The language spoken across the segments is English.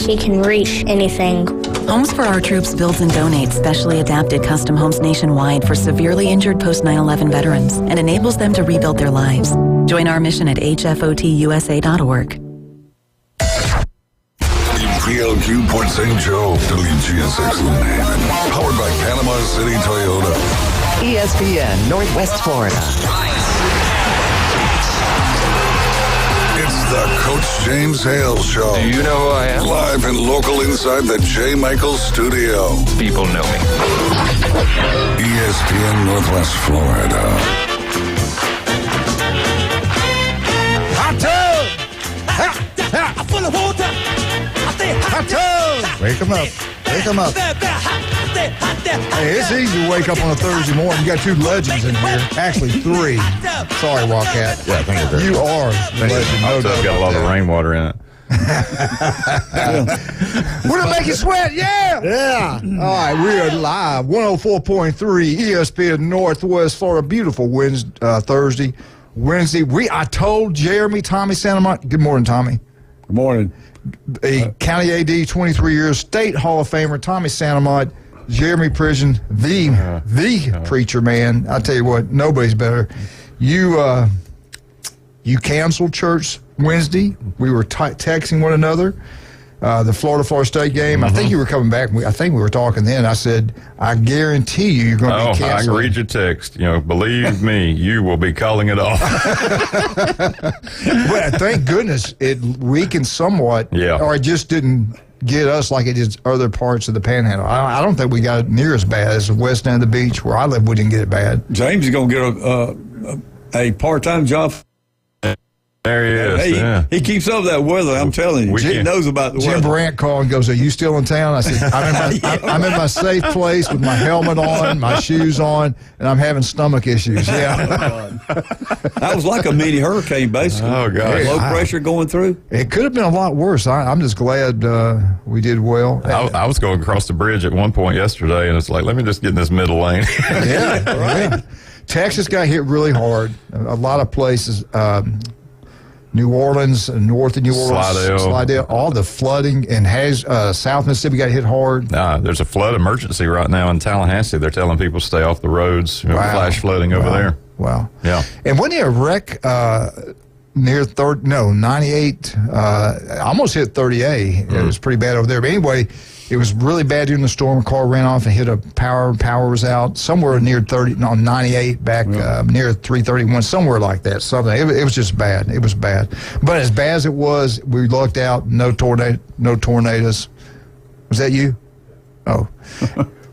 he can reach anything. Homes for Our Troops builds and donates specially adapted custom homes nationwide for severely injured post 9/11 veterans and enables them to rebuild their lives. Join our mission at hfotusa.org. WPLQ Port St. Joe, WGSX Lumen. Powered by Panama City Toyota. ESPN Northwest Florida. It's the Coach James Hale Show. Do you know who I am? Live and local inside the J. Michaels studio. People know me. ESPN Northwest Florida. Hot tub! Full of water! Hot tub! Wake them up. Wake them up. Hey, it's easy to wake up on a Thursday morning. You got two legends in here. Actually, three. Sorry, Wildcat. Yeah, thank you. You are the legend. No doubt. Got a lot of rainwater in it. Would it make you sweat? Yeah. Yeah. All right, we are live. 104.3 ESPN Northwest Florida. Beautiful Thursday. Wednesday. I told Jeremy, Tommy Santamont. Good morning, Tommy. Good morning. A County AD, 23 years, State Hall of Famer, Tommy Santamont, Jeremy Prison, the preacher, man. I tell you what, nobody's better. You canceled church Wednesday. We were texting one another. The Florida State game. I think you were coming back. I think we were talking then. I said, I guarantee you're going to be canceled. I can read your text. Believe me, you will be calling it off. But thank goodness it weakened somewhat. Yeah. Or it just didn't get us like it did other parts of the Panhandle. I don't think we got it near as bad as the west end of the beach where I live. We didn't get it bad. James is going to get a part-time job. There he is. He keeps up that weather. I'm telling you. He knows about the weather. Jim Brandt called and goes, "Are you still in town?" I said, I'm in my safe place with my helmet on, my shoes on, and I'm having stomach issues." Yeah. That was like a mini hurricane, basically. Oh, God. Low pressure going through. It could have been a lot worse. I'm just glad we did well. I was going across the bridge at one point yesterday, and it's like, let me just get in this middle lane. Yeah, right. Texas got hit really hard. A lot of places. New Orleans, north of New Orleans, Slidell, all the flooding, and South Mississippi got hit hard. There's a flood emergency right now in Tallahassee. They're telling people to stay off the roads. Flash flooding over there. Wow. Yeah. And wasn't there a wreck near 98? Almost hit 30A. It was pretty bad over there. But anyway, it was really bad during the storm. A car ran off and hit a power. Power was out somewhere near 98 back near 331, somewhere like that. Something. It was just bad. It was bad. But as bad as it was, we lucked out. No tornadoes. Was that you? Oh.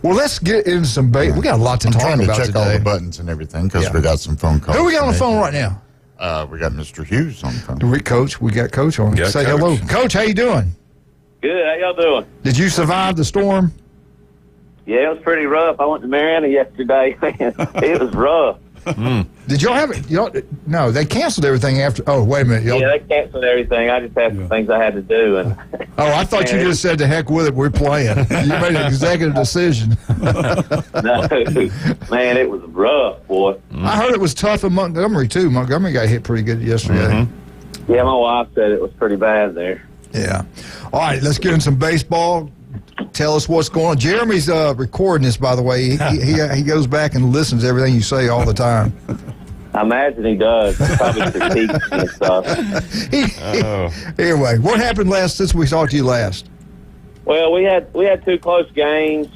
Well, let's get into some We got a lot to talk about today. I'm trying to check all the buttons and everything because we got some phone calls. Who we got on the phone right now? We got Mr. Hughes on the phone. Coach, we got Coach on. Say hello. Coach, how you doing? Good. How y'all doing? Did you survive the storm? Yeah, it was pretty rough. I went to Marietta yesterday. It was rough. Did y'all have it? No, they canceled everything after. Oh, wait a minute. Yeah, they canceled everything. I just had some things I had to do. And I thought you just said, "To heck with it, we're playing." You made an executive decision. No, man, it was rough, boy. I heard it was tough in Montgomery too. Montgomery got hit pretty good yesterday. Yeah, my wife said it was pretty bad there. Yeah. All right, let's get in some baseball. Tell us what's going on. Jeremy's recording this, by the way. He goes back and listens to everything you say all the time. I imagine he does. Probably critiques and stuff. Anyway, what happened since we talked to you last? Well, we had two close games.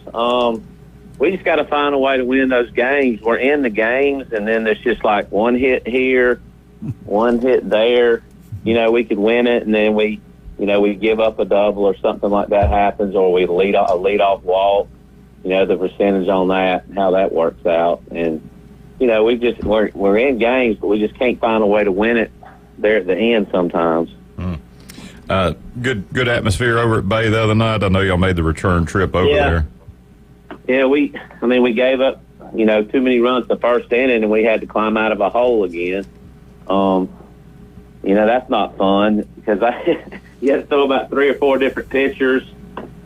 We just got to find a way to win those games. We're in the games, and then there's just like one hit here, one hit there. We could win it, and then we give up a double or something like that happens, or we lead off walk. The percentage on that, how that works out, and we're in games, but we just can't find a way to win it there at the end sometimes. Good atmosphere over at Bay the other night. I know y'all made the return trip over there. Yeah, we gave up too many runs the first inning, and we had to climb out of a hole again. That's not fun because you had to throw about 3 or 4 different pitchers.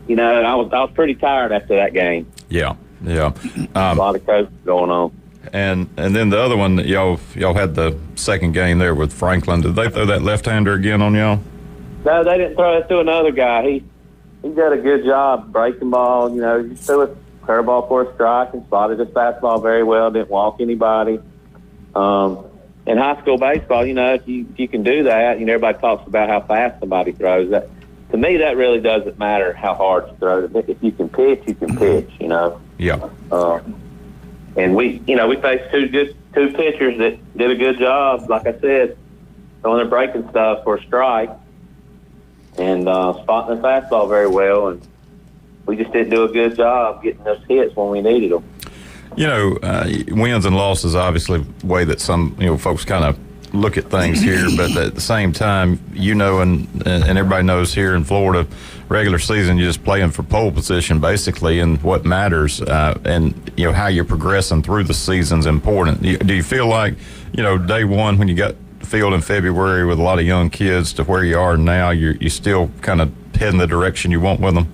I was pretty tired after that game. Yeah. A lot of coaching going on. And then the other one, y'all had the second game there with Franklin. Did they throw that left-hander again on y'all? No, they didn't throw it to another guy. he did a good job breaking ball. You know, he threw a curveball for a strike and slotted his fastball very well. Didn't walk anybody. In high school baseball, you know, if you can do that, you know, everybody talks about how fast somebody throws. That to me, that really doesn't matter how hard you throw. If you can pitch, you can pitch. You know. Yeah. And we faced two pitchers that did a good job. Like I said, throwing their breaking stuff for a strike and spotting the fastball very well. And we just didn't do a good job getting those hits when we needed them. You know, wins and losses, obviously, way that some folks kind of look at things here, but at the same time, and everybody knows here in Florida, regular season, you're just playing for pole position basically, and what matters, and how you're progressing through the season's important. Do you feel like, day one when you got the field in February with a lot of young kids to where you are now, you still kind of heading the direction you want with them?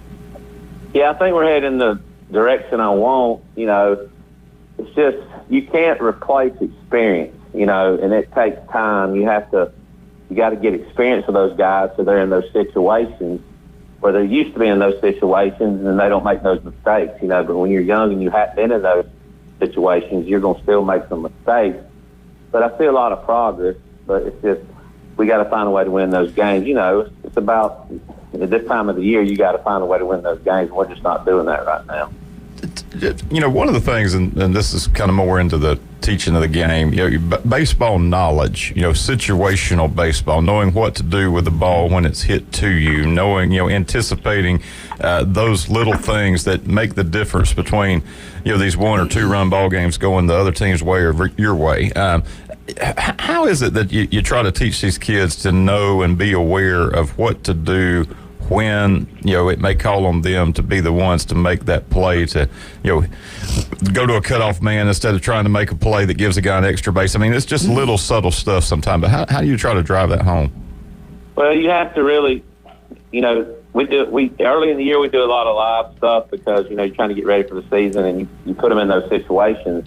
Yeah, I think we're heading the direction I want. It's just you can't replace experience. And it takes time. You got to get experience with those guys so they're in those situations where they're used to being in those situations and they don't make those mistakes, But when you're young and you haven't been in those situations, you're going to still make some mistakes. But I see a lot of progress, but it's just we got to find a way to win those games. It's about at this time of the year, you got to find a way to win those games. We're just not doing that right now. One of the things, and this is kind of more into the teaching of the game, baseball knowledge, situational baseball, knowing what to do with the ball when it's hit to you, knowing, anticipating those little things that make the difference between, these 1 or 2 run ball games going the other team's way or your way. How is it that you try to teach these kids to know and be aware of what to do when, it may call on them to be the ones to make that play, to, go to a cutoff man instead of trying to make a play that gives a guy an extra base? I mean, it's just little subtle stuff sometimes, but how do you try to drive that home? Well, you have to really, we early in the year we do a lot of live stuff because, you're trying to get ready for the season and you put them in those situations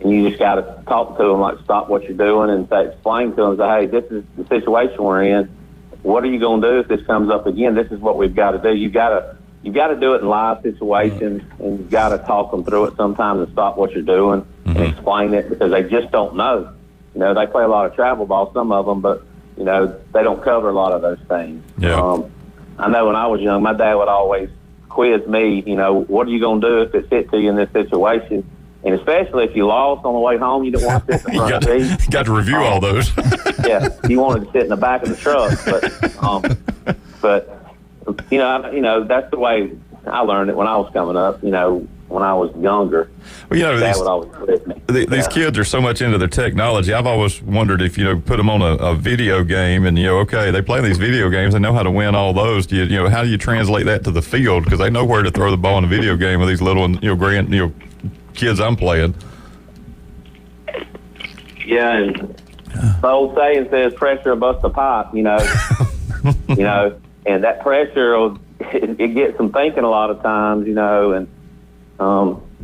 and you just got to talk to them, like stop what you're doing and explain to them, say, hey, this is the situation we're in. What are you going to do if this comes up again? This is what we've got to do. You've got to do it in live situations, and you've got to talk them through it sometimes and stop what you're doing and explain it because they just don't know. They play a lot of travel ball, some of them, but, they don't cover a lot of those things. Yeah. I know when I was young, my dad would always quiz me, what are you going to do if it's hit to you in this situation? And especially if you lost on the way home, you didn't want to sit in the front seat. You got to review all those. Yeah, you wanted to sit in the back of the truck, but that's the way I learned it when I was coming up. When I was younger, Dad would always quiz me. These kids are so much into their technology. I've always wondered if put them on a video game and okay, they play these video games, they know how to win all those. How do you translate that to the field? Because they know where to throw the ball in a video game with these little kids I'm playing. Yeah, and the old saying says pressure will bust a pipe, and that pressure it gets them thinking a lot of times, and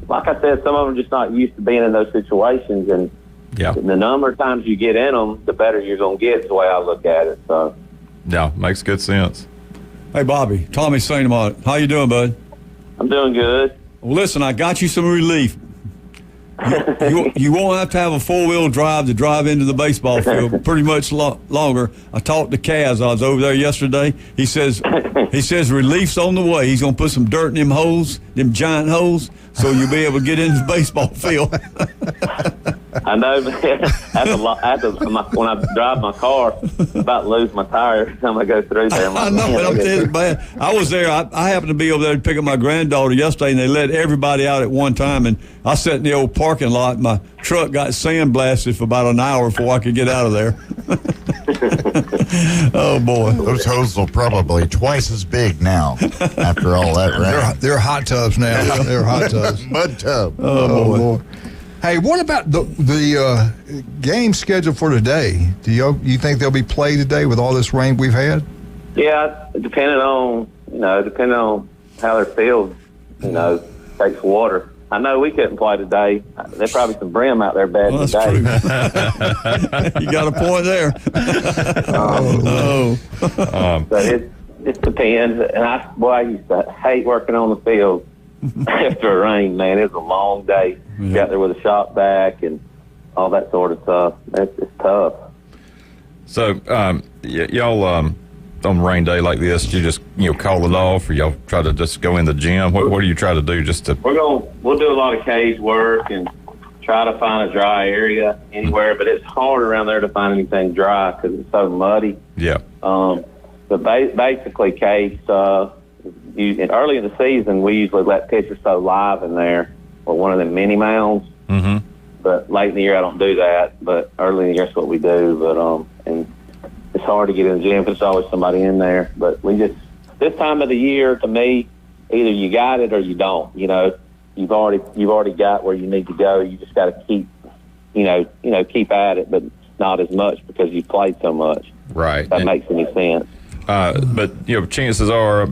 like I said, some of them are just not used to being in those situations, and the number of times you get in them, the better you're going to get. Is the way I look at it. So yeah, makes good sense. Hey, Bobby, Tommy St. Amant, how you doing, bud? I'm doing good. Well, listen, I got you some relief. You won't have to have a 4-wheel drive to drive into the baseball field pretty much longer. I talked to Kaz. I was over there yesterday. He says relief's on the way. He's going to put some dirt in them holes, them giant holes, so you'll be able to get into the baseball field. I know, man. When I drive my car, I'm about to lose my tire every time I go through there. I know, but I'm telling you, man. I was there. I happened to be over there to pick up my granddaughter yesterday, and they let everybody out at one time. And I sat in the old parking lot. My truck got sandblasted for about an hour before I could get out of there. Oh, boy. Those hoses will probably twice as big now after all that rain. They're hot tubs now. They're hot tubs. Mud tub. Oh, boy. Hey, what about the game schedule for today? Do you think they'll be played today with all this rain we've had? Yeah, depending on how their field, takes water. I know we couldn't play today. There's probably some brim out there bad today. You got a point there. But just depends. And I used to hate working on the field after a rain, man. It was a long day. Got there with a shop vac and all that sort of stuff. It's tough. So, y'all, on a rain day like this, you just, call it off, or y'all try to just go in the gym? What do you try to do just to? We'll do a lot of cage work and try to find a dry area anywhere, but it's hard around there to find anything dry because it's so muddy. Yeah. But basically cage stuff. Early in the season, we usually let pitchers throw live in there or one of them mini mounds. Mm-hmm. But late in the year, I don't do that. But early in the year, that's what we do. But and it's hard to get in the gym because there's always somebody in there. But this time of the year, to me, either you got it or you don't. You've already got where you need to go. You just got to keep, keep at it, but not as much because you've played so much. Right. If that makes any sense. But chances are,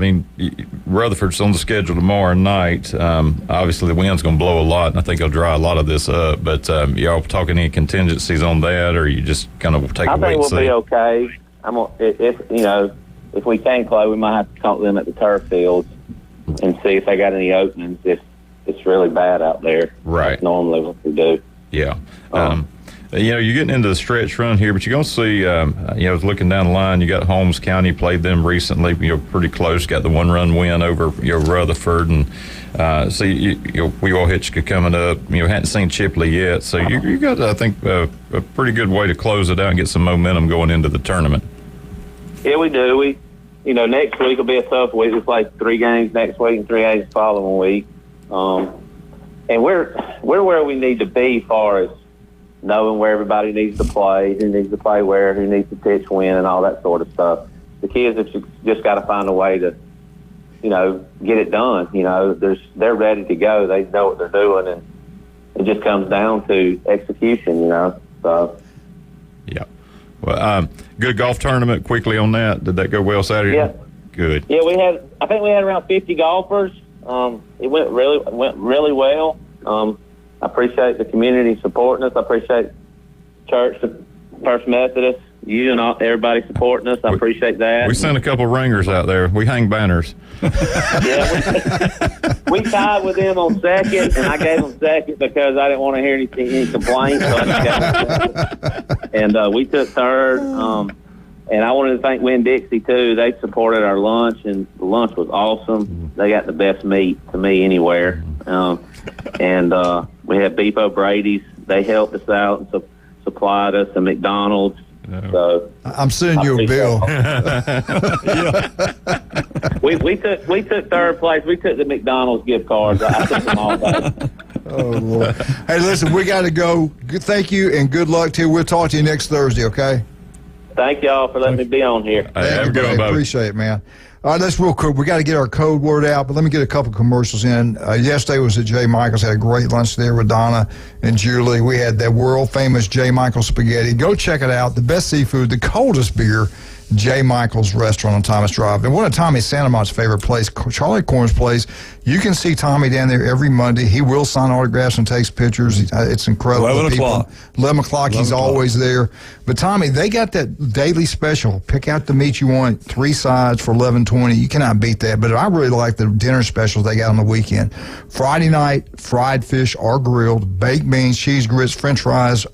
Rutherford's on the schedule tomorrow night. Obviously, the wind's going to blow a lot, and I think it'll dry a lot of this up. But y'all talking any contingencies on that, or you just kind of take a wait and see? I think we'll be okay. If we can't play, we might have to call them at the turf fields and see if they got any openings. If it's really bad out there, right? That's normally what we do. Yeah. You're getting into the stretch run here, but you're going to see, I was looking down the line, you got Holmes County, played them recently, pretty close, got the one-run win over, Rutherford, and Wee-Wall Hitchcock coming up. Hadn't seen Chipley yet, so you got, I think, a pretty good way to close it out and get some momentum going into the tournament. Yeah, we do. Next week will be a tough week. We play 3 games next week and 3 games the following week. And we're where we need to be as far as knowing where everybody needs to play, who needs to play where, who needs to pitch when, and all that sort of stuff. The kids have just got to find a way to, get it done. They're ready to go. They know what they're doing, and it just comes down to execution, So. Yeah. Well, good golf tournament. Quickly on that, did that go well Saturday? Yeah. Good. Yeah, I think we had around 50 golfers. It went really well. I appreciate the community supporting us. I appreciate church, the First Methodist, you and everybody supporting us. I appreciate that. We sent a couple ringers out there. We hang banners. Yeah, we tied with them on second, and I gave them second because I didn't want to hear any complaints. So I just gave them second. And we took third. And I wanted to thank Winn-Dixie, too. They supported our lunch, and the lunch was awesome. They got the best meat, to me, anywhere. And we had Beef O'Brady's. They helped us out and supplied us, and McDonald's. No. So I'm sending you a bill. we took third place. We took the McDonald's gift cards. I took them all back. Oh, Lord. Hey, listen, we got to go. Thank you, and good luck to you. We'll talk to you next Thursday, okay? Thank y'all for letting me be on here. Have a good one, Bobby. Appreciate it, man. All right, that's real quick. We got to get our code word out, but let me get a couple commercials in. Yesterday was at J. Michael's. Had a great lunch there with Donna and Julie. We had that world-famous J. Michael's spaghetti. Go check it out. The best seafood, the coldest beer, J. Michael's restaurant on Thomas Drive. And one of Tommy Santamont's favorite place, Charlie Corn's place. You can see Tommy down there every Monday. He will sign autographs and takes pictures. It's incredible. 11 o'clock. 11 o'clock, he's always there. But Tommy, they got that daily special. Pick out the meat you want, 3 sides for $11.20. You cannot beat that. But I really like the dinner specials they got on the weekend. Friday night, fried fish or grilled, baked beans, cheese grits, french fries,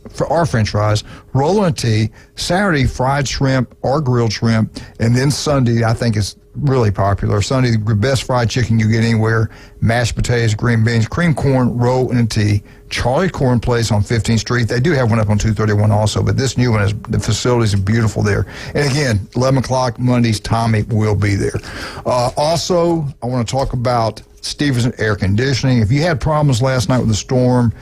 rolling tea. Saturday, fried shrimp or grilled shrimp. And then Sunday, I think it's really popular. Sunday, the best fried chicken you get anywhere. Mashed potatoes, green beans, cream corn, roll, and a tea. Charlie Corn Place on 15th Street. They do have one up on 231 also, but this new one is, the facilities are beautiful there. And again, 11 o'clock Mondays, Tommy will be there. Also, I want to talk about Stevenson Air Conditioning. If you had problems last night with the storm,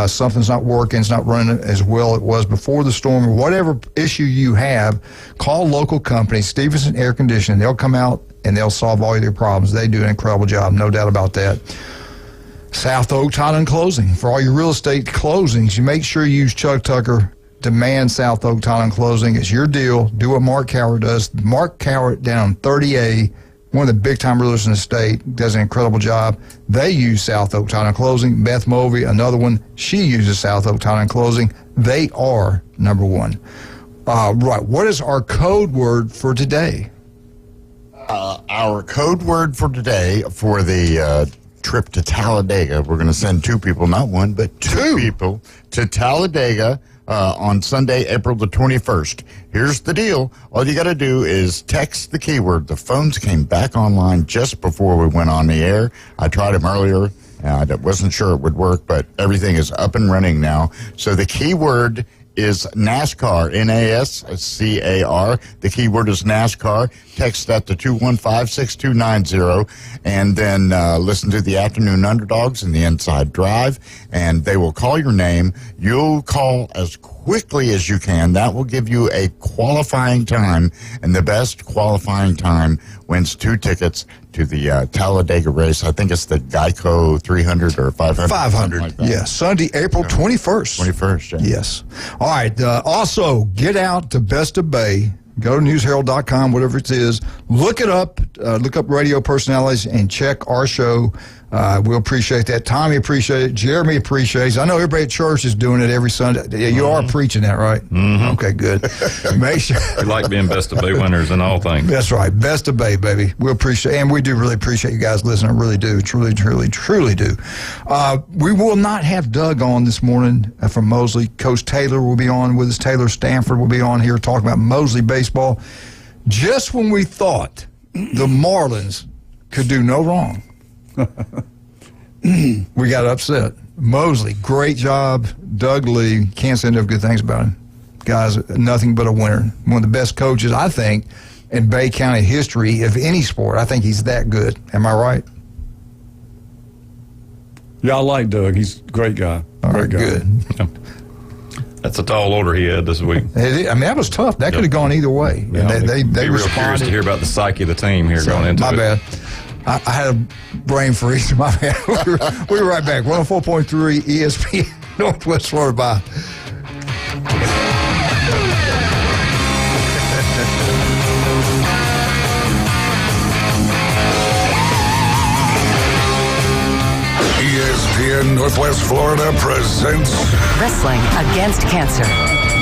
something's not working, it's not running as well as it was before the storm, or whatever issue you have, call local company, Stevenson Air Conditioning. They'll come out and they'll solve all your problems. They do an incredible job, no doubt about that. South Oak Title and Closing. For all your real estate closings, you make sure you use Chuck Tucker. Demand South Oak Title and Closing. It's your deal. Do what Mark Coward does. Mark Coward down on 30A, one of the big-time realtors in the state, does an incredible job. They use South Oak Title and Closing. Beth Mulvey, another one, she uses South Oak Title and Closing. They are number one. Right, what is our code word for today? Our code word for today for the trip to Talladega, we're going to send two people, not one, but two people to Talladega on Sunday, April the 21st. Here's the deal. All you got to do is text the keyword. The phones came back online just before we went on the air. I tried them earlier. I wasn't sure it would work, but everything is up and running now. So the keyword is NASCAR, NASCAR. The keyword is NASCAR. Text that to 215-6290, and then listen to the Afternoon Underdogs and the Inside Drive, and they will call your name. You'll call as quickly as you can. That will give you a qualifying time, and the best qualifying time wins 2 tickets to the Talladega race. I think it's the Geico 300 or 500. 500, like yes. Sunday, April 21st. 21st, yeah. Yes. All right. Also, get out to Best of Bay. Go to newsherald.com, whatever it is. Look it up. Look up radio personalities and check our show. We'll appreciate that. Tommy appreciates it. Jeremy appreciates it. I know everybody at church is doing it every Sunday. Yeah, you are preaching that, right? Mm-hmm. Okay, good. Make sure. We like being Best of Bay winners in all things. That's right. Best of Bay, baby. We appreciate, and we do really appreciate you guys listening. I really do. Truly do. We will not have Doug on this morning from Mosley. Coach Taylor will be on with us. Taylor Stanford will be on here talking about Mosley baseball. Just when we thought the Marlins could do no wrong, we got upset. Mosley, great job. Doug Lee, can't say enough good things about him. Guy's nothing but a winner. One of the best coaches, I think, in Bay County history of any sport. I think he's that good. Am I right? Yeah, I like Doug. He's a great guy. All right, good. Yeah. That's a tall order he had this week. I mean, that was tough. That could have gone either way. Yeah, they real responded. Curious to hear about the psyche of the team here going into my it. bad. I had a brain freeze. My bad. We'll be right back. 104.3 ESPN Northwest Florida. Bye. ESPN Northwest Florida presents Wrestling Against Cancer,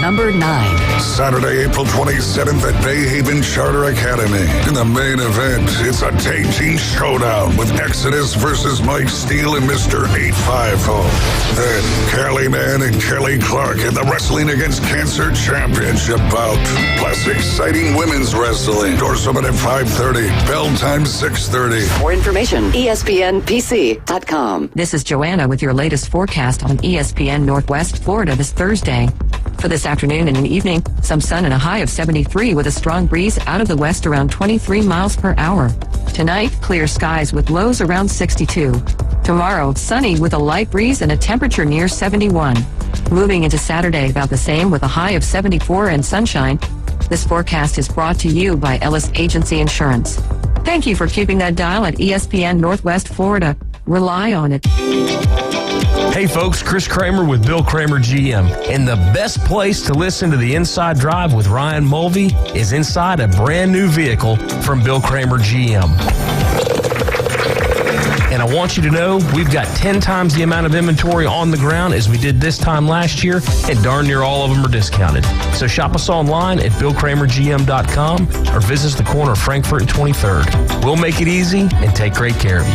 number 9. Saturday, April 27th at Bay Haven Charter Academy. In the main event, it's a tag team showdown with Exodus versus Mike Steele and Mr. 850. Then, Kelly Mann and Kelly Clark in the Wrestling Against Cancer Championship bout. Plus, exciting women's wrestling. Doors open at 5:30. Bell time 6:30. For information, ESPNPC.com. This is Joanna with your latest forecast on ESPN Northwest Florida this Thursday. For this afternoon and an evening, some sun and a high of 73 with a strong breeze out of the west around 23 miles per hour. Tonight, clear skies with lows around 62. Tomorrow, sunny with a light breeze and a temperature near 71. Moving into Saturday, about the same with a high of 74 and sunshine. This forecast is brought to you by Ellis Agency Insurance. Thank you for keeping that dial at ESPN Northwest Florida. Rely on it. Hey folks, Chris Kramer with Bill Kramer GM. And the best place to listen to the Inside Drive with Ryan Mulvey is inside a brand new vehicle from Bill Kramer GM. And I want you to know we've got 10 times the amount of inventory on the ground as we did this time last year, and darn near all of them are discounted. So shop us online at BillKramerGM.com or visit us the corner of Frankfurt and 23rd. We'll make it easy and take great care of you.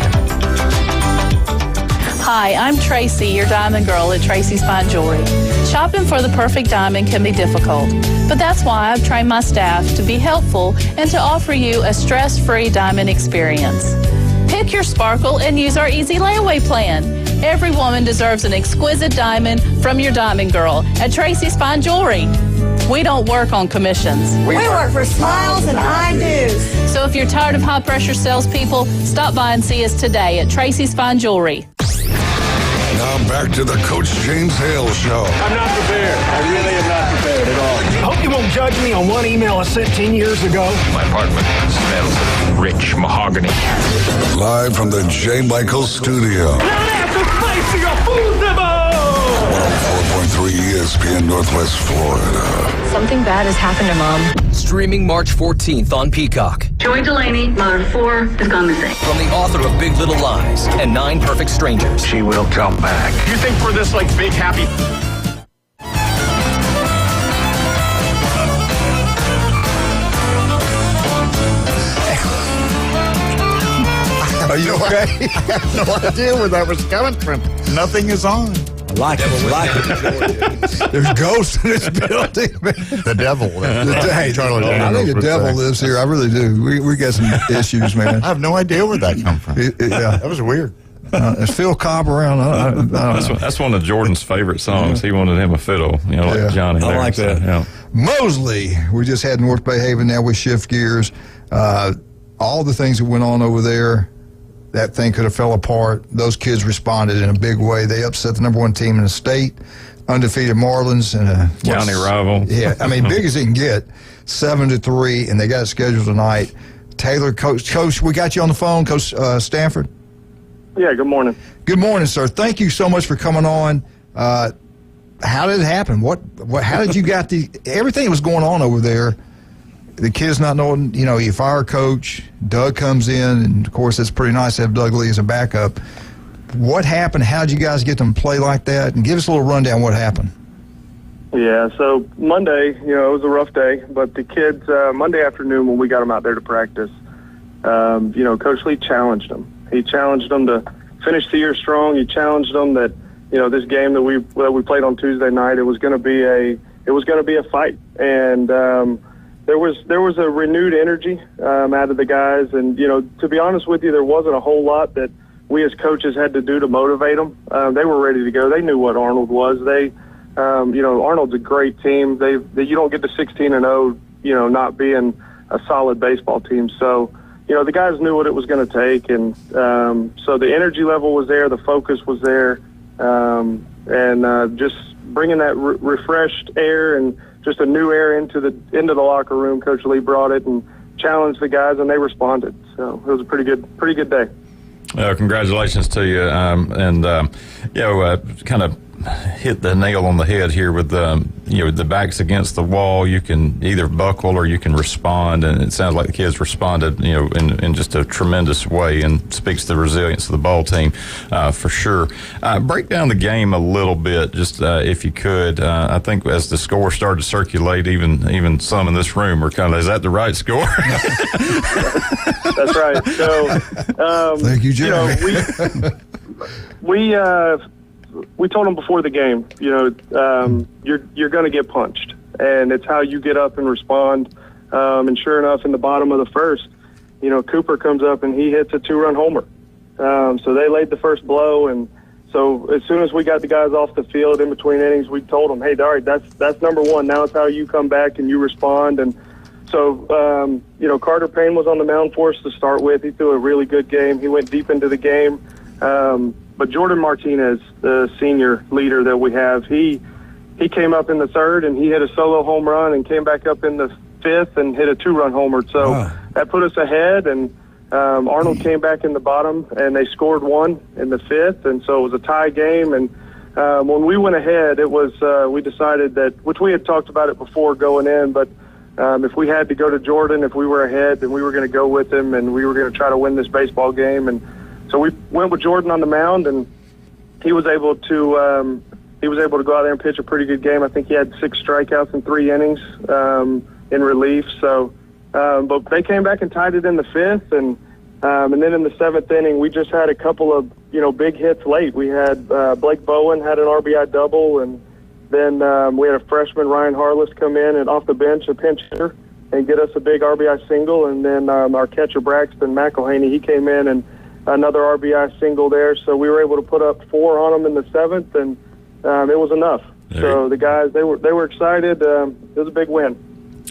Hi, I'm Tracy, your diamond girl at Tracy's Fine Jewelry. Shopping for the perfect diamond can be difficult, but that's why I've trained my staff to be helpful and to offer you a stress-free diamond experience. Pick your sparkle and use our easy layaway plan. Every woman deserves an exquisite diamond from your diamond girl at Tracy's Fine Jewelry. We don't work on commissions. We work for smiles and I-dos. So if you're tired of high-pressure salespeople, stop by and see us today at Tracy's Fine Jewelry. Now back to the Coach James Hale Show. I'm not prepared. I really am not prepared at all. I hope you won't judge me on one email I sent 10 years ago. My apartment smells of rich mahogany. Live from the J. Michael Studio. 104.3 ESPN Northwest Florida. Something bad has happened to Mom. Streaming March 14th on Peacock. Joy Delaney, mother of 4, has gone missing. From the author of Big Little Lies and 9 Perfect Strangers. She will come back. You think for this, like, big, happy... Are you okay? I have no idea where that was coming from. Nothing is on. I like it. There's ghosts in this building. The devil. I think the devil lives here. I really do. We got some issues, man. I have no idea where that come from. Yeah, that was weird. Is Phil Cobb around? That's one of Jordan's favorite songs. He wanted him a fiddle, like Johnny. I like that. Yeah. Mosley, we just had North Bay Haven. Now we shift gears. All the things that went on over there, that thing could have fell apart. Those kids responded in a big way. They upset the number one team in the state, undefeated Marlins, and county rival. Yeah, I mean, big as he can get, 7-3, and they got it scheduled tonight. Taylor, Coach, we got you on the phone, Coach Stanford. Yeah, good morning. Good morning, sir. Thank you so much for coming on. How did it happen? How did you got everything that was going on over there? The kids not knowing, you fire a coach, Doug comes in, and of course it's pretty nice to have Doug Lee as a backup. What happened? How did you guys get them to play like that? And give us a little rundown what happened. Yeah, so Monday, it was a rough day, but the kids, Monday afternoon when we got them out there to practice, Coach Lee challenged them. He challenged them to finish the year strong. He challenged them that, this game that we played on Tuesday night, it was going to be a fight. And there was a renewed energy out of the guys. And, to be honest with you, there wasn't a whole lot that we as coaches had to do to motivate them. They were ready to go. They knew what Arnold was. Arnold's a great team. You don't get to 16-0, not being a solid baseball team. So, the guys knew what it was going to take, and so the energy level was there, the focus was there, and just bringing that refreshed air and just a new air into the locker room. Coach Lee brought it and challenged the guys, and they responded. So it was a pretty good day. Congratulations to you, kind of hit the nail on the head here with the backs against the wall. You can either buckle or you can respond, and it sounds like the kids responded in just a tremendous way, and speaks to the resilience of the ball team for sure. Break down the game a little bit, just if you could. I think as the score started to circulate, even some in this room were kind of, is that the right score? That's right. So thank you, Jeremy. We told them before the game, you're going to get punched, and it's how you get up and respond. And sure enough, in the bottom of the first, Cooper comes up and he hits a 2-run homer. So they laid the first blow, and so as soon as we got the guys off the field in between innings, we told them, hey, all right, that's number one. Now it's how you come back and you respond. And so, Carter Payne was on the mound for us to start with. He threw a really good game. He went deep into the game. But Jordan Martinez, the senior leader that we have, he came up in the third and he hit a solo home run and came back up in the fifth and hit a 2-run homer. So that put us ahead, and Arnold came back in the bottom and they scored one in the fifth, and so it was a tie game. And when we went ahead, it was we decided that, which we had talked about it before going in, but if we had to go to Jordan, if we were ahead, then we were going to go with him and we were going to try to win this baseball game. And so we went with Jordan on the mound, and he was able to go out there and pitch a pretty good game. I think he had 6 strikeouts in 3 innings in relief. So, but they came back and tied it in the fifth, and then in the 7th inning, we just had a couple of big hits late. We had Blake Bowen had an RBI double, and then we had a freshman, Ryan Harless, come in and off the bench, a pinch hitter, and get us a big RBI single. And then our catcher Braxton McElhaney, he came in and another RBI single there. So we were able to put up 4 on them in the 7th, and it was enough. So the guys, they were excited. It was a big win.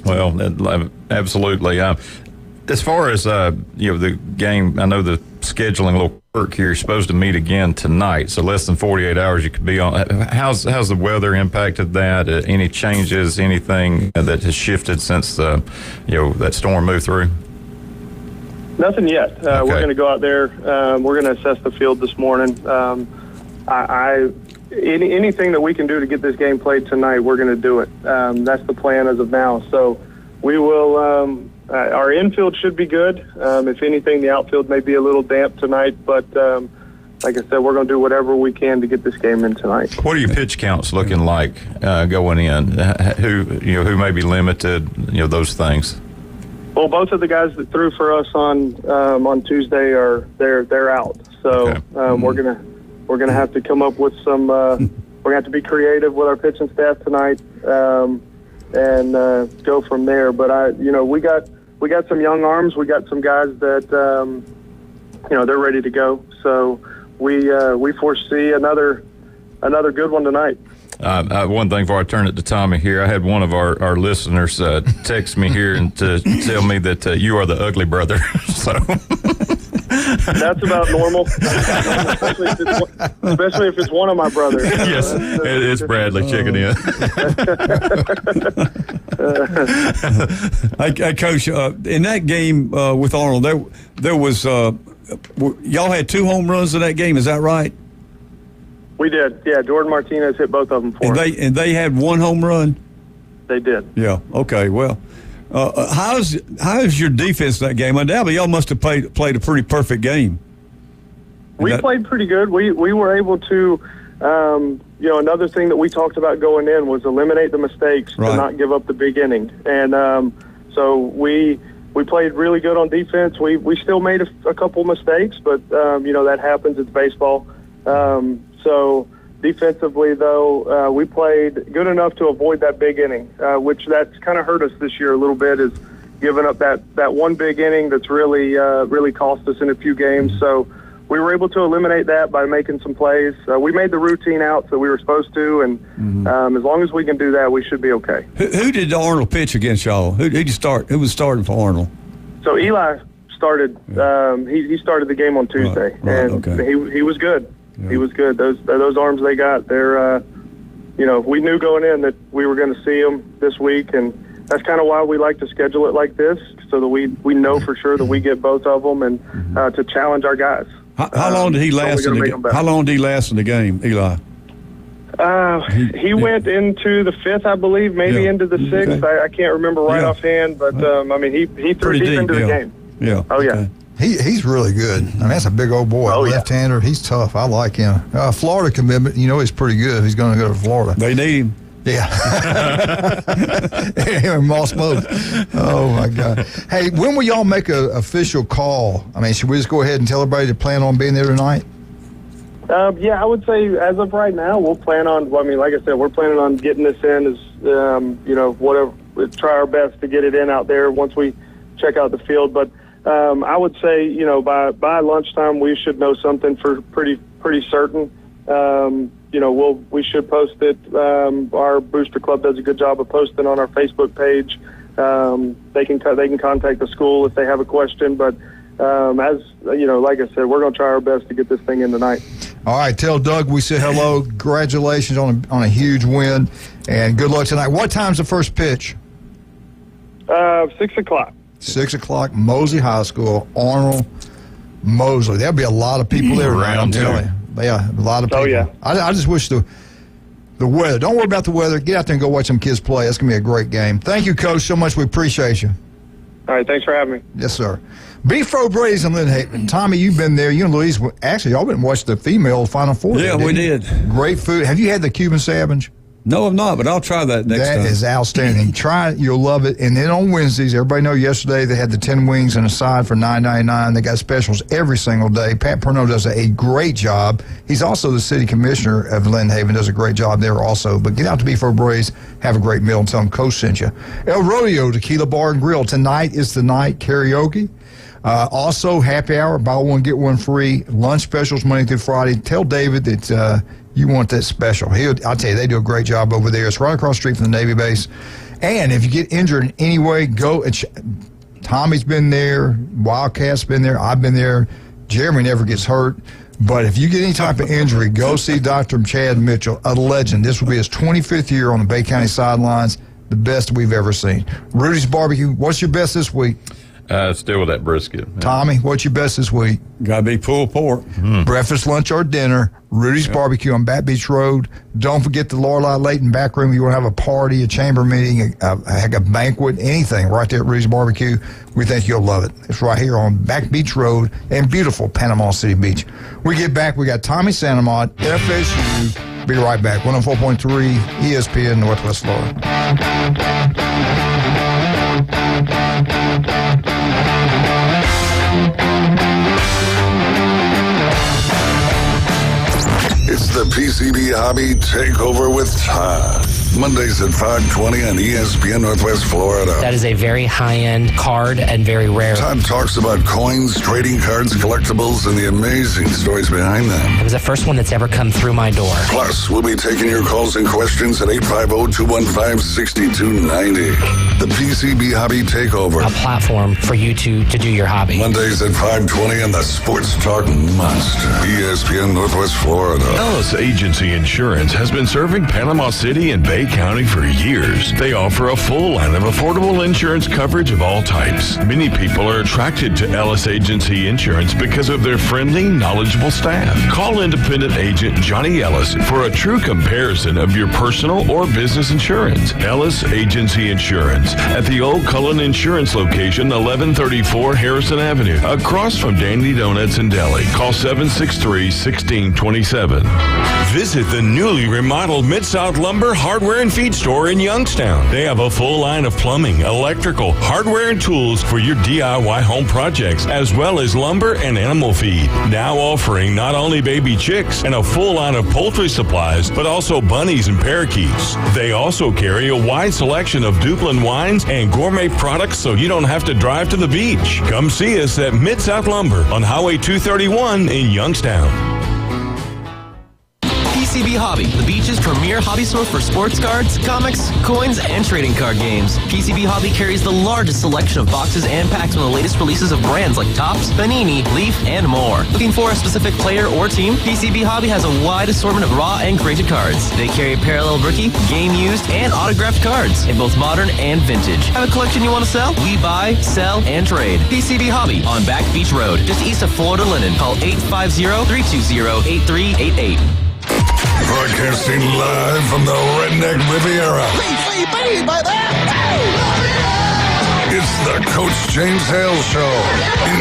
Well, absolutely. As far as the game, I know the scheduling a little quirk here. You're supposed to meet again tonight, so less than 48 hours you could be on. How's the weather impacted that? Any changes? Anything that has shifted since that storm moved through? Nothing yet. We're going to go out there. We're going to assess the field this morning. Anything that we can do to get this game played tonight, we're going to do it. That's the plan as of now. So we will. Our infield should be good. If anything, the outfield may be a little damp tonight, but like I said, we're going to do whatever we can to get this game in tonight. What are your pitch counts looking like going in? Who may be limited? Those things. Well, both of the guys that threw for us on Tuesday they're out. So we're gonna have to come up with some. We're gonna have to be creative with our pitching staff tonight and go from there. But we got some young arms. We got some guys that they're ready to go. So we foresee another good one tonight. One thing before I turn it to Tommy here, I had one of our listeners text me here and to tell me that you are the ugly brother. So that's about normal, especially if it's one of my brothers. Yes, it's Bradley checking in. Hey, Coach, in that game with Arnold, there was y'all had 2 home runs in that game. Is that right? We did, yeah. Jordan Martinez hit both of them for us. And they had 1 home run? They did. Yeah, okay, well, how's your defense that game? Undoubtedly, y'all must have played a pretty perfect game. We played pretty good. We were able to, another thing that we talked about going in was eliminate the mistakes to not give up the big inning. And so we played really good on defense. We still made a couple mistakes, but, that happens. It's baseball. So defensively, though, we played good enough to avoid that big inning, which that's kind of hurt us this year a little bit, is giving up that one big inning that's really cost us in a few games. So we were able to eliminate that by making some plays. We made the routine outs that we were supposed to, and as long as we can do that, we should be okay. Who did Arnold pitch against y'all? Who did you start? Who was starting for Arnold? So Eli started. He started the game on Tuesday, and he was good. Yeah. He was good. Those arms they got, they're, we knew going in that we were going to see them this week, and that's kind of why we like to schedule it like this, so that we know for sure that we get both of them and to challenge our guys. How long did he last in the game? How long did he last in the game, Eli? He went into the 5th, I believe, maybe into the 6th. Okay. I can't remember offhand, but he threw deep into the game. Yeah. Oh yeah. He's really good. I mean, that's a big old boy. Left-hander. He's tough. I like him. Florida commitment, he's pretty good. He's going to go to Florida. They need him. Yeah. Him and Moss both. Oh, my God. Hey, when will y'all make an official call? I mean, should we just go ahead and tell everybody to plan on being there tonight? Yeah, I would say as of right now, we'll plan on, like I said, we're planning on getting this in as, whatever, try our best to get it in out there once we check out the field. But I would say, by lunchtime, we should know something for pretty certain. We should post it. Our Booster Club does a good job of posting on our Facebook page. They can contact the school if they have a question. But as like I said, we're going to try our best to get this thing in tonight. All right, tell Doug we said hello. Congratulations on a huge win, and good luck tonight. What time's the first pitch? 6 o'clock. 6 o'clock, Mosley High School, Arnold, Mosley. There'll be a lot of people there tonight, I'm telling you. Yeah, a lot of people. Oh, yeah. I just wish the weather. Don't worry about the weather. Get out there and go watch some kids play. That's going to be a great game. Thank you, Coach, so much. We appreciate you. All right, thanks for having me. Yes, sir. Beef Brady's in Lynn. Tommy, you've been there. You and Louise, actually, y'all been watching the female Final Four. Yeah, we did. Great food. Have you had the Cuban sandwich? No, I'm not, but I'll try that next time. That is outstanding. Try it. You'll love it. And then on Wednesdays, everybody know yesterday they had the 10 wings and a side for $9.99. They got specials every single day. Pat Purno does a great job. He's also the city commissioner of Lynn Haven, does a great job there also. But get out to Beef Brady's, have a great meal, and tell them Coach sent you. El Rodeo Tequila Bar and Grill. Tonight is the night karaoke. Also, happy hour, buy one, get one free. Lunch specials Monday through Friday. Tell David that you want that special. I'll tell you, they do a great job over there. It's right across the street from the Navy base. And if you get injured in any way, go. Tommy's been there. Wildcat's been there. I've been there. Jeremy never gets hurt. But if you get any type of injury, go see Dr. Chad Mitchell, a legend. This will be his 25th year on the Bay County sidelines, the best we've ever seen. Rudy's Barbecue, what's your best this week? Still with that brisket. Yeah. Tommy, what's your best this week? Got to be pulled pork. Breakfast, lunch, or dinner. Rudy's Barbecue on Back Beach Road. Don't forget the Lorelei Layton back room. You want to have a party, a chamber meeting, a banquet, anything right there at Rudy's Barbecue. We think you'll love it. It's right here on Back Beach Road in beautiful Panama City Beach. We get back. We got Tommy Santamont, FSU. Be right back. 104.3 ESPN Northwest Florida. It's the PCB Hobby Takeover with Todd. Mondays at 5:20 on ESPN Northwest Florida. That is a very high-end card and very rare. Todd talks about coins, trading cards, collectibles, and the amazing stories behind them. It was the first one that's ever come through my door. Plus, we'll be taking your calls and questions at 850-215-6290. The PCB Hobby Takeover. A platform for you to do your hobby. Mondays at 5:20 on the Sports Talk Monster. ESPN Northwest Florida. Ellis Agency Insurance has been serving Panama City and Bay County for years. They offer a full line of affordable insurance coverage of all types. Many people are attracted to Ellis Agency Insurance because of their friendly, knowledgeable staff. Call independent agent Johnny Ellis for a true comparison of your personal or business insurance. Ellis Agency Insurance at the Old Cullen Insurance location, 1134 Harrison Avenue, across from Dandy Donuts and Deli. Call 763-1627. Visit the newly remodeled Mid-South Lumber Hardware and Feed Store in Youngstown. They have a full line of plumbing, electrical, hardware, and tools for your DIY home projects, as well as lumber and animal feed. Now offering not only baby chicks and a full line of poultry supplies, but also bunnies and parakeets. They also carry a wide selection of Duplin wines and gourmet products so you don't have to drive to the beach. Come see us at Mid-South Lumber on Highway 231 in Youngstown. PCB Hobby, the beach's premier hobby store for sports cards, comics, coins, and trading card games. PCB Hobby carries the largest selection of boxes and packs from the latest releases of brands like Topps, Panini, Leaf, and more. Looking for a specific player or team? PCB Hobby has a wide assortment of raw and graded cards. They carry parallel rookie, game used, and autographed cards in both modern and vintage. Have a collection you want to sell? We buy, sell, and trade. PCB Hobby on Back Beach Road, just east of Florida Linen. Call 850-320-8388. Broadcasting live from the Redneck Riviera. It's the Coach James Hale Show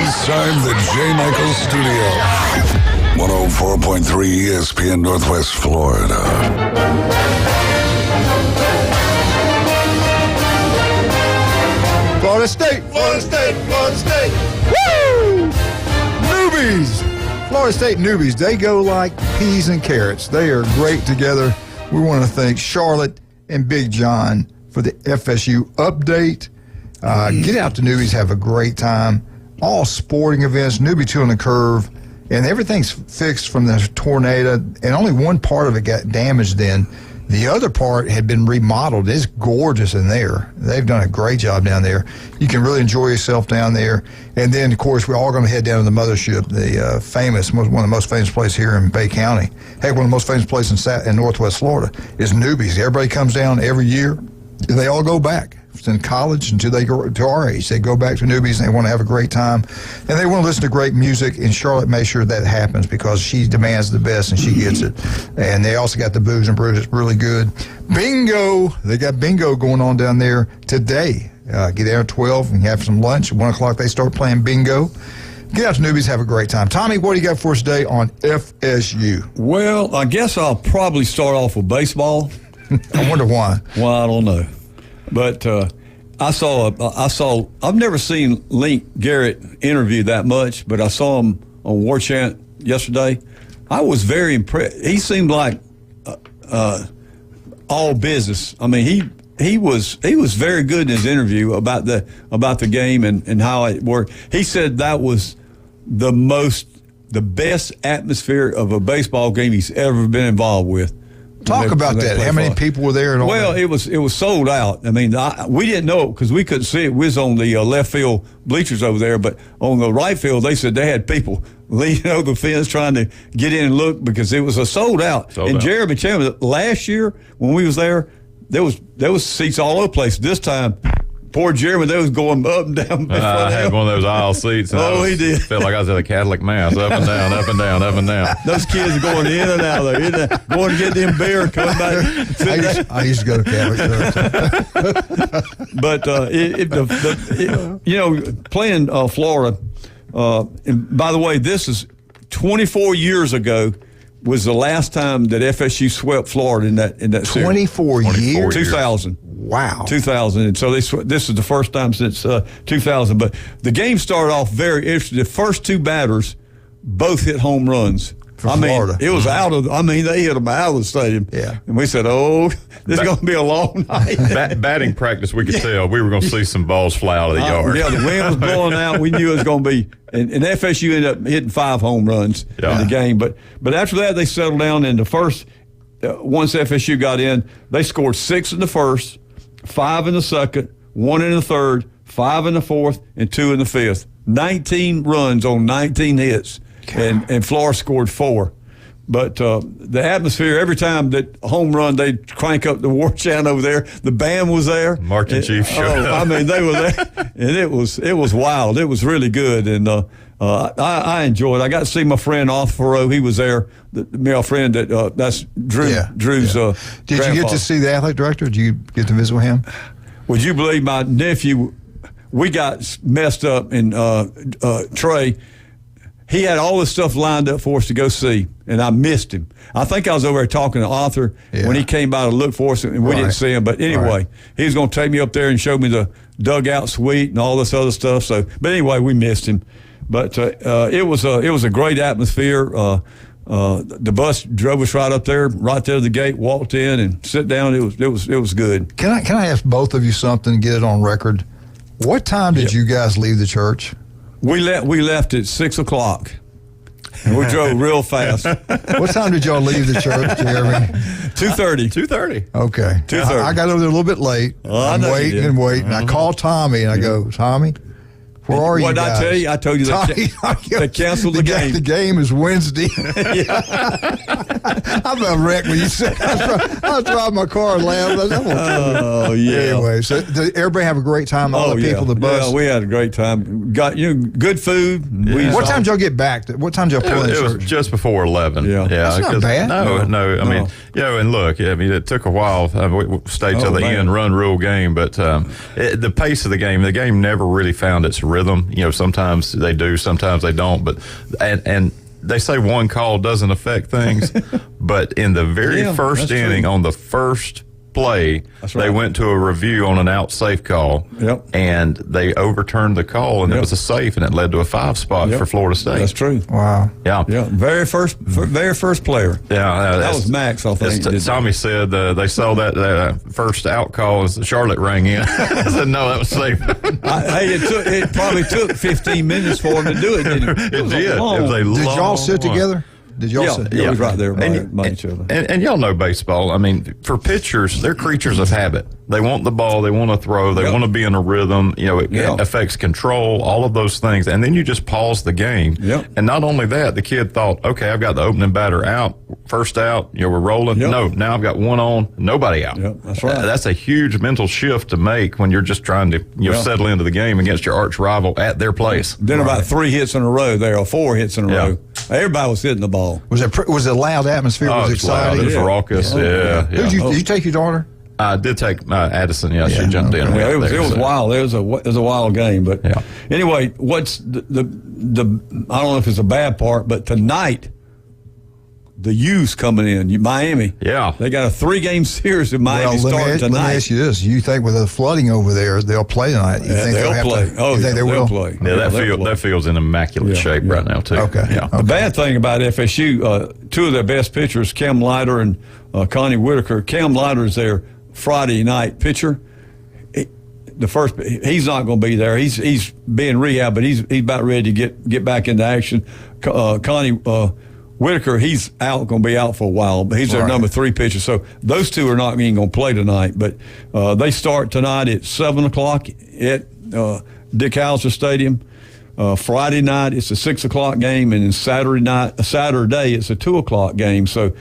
inside the J. Michael Studio. 104.3 ESPN Northwest Florida. Florida State, Florida State, Florida State. Woo! Newbies. Florida State newbies, they go like peas and carrots. They are great together. We want to thank Charlotte and Big John for the FSU update. Get out to newbies, have a great time. All sporting events, newbie two on the curve, and everything's fixed from the tornado, and only one part of it got damaged then. The other part had been remodeled. It's gorgeous in there. They've done a great job down there. You can really enjoy yourself down there. And then, of course, we're all going to head down to the mothership, the one of the most famous places here in Bay County. Heck, one of the most famous places in Northwest Florida is Newbies. Everybody comes down every year, and they all go back. In college until they go to our age. They go back to Newbies and they want to have a great time. And they want to listen to great music, and Charlotte makes sure that happens because she demands the best and she gets it. And they also got the Booze and Brews. It's really good. Bingo! They got bingo going on down there today. Get there at 12 and have some lunch. At 1 o'clock they start playing bingo. Get out to Newbies, have a great time. Tommy, what do you got for us today on FSU? Well, I guess I'll probably start off with baseball. I wonder why. Well, I don't know. But I've never seen Link Garrett interviewed that much, but I saw him on War Chant yesterday. I was very impressed. He seemed like all business. I mean, he was very good in his interview about the game and how it worked. He said that was the best atmosphere of a baseball game he's ever been involved with. Talk about that. How many people were there? And all well, that? it was sold out. I mean, we didn't know it because we couldn't see it. We was on the left field bleachers over there, but on the right field, they said they had people leaning over the fence trying to get in and look because it was a sold out. Jeremy Chandler, last year when we was there was seats all over the place. This time, poor Jeremy, they was going up and down. I had one of those aisle seats. And he did. Felt like I was at a Catholic mass, up and down, up and down, up and down. Those kids are going in and out of there, going to get them beer, coming back. I used to go to Catholic church. But playing Florida. And by the way, this is 24 years ago was the last time that FSU swept Florida in that series. 24 years? 2000. Wow. 2000. And so this is the first time since 2000. But the game started off very interesting. The first two batters both hit home runs. Florida. It was they hit them out of the stadium. Yeah. And we said, this is going to be a long night. Batting practice, we could tell we were going to see some balls fly out of the yard. Yeah, the wind was blowing out. We knew it was going to be. And FSU ended up hitting 5 home runs in the game. But after that, they settled down. And the first, once FSU got in, they scored 6 in the first, 5 in the second, 1 in the third, 5 in the fourth, and 2 in the fifth. 19 runs on 19 hits. And Florida scored 4. But the atmosphere, every time that home run, they'd crank up the war chant over there. The band was there. Marching Chiefs showed up. They were there. And it was wild. It was really good. And I enjoyed it. I got to see my friend Arthur Farrow. He was there. My friend, that's Drew. Yeah. Drew's Did grandfather. you get to see the athletic director? Did you get to visit with him? Would you believe my nephew, we got messed up in Trey. He had all this stuff lined up for us to go see, and I missed him. I think I was over there talking to Arthur when he came by to look for us, and we didn't see him. But anyway, he was going to take me up there and show me the dugout suite and all this other stuff. So, but anyway, we missed him. But it was a great atmosphere. The bus drove us right up there, right there to the gate, walked in and sit down. It was good. Can I ask both of you something? Get it on record. What time did you guys leave the church? We left at 6 o'clock, and we drove real fast. What time did y'all leave the church, Jeremy? 2:30. 2:30. Okay. 2:30. I got over there a little bit late. I'm waiting and waiting. I called Tommy, and I go, Tommy, where are you guys? What did I tell you? I told you they canceled the game. The game is Wednesday. I'm a wreck when you said I was driving my car and laughed. Oh, yeah. Anyway, so did everybody have a great time? All the people, the bus? Yeah, we had a great time. Got good food. Yeah. What time did y'all get back? What time did y'all pull in It was church? just before 11. Yeah. That's not bad. No. I mean, and look, it took a while. We stayed till the end, run rule game, but the pace of the game never really found its rhythm. Sometimes they do, sometimes they don't. But and they say one call doesn't affect things, but in the very first inning, on the first play, they went to a review on an out safe call, and they overturned the call, and it was a safe, and it led to a 5 spot for Florida State. That's true. Wow. Yeah. Very first player. Yeah. That was Max, I think. Tommy said they saw that first out call as Charlotte rang in. I said, no, that was safe. It probably took 15 minutes for him to do it, didn't it? It did. It was a long Did y'all sit together? Did y'all sit? Yeah, it was right there by each other. And y'all know baseball. I mean, for pitchers, they're creatures of habit. They want the ball. They want to throw. They want to be in a rhythm. It affects control, all of those things. And then you just pause the game. And not only that, the kid thought, okay, I've got the opening batter out, first out, we're rolling. No, now I've got one on, nobody out. That's right. That's a huge mental shift to make when you're just trying to settle into the game against your arch rival at their place. Then about 3 hits in a row there, or 4 hits in a row. Everybody was hitting the ball. Was it a loud atmosphere? Was it exciting? Loud. It was raucous. Did you take your daughter? I did take Addison. She jumped in. It was wild. It was a wild game. But anyway, what's the I don't know if it's a bad part, but tonight the U's coming in. Miami. Yeah. They got a 3-game series in Miami starting tonight. Let me ask you this. You think with the flooding over there, they'll play tonight? You think they'll play. You think they will? Play. Yeah, that field's in immaculate shape right now, too. Okay. Yeah. The bad thing about FSU, 2 of their best pitchers, Cam Leiter and Connie Whitaker. Cam Leiter is their Friday night pitcher. He's not going to be there. He's being rehabbed, but he's about ready to get back into action. Connie Whitaker, he's going to be out for a while, but he's their number 3 pitcher. So those 2 are not even going to play tonight. But they start tonight at 7 o'clock at Dick Howser Stadium. Friday night it's a 6 o'clock game, and then Saturday it's a 2 o'clock game. So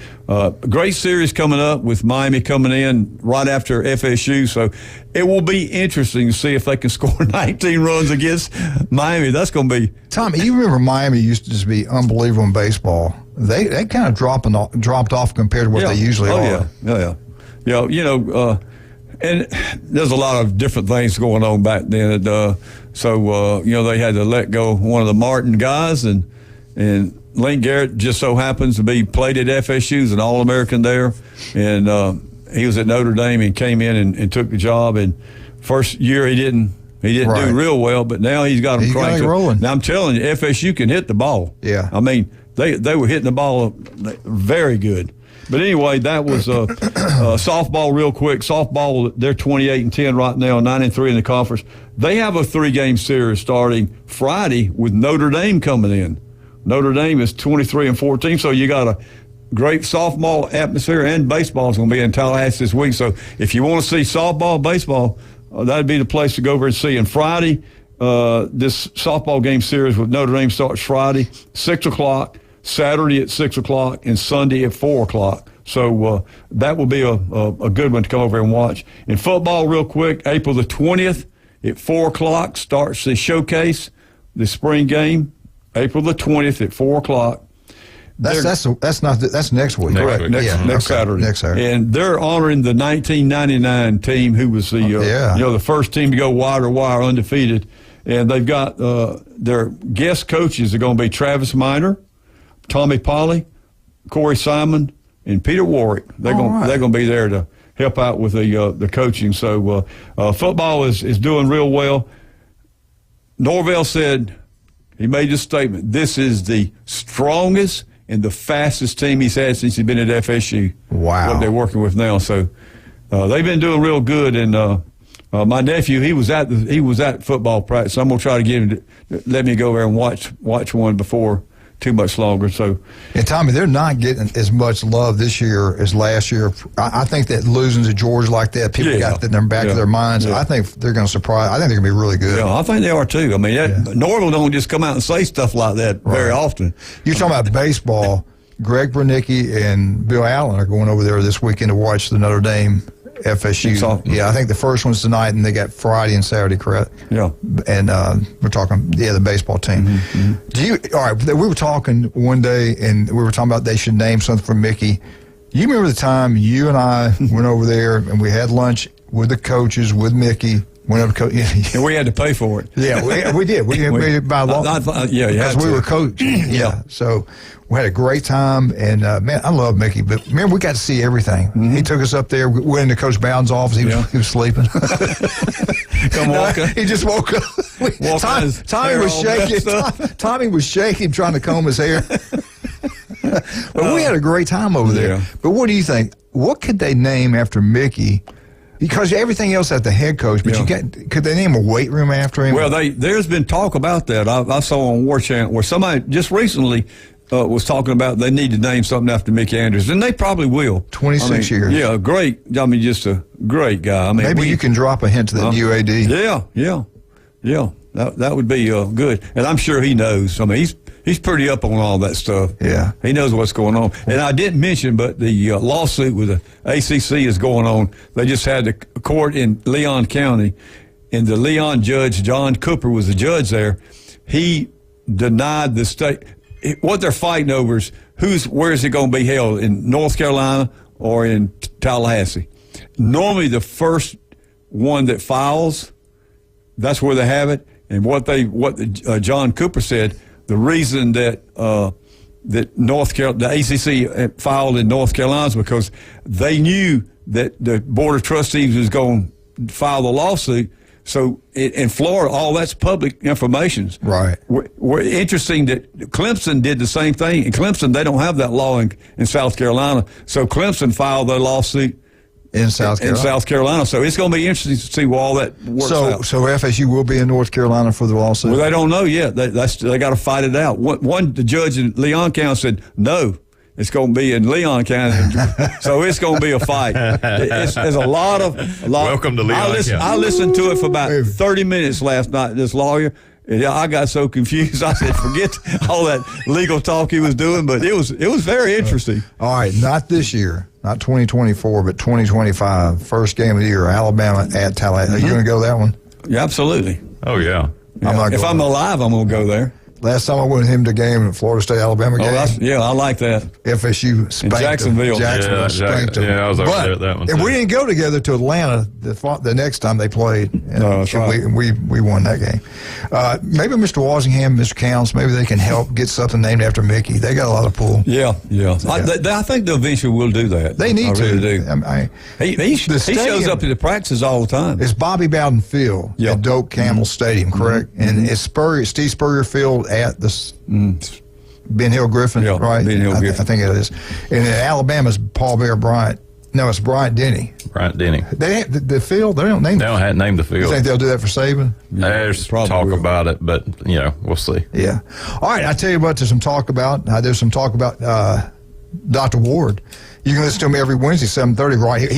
great series coming up with Miami coming in right after FSU. So it will be interesting to see if they can score 19 runs against Miami. That's going to be. Tommy, you remember Miami used to just be unbelievable in baseball. They kind of dropped off compared to what they usually are. Yeah. And there's a lot of different things going on back then. So they had to let go one of the Martin guys, and Link Garrett just so happens to be played at FSU, he's an All-American there, and he was at Notre Dame and came in and took the job. And first year he didn't do real well, but now he's got him cranked up. Rolling. Now I'm telling you, FSU can hit the ball. Yeah. I mean, they were hitting the ball very good. But anyway, that was softball real quick. Softball, they're 28-10 right now, 9-3 in the conference. They have a 3-game series starting Friday with Notre Dame coming in. Notre Dame is 23-14, so you got a great softball atmosphere, and baseball is going to be in Tallahassee this week. So if you want to see softball, baseball, that'd be the place to go over and see. And Friday, this softball game series with Notre Dame starts Friday, 6 o'clock, Saturday at 6 o'clock, and Sunday at 4 o'clock. So that will be a good one to come over and watch. In football, real quick, April the 20th at 4 o'clock starts the showcase, the spring game, April the 20th at 4 o'clock. That's next week. Correct. Next Saturday. Next Saturday. And they're honoring the 1999 team who was the the first team to go wire to wire undefeated. And they've got their guest coaches are going to be Travis Miner, Tommy Polly, Corey Simon, and Peter Warwick. They're going to be there to help out with the coaching. So football is doing real well. Norvell said, he made this statement, this is the strongest and the fastest team he's had since he's been at FSU. Wow. What they're working with now. So they've been doing real good. And my nephew, he was at football practice. I'm going to try to get him to let me go there and watch one before too much longer. So, and Tommy, they're not getting as much love this year as last year. I think that losing to Georgia like that, people got that in the back of their minds. I think they're going to surprise. I think they're going to be really good. Yeah, I think they are too. I mean, Norvell don't just come out and say stuff like that very often. You're talking about baseball. Greg Bernicki and Bill Allen are going over there this weekend to watch the Notre Dame FSU. Yeah, I think the first one's tonight, and they got Friday and Saturday, correct? Yeah. And we're talking, the baseball team. Mm-hmm. All right, we were talking one day, and we were talking about they should name something for Mickey. You remember the time you and I went over there, and we had lunch with the coaches, with Mickey, went up to and we had to pay for it. Yeah, we did. We did by law. Because we were coaching. Yeah. So we had a great time, and man, I love Mickey. But remember, we got to see everything. Mm-hmm. He took us up there. We went into Coach Bowden's office. He was sleeping. Come walking. He just woke up. Tommy was shaking. Tommy was shaking, trying to comb his hair. But we had a great time over there. But what do you think? What could they name after Mickey? Because everything else at the head coach, but could they name a weight room after him? Well, there's been talk about that. I saw on War Chant where somebody just recently was talking about they need to name something after Mickey Andrews, and they probably will. 26 years. Yeah, great. I mean, just a great guy. I mean, maybe you can drop a hint to the new AD. Yeah. That would be good, and I'm sure he knows. I mean, he's pretty up on all that stuff. Yeah, he knows what's going on. And I didn't mention, but the lawsuit with the ACC is going on. They just had the court in Leon County, and the Leon judge, John Cooper, was the judge there. He denied the state. What they're fighting over is where is it going to be held, in North Carolina or in Tallahassee? Normally, the first one that files, that's where they have it. And what John Cooper said, the reason that the ACC filed in North Carolina is because they knew that the Board of Trustees was going to file the lawsuit. So in Florida, all that's public information. Right. We're interesting that Clemson did the same thing. In Clemson, they don't have that law in South Carolina. So Clemson filed their lawsuit in South Carolina. So it's going to be interesting to see all that works out. So FSU will be in North Carolina for the lawsuit? Well, they don't know yet. They got to fight it out. The judge in Leon County said, no, it's going to be in Leon County. So it's going to be a fight. There's a lot. Welcome to Leon County. I listened to it for about 30 minutes last night, this lawyer. I got so confused. I said, forget all that legal talk he was doing, but it was very interesting. All right, not this year, not 2024, but 2025, first game of the year, Alabama at Tallahassee. Are you going to go to that one? Yeah, absolutely. Oh, yeah. If I'm alive, I'm going to go there. Last time I went with him to a game, the Florida State Alabama game. I like that. FSU spanked in Jacksonville. spanked them. Yeah, I was over there at that one. And we didn't go together to Atlanta the next time they played. And, that's right. We won that game. Maybe Mr. Walsingham, Mr. Counts, maybe they can help get something named after Mickey. They got a lot of pull. Yeah. I think they eventually will do that. They need to. Really do. He shows up to the practices all the time. It's Bobby Bowden Field at Doak Campbell Stadium, correct? And it's Steve Spurrier Field at the Ben Hill Griffin, right? Ben Hill Griffin. I think it is. And in Alabama's Paul Bear Bryant. No, it's Bryant Denny. Bryant Denny. The field, they don't name it. They don't have named the field. You think they'll do that for Saban? There's talk about it, but, we'll see. Yeah. All right, I tell you what, there's some talk about Dr. Ward. You can listen to him every Wednesday, 7:30, right here.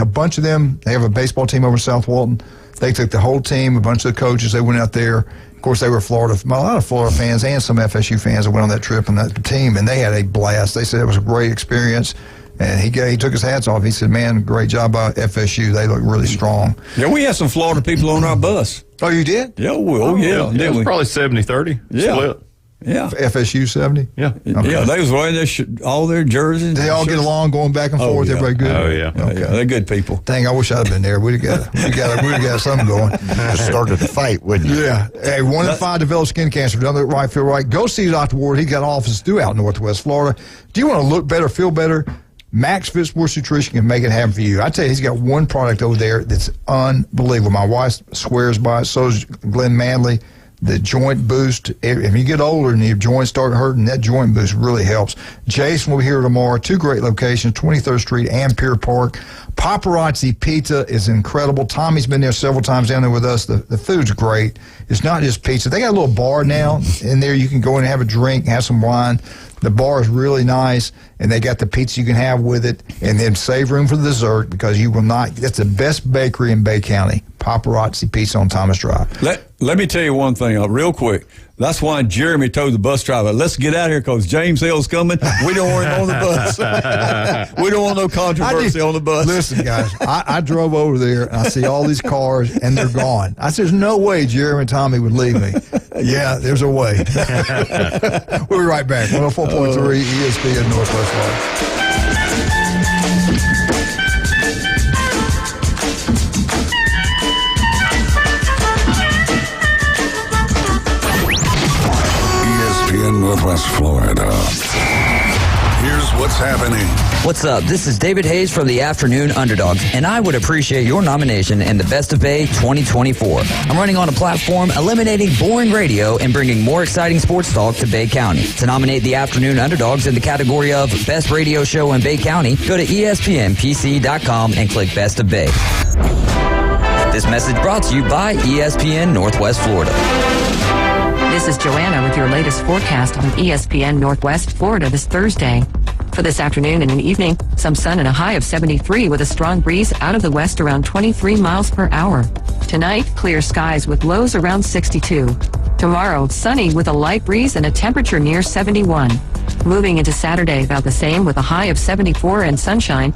A bunch of them, they have a baseball team over South Walton. They took the whole team, a bunch of the coaches, they went out there. Of course, they were a lot of Florida fans and some FSU fans that went on that trip and that team, and they had a blast. They said it was a great experience, and he took his hats off. He said, man, great job by FSU. They look really strong. Yeah, we had some Florida people on our bus. Oh, you did? Yeah, it was probably 70-30 split. Yeah. FSU 70? Yeah. Okay. Yeah, they was wearing all their jerseys. They all get along, going back and forth. Yeah. Everybody good? Oh, yeah. Okay. Yeah, they're good people. Dang, I wish I'd have been there. We'd have got something going. Just started the fight, wouldn't you? Yeah. Hey, 1 in 5 develop skin cancer. Done the right, feel right. Go see Dr. Ward. He got offices throughout Northwest Florida. Do you want to look better, feel better? Max Fit Sports Nutrition can make it happen for you. I tell you, he's got one product over there that's unbelievable. My wife swears by it. So is Glenn Manley. The joint boost, if you get older and your joints start hurting, that joint boost really helps. Jason will be here tomorrow. 2 great locations, 23rd Street and Pier Park. Paparazzi Pizza is incredible. Tommy's been there several times down there with us. The food's great. It's not just pizza. They got a little bar now in there. You can go in and have a drink, have some wine. The bar is really nice, and they got the pizza you can have with it, and then save room for the dessert because you will not. That's the best bakery in Bay County. Paparazzi Pizza on Thomas Drive. Let me tell you one thing real quick. That's why Jeremy told the bus driver, let's get out of here because James Hale's coming. We don't want him on the bus. We don't want no controversy on the bus. Listen, guys, I drove over there, and I see all these cars, and they're gone. I said, there's no way Jeremy and Tommy would leave me. Yeah, there's a way. We'll be right back. 104.3 ESPN Northwest Florida. ESPN Northwest Florida. Here's what's happening. What's up? This is David Hayes from the Afternoon Underdogs, and I would appreciate your nomination in the Best of Bay 2024. I'm running on a platform eliminating boring radio and bringing more exciting sports talk to Bay County. To nominate the Afternoon Underdogs in the category of Best Radio Show in Bay County, go to ESPNPC.com and click Best of Bay. This message brought to you by ESPN Northwest Florida. This is Joanna with your latest forecast on ESPN Northwest Florida this Thursday. For this afternoon and an evening, some sun and a high of 73 with a strong breeze out of the west around 23 miles per hour. Tonight, clear skies with lows around 62. Tomorrow, sunny with a light breeze and a temperature near 71. Moving into Saturday, about the same with a high of 74 and sunshine.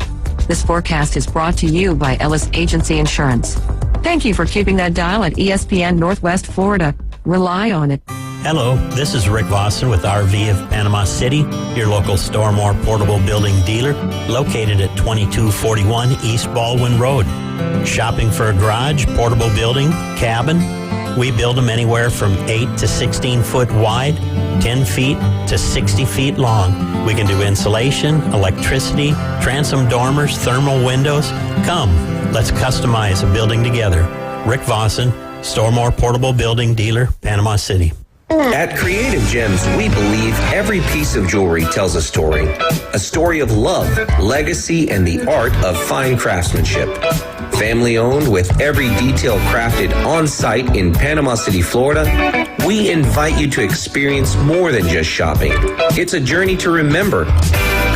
This forecast is brought to you by Ellis Agency Insurance. Thank you for keeping that dial at ESPN Northwest Florida. Rely on it. Hello, this is Rick Vossen with RV of Panama City, your local Stormore portable building dealer, located at 2241 East Baldwin Road. Shopping for a garage, portable building, cabin? We build them anywhere from 8 to 16 foot wide, 10 feet to 60 feet long. We can do insulation, electricity, transom dormers, thermal windows. Come, let's customize a building together. Rick Vossen, Stormore Portable Building Dealer, Panama City. At Creative Gems, we believe every piece of jewelry tells a story of love, legacy, and the art of fine craftsmanship. Family owned with every detail crafted on site in Panama City, Florida, we invite you to experience more than just shopping. It's a journey to remember.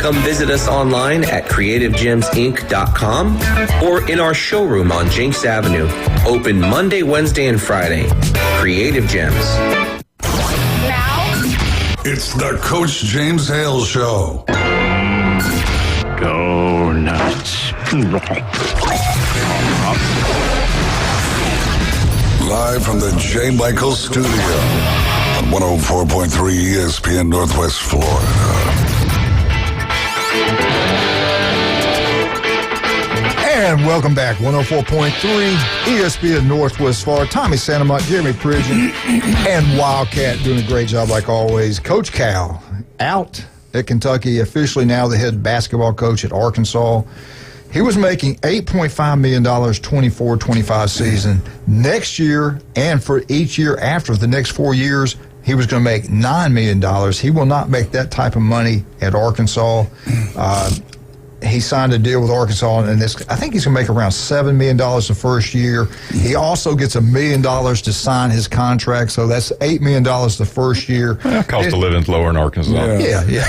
Come visit us online at creativegemsinc.com or in our showroom on Jenks Avenue. Open Monday, Wednesday, and Friday. Creative Gems. It's the Coach James Hale Show. Go nuts. Live from the J. Michael Studio. on 104.3 ESPN Northwest Florida. And welcome back, 104.3 ESPN Northwest Florida. Tommy Santamont, Jeremy Pridgeon, and Wildcat doing a great job like always. Coach Cal out at Kentucky, officially now the head basketball coach at Arkansas. He was making $8.5 million 24-25 season. Next year, and for each year after the next 4 years, he was going to make $9 million. He will not make that type of money at Arkansas. He signed a deal with Arkansas, and I think he's going to make around $7 million the first year. He also gets $1 million to sign his contract, so that's $8 million the first year. Cost of living's lower in Arkansas. Yeah.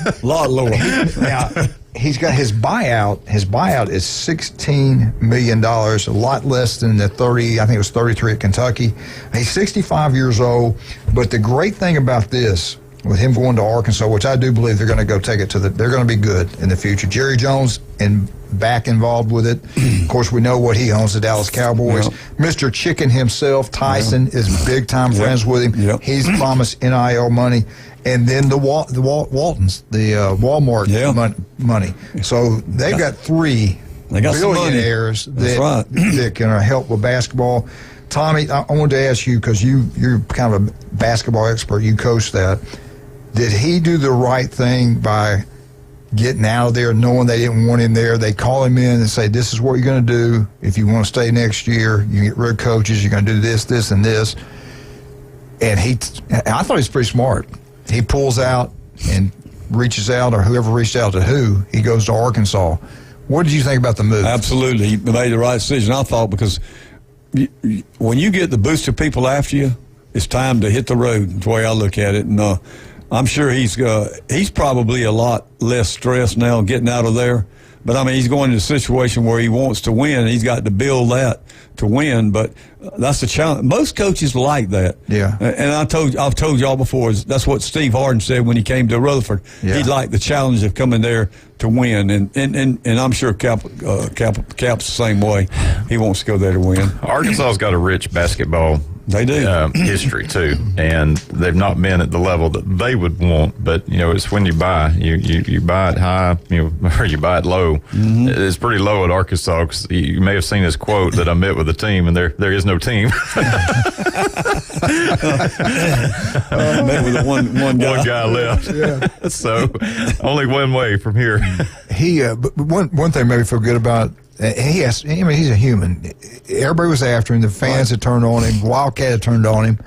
A lot lower. Now, he's got his buyout. His buyout is $16 million, a lot less than the 30. I think it was 33 at Kentucky. He's 65 years old. But the great thing about this, with him going to Arkansas, which I do believe they're going to go take it to they're going to be good in the future. Jerry Jones back involved with it. Of course, we know what he owns, the Dallas Cowboys. Yep. Mr. Chicken himself, Tyson, is big time friends with him. Yep. He's promised NIL money. And then the Waltons, the Walmart money. So they've got three billionaires that can help with basketball. Tommy, I wanted to ask you, because you're kind of a basketball expert. You coach that. Did he do the right thing by getting out of there, knowing they didn't want him there? They call him in and say, this is what you're going to do. If you want to stay next year, you get rid of coaches. You're going to do this, this, and this. And I thought he was pretty smart. He pulls out and reaches out, or whoever reached out to who, he goes to Arkansas. What did you think about the move? Absolutely. He made the right decision, I thought, because when you get the boost of people after you, it's time to hit the road. That's the way I look at it. And I'm sure he's probably a lot less stressed now getting out of there. But, I mean, he's going into a situation where he wants to win, and he's got to build that to win. But that's the challenge. Most coaches like that. Yeah. And I've told y'all before, that's what Steve Harden said when he came to Rutherford. Yeah. He liked the challenge of coming there to win. And I'm sure Cap's the same way. He wants to go there to win. Arkansas's got a rich basketball history too, and they've not been at the level that they would want. But it's when you buy, you buy it high, or you buy it low. Mm-hmm. It's pretty low at Arkansas. 'Cause you may have seen this quote that I met with a team, and there is no team. Met with one guy left. Yeah. So only one way from here. But one thing made me feel good about. He's a human. Everybody was after him. The fans had turned on him. Wildcat had turned on him.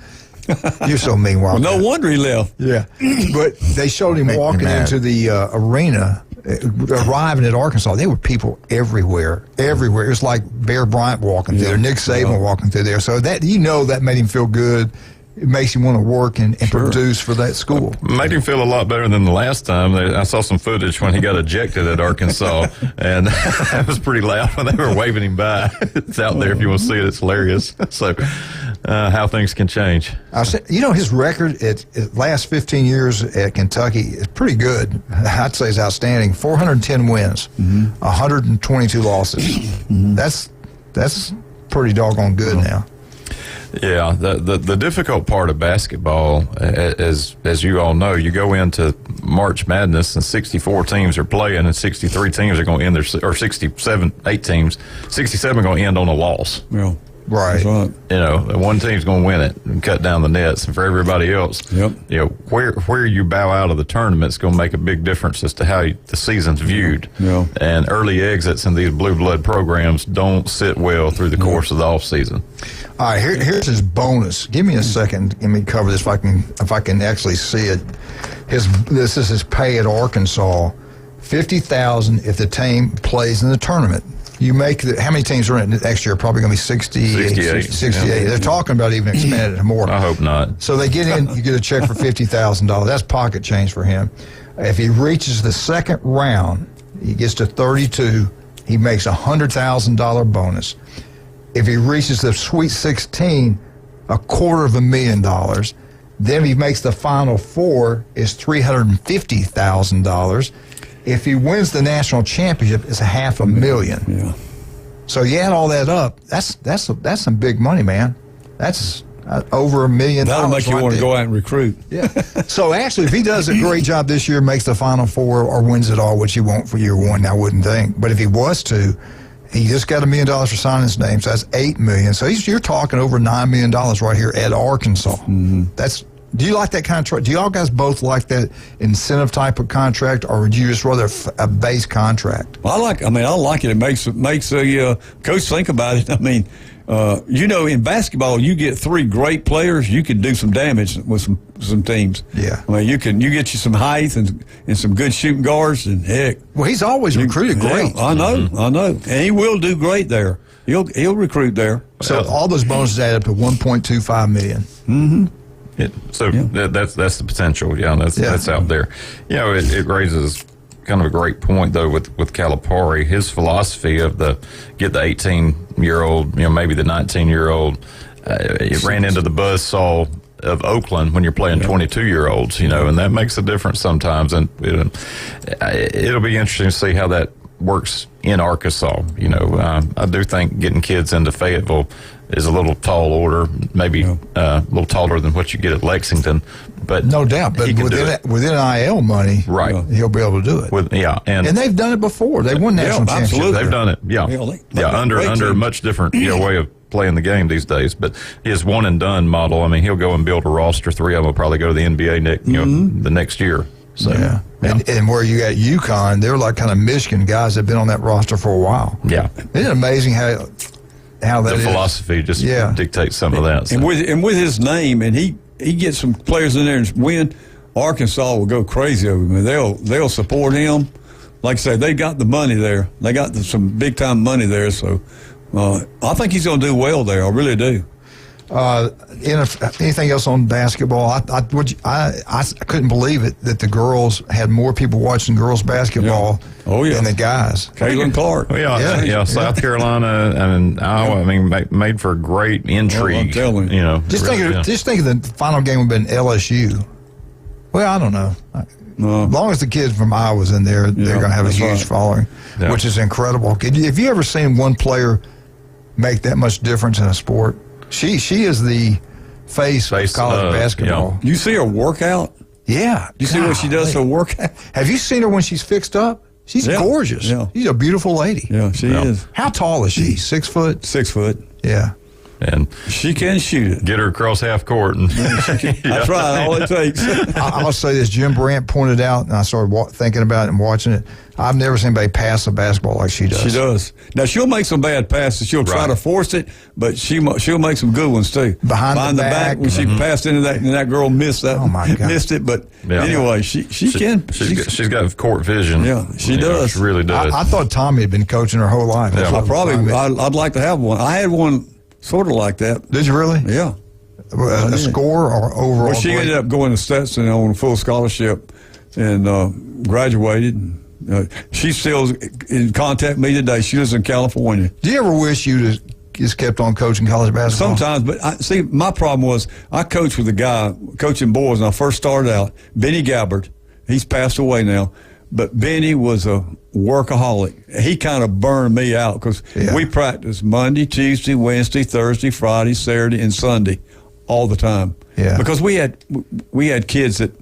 You're so mean, Wildcat. Well, no wonder he left. Yeah. But they showed him walking into the arena, arriving at Arkansas. There were people everywhere. It was like Bear Bryant walking through there, Nick Saban walking through there. So that made him feel good. It makes him want to work and produce for that school. Made him feel a lot better than the last time. I saw some footage when he got ejected at Arkansas, and it was pretty loud when they were waving him by. It's out there if you want to see it. It's hilarious. So how things can change. His record at last 15 years at Kentucky is pretty good. I'd say it's outstanding. 410 wins, 122 losses. That's pretty doggone good now. Yeah, the difficult part of basketball, as you all know, you go into March Madness and 64 teams are playing, and 63 teams are going to end or 67 are going to end on a loss. Yeah. Right. One team's going to win it and cut down the nets, and for everybody else, where you bow out of the tournament is going to make a big difference as to how the season's viewed. Yeah. And early exits in these blue blood programs don't sit well through the course of the off season. All right, here's his bonus. Give me a second. Let me cover this if I can actually see it. This is his pay at Arkansas, $50,000 if the team plays in the tournament. You make how many teams are in it next year? Probably going to be 68. Yeah. They're talking about even expanding it more. I hope not. So they get in, you get a check for $50,000. That's pocket change for him. If he reaches the second round, he gets to 32, he makes a $100,000 bonus. If he reaches the Sweet 16, $250,000. Then if he makes the Final Four, is $350,000. If he wins the national championship, it's $500,000. Yeah. So you add all that up, that's some big money, man. That's over $1 million. That'll make you right want to there. go out and recruit. Yeah. So actually, if he does a great job this year, makes the Final Four or wins it all, which he won't for year one, I wouldn't think. But if he was to, he just got $1 million for signing his name, so that's $8 million. So you're talking over $9 million right here at Arkansas. Do you like that contract? Do y'all guys both like that incentive type of contract, or would you just rather a base contract? Well, I like it. It makes a coach think about it. I mean, in basketball, you get 3 great players, you can do some damage with some teams. Yeah. I mean, you get you some height and some good shooting guards, and heck. Well, he's always recruited great. Yeah, I know, and he will do great there. He'll recruit there. So all those bonuses add up to $1.25 million. Mm-hmm. That's the potential. Yeah, that's out there. It raises kind of a great point though with Calipari. His philosophy of get the 18-year-old, maybe the 19-year-old. It ran into the buzzsaw of Oakland when you're playing 22-year-olds, and that makes a difference sometimes. And it'll be interesting to see how that works in Arkansas. I do think getting kids into Fayetteville is a little tall order, maybe a little taller than what you get at Lexington, but no doubt. But within NIL money, right, he'll be able to do it. And they've done it before. They won national championships. Absolutely, they've done it. Under a much different way of playing the game these days. But his one and done model. I mean, he'll go and build a roster. 3 of them will probably go to the NBA the next year. So, yeah. And where you got UConn, they're like kind of Michigan guys that have been on that roster for a while. Yeah. Isn't it amazing how that the philosophy just dictates some of that. So. And with his name, and he gets some players in there and win, Arkansas will go crazy over him. They'll support him. Like I say, they got the money there. They got some big time money there. So I think he's going to do well there. I really do. Anything else on basketball? I couldn't believe it that the girls had more people watching girls basketball than the guys. Caitlin Clark. South Carolina and Iowa. I mean, made for great intrigue. Just think of the final game would have been LSU. Well, I don't know. As long as the kids from Iowa's in there, they're going to have a huge following, which is incredible. Have you ever seen one player make that much difference in a sport? She is the face of college basketball. You see her workout? Yeah. You see what she does for workout? Have you seen her when she's fixed up? She's gorgeous. Yeah. She's a beautiful lady. Yeah, she is. How tall is she? 6 foot? 6 foot. Yeah. And she can shoot it. Get her across half court. And That's right. All it takes. I'll say this. Jim Brandt pointed out, and I started thinking about it and watching it. I've never seen anybody pass a basketball like she does. She does. Now, she'll make some bad passes. She'll try to force it, but she'll make some good ones, too. Behind the back. When she passed into that, and that girl missed that. Oh, my God. Missed it, but anyway, she can. She's got court vision. Yeah, she does. She really does. I thought Tommy had been coaching her whole life. Yeah. I'd like to have one. I had one sort of like that. Did you really? Yeah. A score or overall? Well, she ended up going to Stetson on a full scholarship and graduated. She's still in contact with me today. She lives in California. Do you ever wish you just kept on coaching college basketball? Sometimes, but my problem was I coached with a guy coaching boys when I first started out, Benny Gabbard. He's passed away now, but Benny was a workaholic. He kind of burned me out because we practiced Monday, Tuesday, Wednesday, Thursday, Friday, Saturday, and Sunday all the time. Yeah. Because we had kids that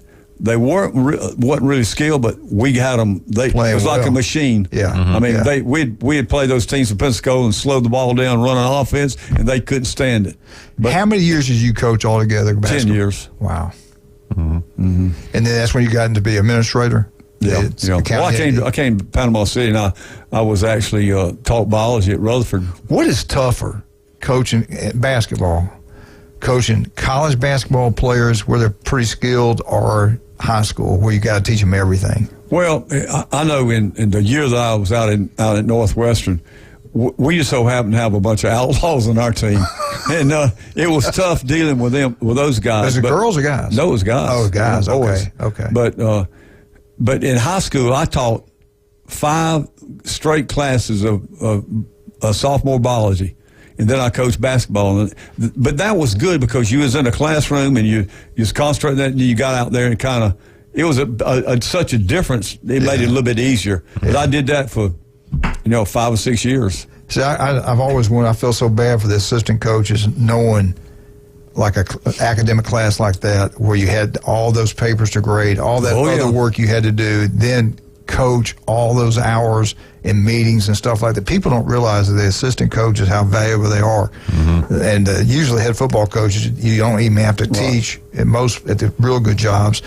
they wasn't really skilled, but we had them. It was like a machine. Yeah. I mean, we'd play those teams in Pensacola and slow the ball down, run an offense, and they couldn't stand it. But how many years did you coach altogether? 10 years. Wow. Mm-hmm. Mm-hmm. And then that's when you got into be administrator. Yeah. Well, I came to Panama City, and I was actually taught biology at Rutherford. What is tougher, coaching basketball? Coaching college basketball players where they're pretty skilled, or high school where you got to teach them everything? Well, I know in the year that I was out at Northwestern, we just so happened to have a bunch of outlaws on our team, and it was tough dealing with those guys. Is it girls or guys? No, it was guys. Oh, guys. Boys. Okay. But in high school, I taught 5 straight classes of sophomore biology. And then I coached basketball. But that was good because you was in a classroom and you just concentrated that, and you got out there and kind of, it was such a difference. It made it a little bit easier. But I did that for, 5 or 6 years. See, I've always I feel so bad for the assistant coaches knowing like a academic class like that, where you had all those papers to grade, all that other work you had to do, then coach all those hours in meetings and stuff like that. People don't realize that the assistant coaches, how valuable they are. And usually head football coaches, you don't even have to teach at the real good jobs.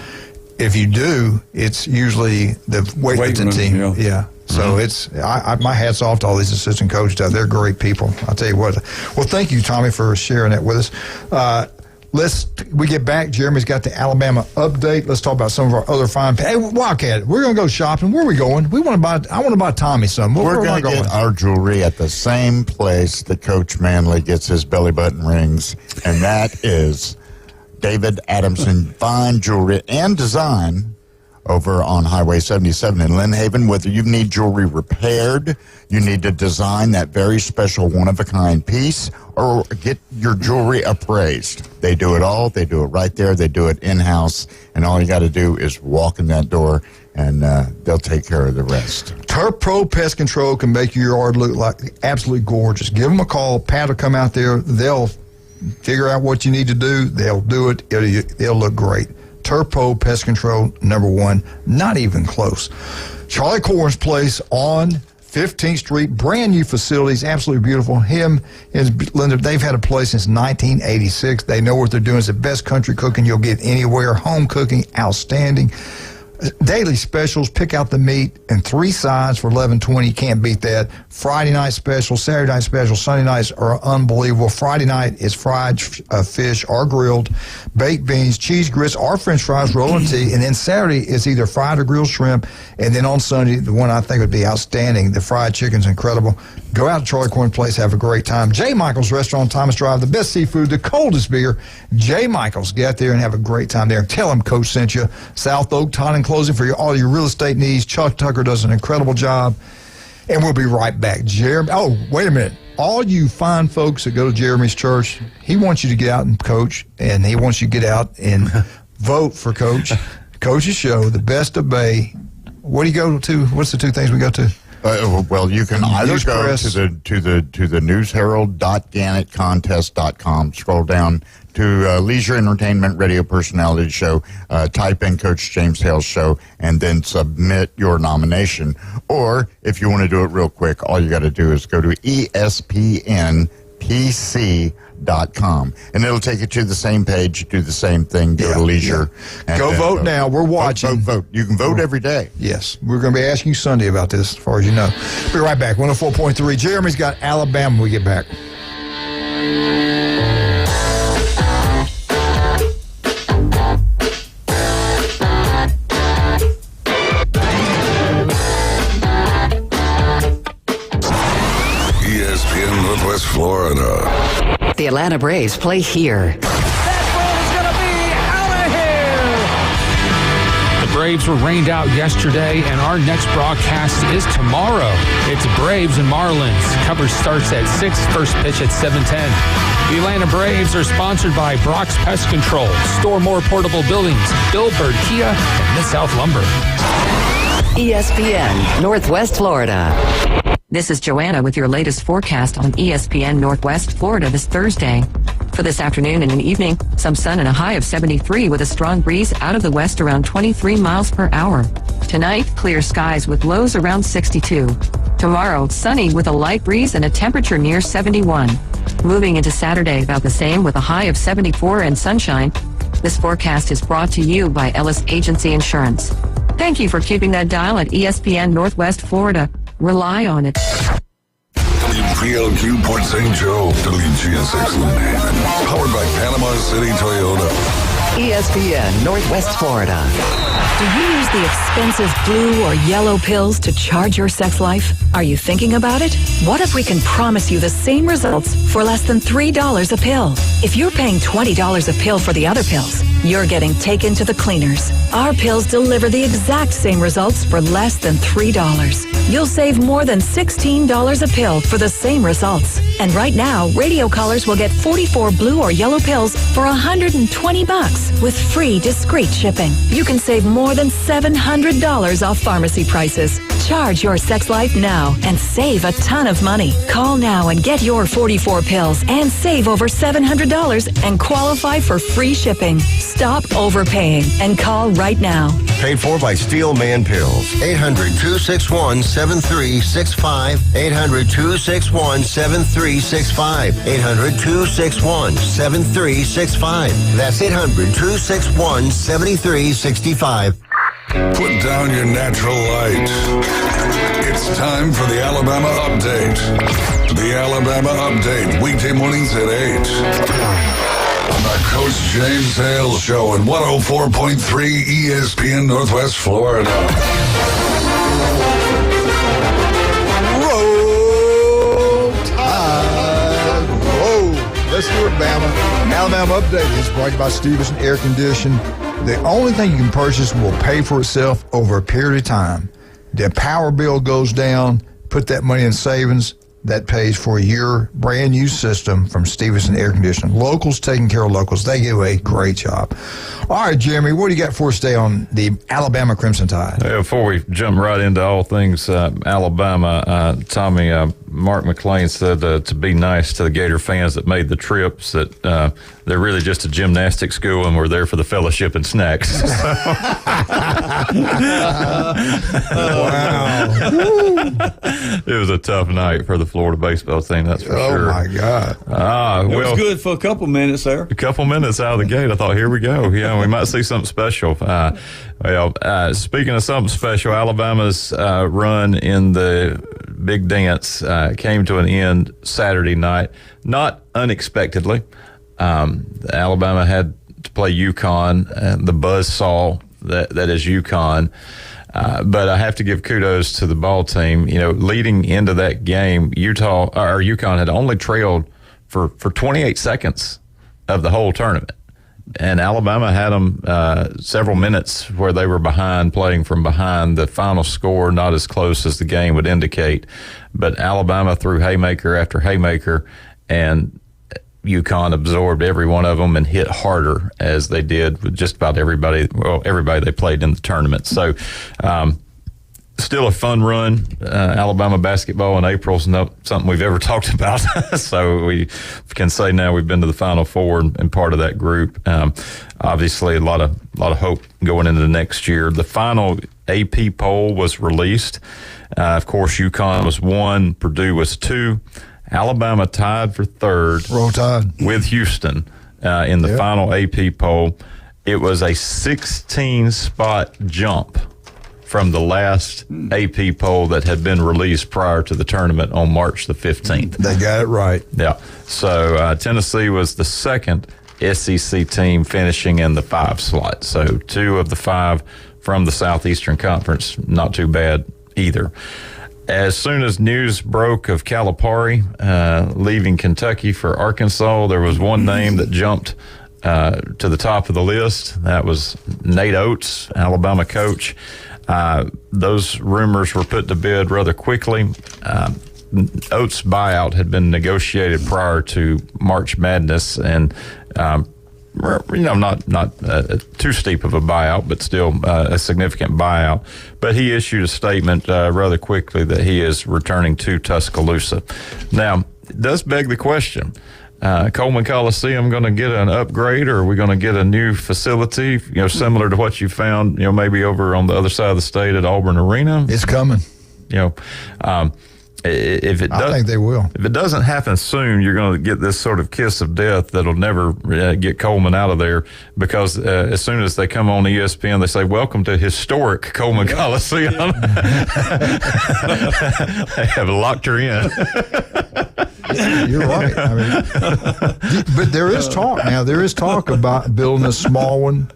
If you do, it's usually the weightlifting team. Yeah. So it's my hat's off to all these assistant coaches out there. They're great people. I'll tell you what. Well, thank you, Tommy, for sharing that with us. We get back. Jeremy's got the Alabama update. Let's talk about some of our other fine. Hey, Wildcat, we're going to go shopping. Where are we going? I want to buy Tommy something. We're going to get our jewelry at the same place that Coach Manley gets his belly button rings, and that is David Adamson Fine Jewelry and Design over on Highway 77 in Lynn Haven. Whether you need jewelry repaired, you need to design that very special one-of-a-kind piece, or get your jewelry appraised. They do it all. They do it right there. They do it in-house, and all you got to do is walk in that door, and they'll take care of the rest. Turf Pro Pest Control can make your yard look like absolutely gorgeous. Give them a call. Pat will come out there. They'll figure out what you need to do. They'll do it. It'll look great. Turf Pro Pest Control, #1, not even close. Charlie Corn's place on 15th Street, brand new facilities, absolutely beautiful. Him and Linda, they've had a place since 1986. They know what they're doing. It's the best country cooking you'll get anywhere. Home cooking, outstanding. Daily specials, pick out the meat and 3 sides for $11.20. You can't beat that. Friday night special, Saturday night special, Sunday nights are unbelievable. Friday night is fried fish or grilled, baked beans, cheese grits, or French fries, rolling tea. And then Saturday is either fried or grilled shrimp. And then on Sunday, the one I think would be outstanding, the fried chicken's incredible. Go out to Charlie Corn Place, have a great time. J. Michael's Restaurant, Thomas Drive, the best seafood, the coldest beer. J. Michael's, get out there and have a great time there. Tell them Coach sent you. South Oak, Taunton Closing for all your real estate needs. Chuck Tucker does an incredible job. And we'll be right back. Jeremy, wait a minute. All you fine folks that go to Jeremy's church, he wants you to get out and coach, and he wants you to get out and vote for Coach. Coach's show, the Best of Bay. What do you go to? What's the 2 things we go to? Well, you can either go to the newsherald.gannettcontest.com, scroll down to Leisure Entertainment Radio Personality Show, type in Coach James Hale's show, and then submit your nomination. Or if you want to do it real quick, all you got to do is go to ESPNPC.com, and it'll take you to the same page. Do the same thing. Go to Leisure. And go vote now. We're watching. Vote. You can vote every day. Yes. We're going to be asking you Sunday about this, as far as you know. Be right back. 104.3. Jeremy's got Alabama when we get back. ESPN Northwest Florida. The Atlanta Braves play here. The Braves were rained out yesterday, and our next broadcast is tomorrow. It's Braves and Marlins. Coverage starts at 6, first pitch at 7:10. The Atlanta Braves are sponsored by Brock's Pest Control, Store More Portable Buildings, Bill Bird Kia, and Mid-South Lumber. ESPN Northwest Florida. This is Joanna with your latest forecast on ESPN Northwest Florida this Thursday. For this afternoon and an evening, some sun and a high of 73 with a strong breeze out of the west around 23 miles per hour. Tonight, clear skies with lows around 62. Tomorrow, sunny with a light breeze and a temperature near 71. Moving into Saturday, about the same with a high of 74 and sunshine. This forecast is brought to you by Ellis Agency Insurance. Thank you for keeping that dial at ESPN Northwest Florida. Rely on it. WPLQ Port St. Joe, WGSX Lynn Haven. Powered by Panama City Toyota. ESPN Northwest Florida. Do you use the expensive blue or yellow pills to charge your sex life? Are you thinking about it? What if we can promise you the same results for less than $3 a pill? If you're paying $20 a pill for the other pills, you're getting taken to the cleaners. Our pills deliver the exact same results for less than $3. You'll save more than $16 a pill for the same results. And right now, radio callers will get 44 blue or yellow pills for $120 with free discreet shipping. You can save more than $700 off pharmacy prices. Charge your sex life now and save a ton of money. Call now and get your 44 pills and save over $700 and qualify for free shipping. Stop overpaying and call right now. Paid for by Steel Man Pills. 800-261-7365. 800-261-7365. 800-261-7365. That's 800-261-7365. Put down your natural light. It's time for the Alabama Update. The Alabama Update, weekday mornings at 8. On the Coach James Hale Show at 104.3 ESPN Northwest Florida. Roll Tide. Whoa. Let's do it, Bama. Alabama Update is brought to you by Stevenson Air Conditioning. The only thing you can purchase will pay for itself over a period of time. The power bill goes down, put that money in savings, that pays for your brand new system from Stevenson Air Conditioning. Locals taking care of locals. They do a great job. All right, Jeremy, what do you got for us today on the Alabama Crimson Tide? Before we jump right into all things Alabama, Tommy, Mark McClain said to be nice to the Gator fans that made the trips, that they're really just a gymnastics school and we're there for the fellowship and snacks. Wow. It was a tough night for the Florida baseball team, that's for sure. Oh, my God. It was good for a couple minutes there. A couple minutes out of the gate, I thought, here we go. Yeah, we might see something special. Speaking of something special, Alabama's run in the Big Dance came to an end Saturday night, not unexpectedly. Alabama had to play UConn, and the buzzsaw that is UConn. But I have to give kudos to the ball team. You know, leading into that game, UConn had only trailed for 28 seconds of the whole tournament. And Alabama had them several minutes where they were behind, playing from behind. The final score not as close as the game would indicate. But Alabama threw haymaker after haymaker, and UConn absorbed every one of them and hit harder, as they did with just about everybody they played in the tournament. So still a fun run. Alabama basketball in April is not something we've ever talked about. So we can say now we've been to the Final Four and part of that group. Obviously, a lot of hope going into the next year. The final AP poll was released. Of course, UConn was 1, Purdue was 2. Alabama tied for 3rd. Roll Tide. With Houston in the final AP poll. It was a 16-spot jump from the last AP poll that had been released prior to the tournament on March the 15th. They got it right. Yeah. So Tennessee was the second SEC team finishing in the 5 slot. So 2 of the 5 from the Southeastern Conference. Not too bad either. As soon as news broke of Calipari leaving Kentucky for Arkansas, there was one name that jumped to the top of the list. That was Nate Oates, Alabama coach. Those rumors were put to bed rather quickly. Oates' buyout had been negotiated prior to March Madness, and not too steep of a buyout, but still a significant buyout. But he issued a statement rather quickly that he is returning to Tuscaloosa. Now, it does beg the question, Coleman Coliseum going to get an upgrade, or are we going to get a new facility, similar to what you found, maybe over on the other side of the state at Auburn Arena? It's coming. If it I think they will. If it doesn't happen soon, you're going to get this sort of kiss of death that'll never get Coleman out of there, because as soon as they come on ESPN, they say, "Welcome to historic Coleman Coliseum." They have locked her in. You're right. But there is talk now. There is talk about building a small one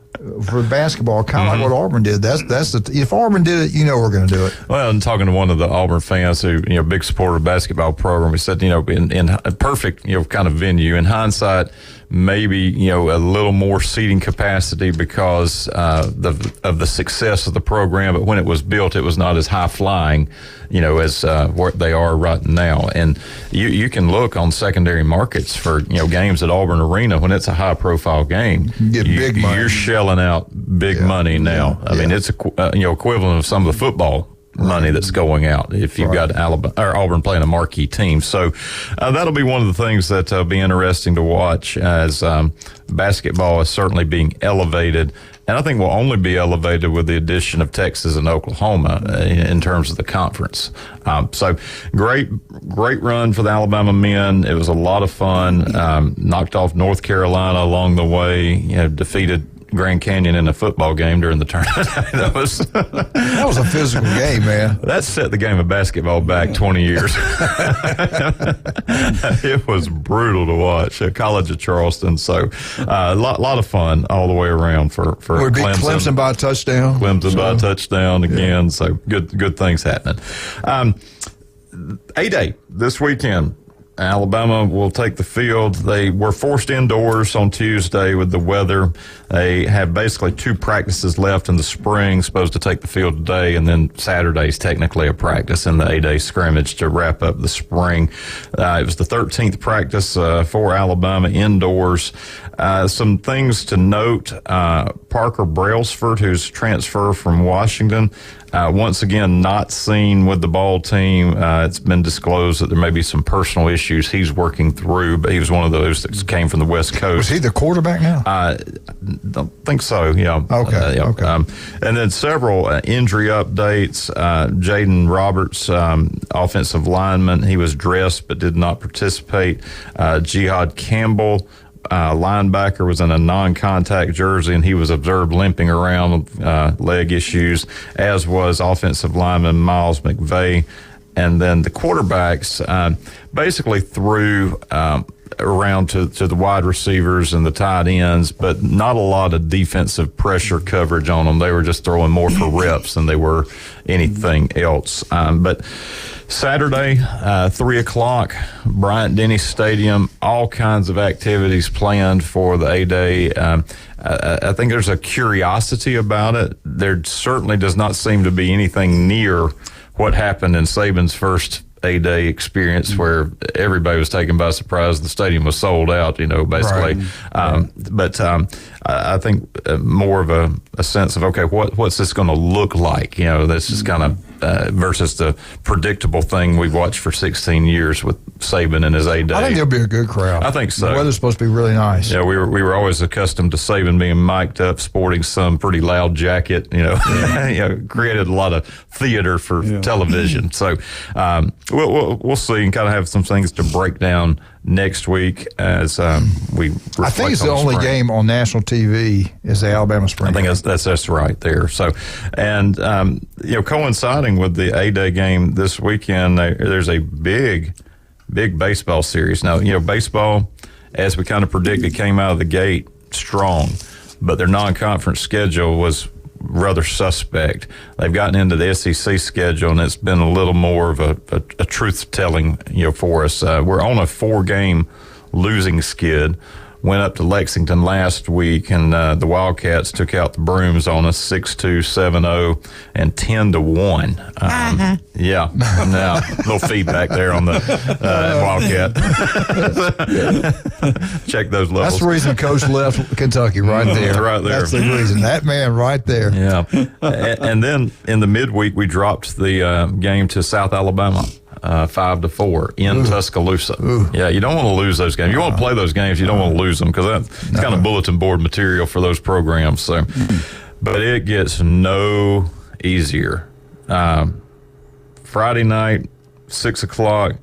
for basketball, kind of like what Auburn did. If Auburn did it, we're going to do it. Well, and talking to one of the Auburn fans who, big supporter of the basketball program, he said, in a perfect, kind of venue, in hindsight, maybe, a little more seating capacity because of the success of the program. But when it was built, it was not as high flying, as what they are right now. And you can look on secondary markets for, games at Auburn Arena when it's a high profile game. You get big money. You're shelling out big money now. I mean, it's equivalent of some of the football money that's going out if you've got Alabama or Auburn playing a marquee team. So that'll be one of the things that'll be interesting to watch as basketball is certainly being elevated. And I think will only be elevated with the addition of Texas and Oklahoma in terms of the conference. So great run for the Alabama men. It was a lot of fun. Knocked off North Carolina along the way. Defeated Grand Canyon in a football game during the tournament. that was a physical game, man. That set the game of basketball back 20 years. It was brutal to watch at College of Charleston. So a lot of fun all the way around for Clemson by a touchdown. Clemson by a touchdown again. So good things happening. A-Day this weekend. Alabama will take the field. They were forced indoors on Tuesday with the weather. They have basically 2 practices left in the spring, supposed to take the field today, and then Saturday's technically a practice in the A-Day scrimmage to wrap up the spring. It was the 13th practice for Alabama indoors. Some things to note, Parker Brailsford, who's transferred from Washington, once again, not seen with the ball team. It's been disclosed that there may be some personal issues he's working through, but he was one of those that came from the West Coast. Was he the quarterback now? Don't think so, yeah. Okay. Okay. And then several injury updates. Jaden Roberts, offensive lineman, he was dressed but did not participate. Jihad Campbell, linebacker, was in a non-contact jersey, and he was observed limping around with leg issues, as was offensive lineman Miles McVay. And then the quarterbacks basically threw around to the wide receivers and the tight ends, but not a lot of defensive pressure coverage on them. They were just throwing more for reps than they were anything else. But Saturday, 3 o'clock, Bryant-Denny Stadium, all kinds of activities planned for the A-Day. I think there's a curiosity about it. There certainly does not seem to be anything near what happened in Saban's first A-Day experience, where everybody was taken by surprise. The stadium was sold out, basically. But I think more of a sense of, okay, what's this going to look like? That's just kind of versus the predictable thing we've watched for 16 years with Saban and his A-Day. I think there'll be a good crowd. I think so. The weather's supposed to be really nice. Yeah, we were always accustomed to Saban being mic'd up, sporting some pretty loud jacket. Created a lot of theater for television. So we'll see and kind of have some things to break down next week as we reflect I think it's on the only spring. game on national TV is the Alabama spring. I think that's right there. So, and coinciding with the A-Day game this weekend, there's a big baseball series. Now, baseball, as we kind of predicted, came out of the gate strong, but their non-conference schedule was rather suspect. They've gotten into the SEC schedule, and it's been a little more of a truth-telling, for us. We're on a 4-game losing skid. Went up to Lexington last week, and the Wildcats took out the brooms on us 6-2, 7-0, and 10-1. Yeah, now a little feedback there on the Wildcat. Check those levels. That's the reason Coach left Kentucky, right there. Right there. That's the reason. That man right there. Yeah. And then in the midweek, we dropped the game to South Alabama. 5-4 in Tuscaloosa. Yeah, you don't want to lose those games. You want to play those games. You don't want to lose them because that's kind of bulletin board material for those programs. So, but it gets no easier. Friday night, 6 o'clock.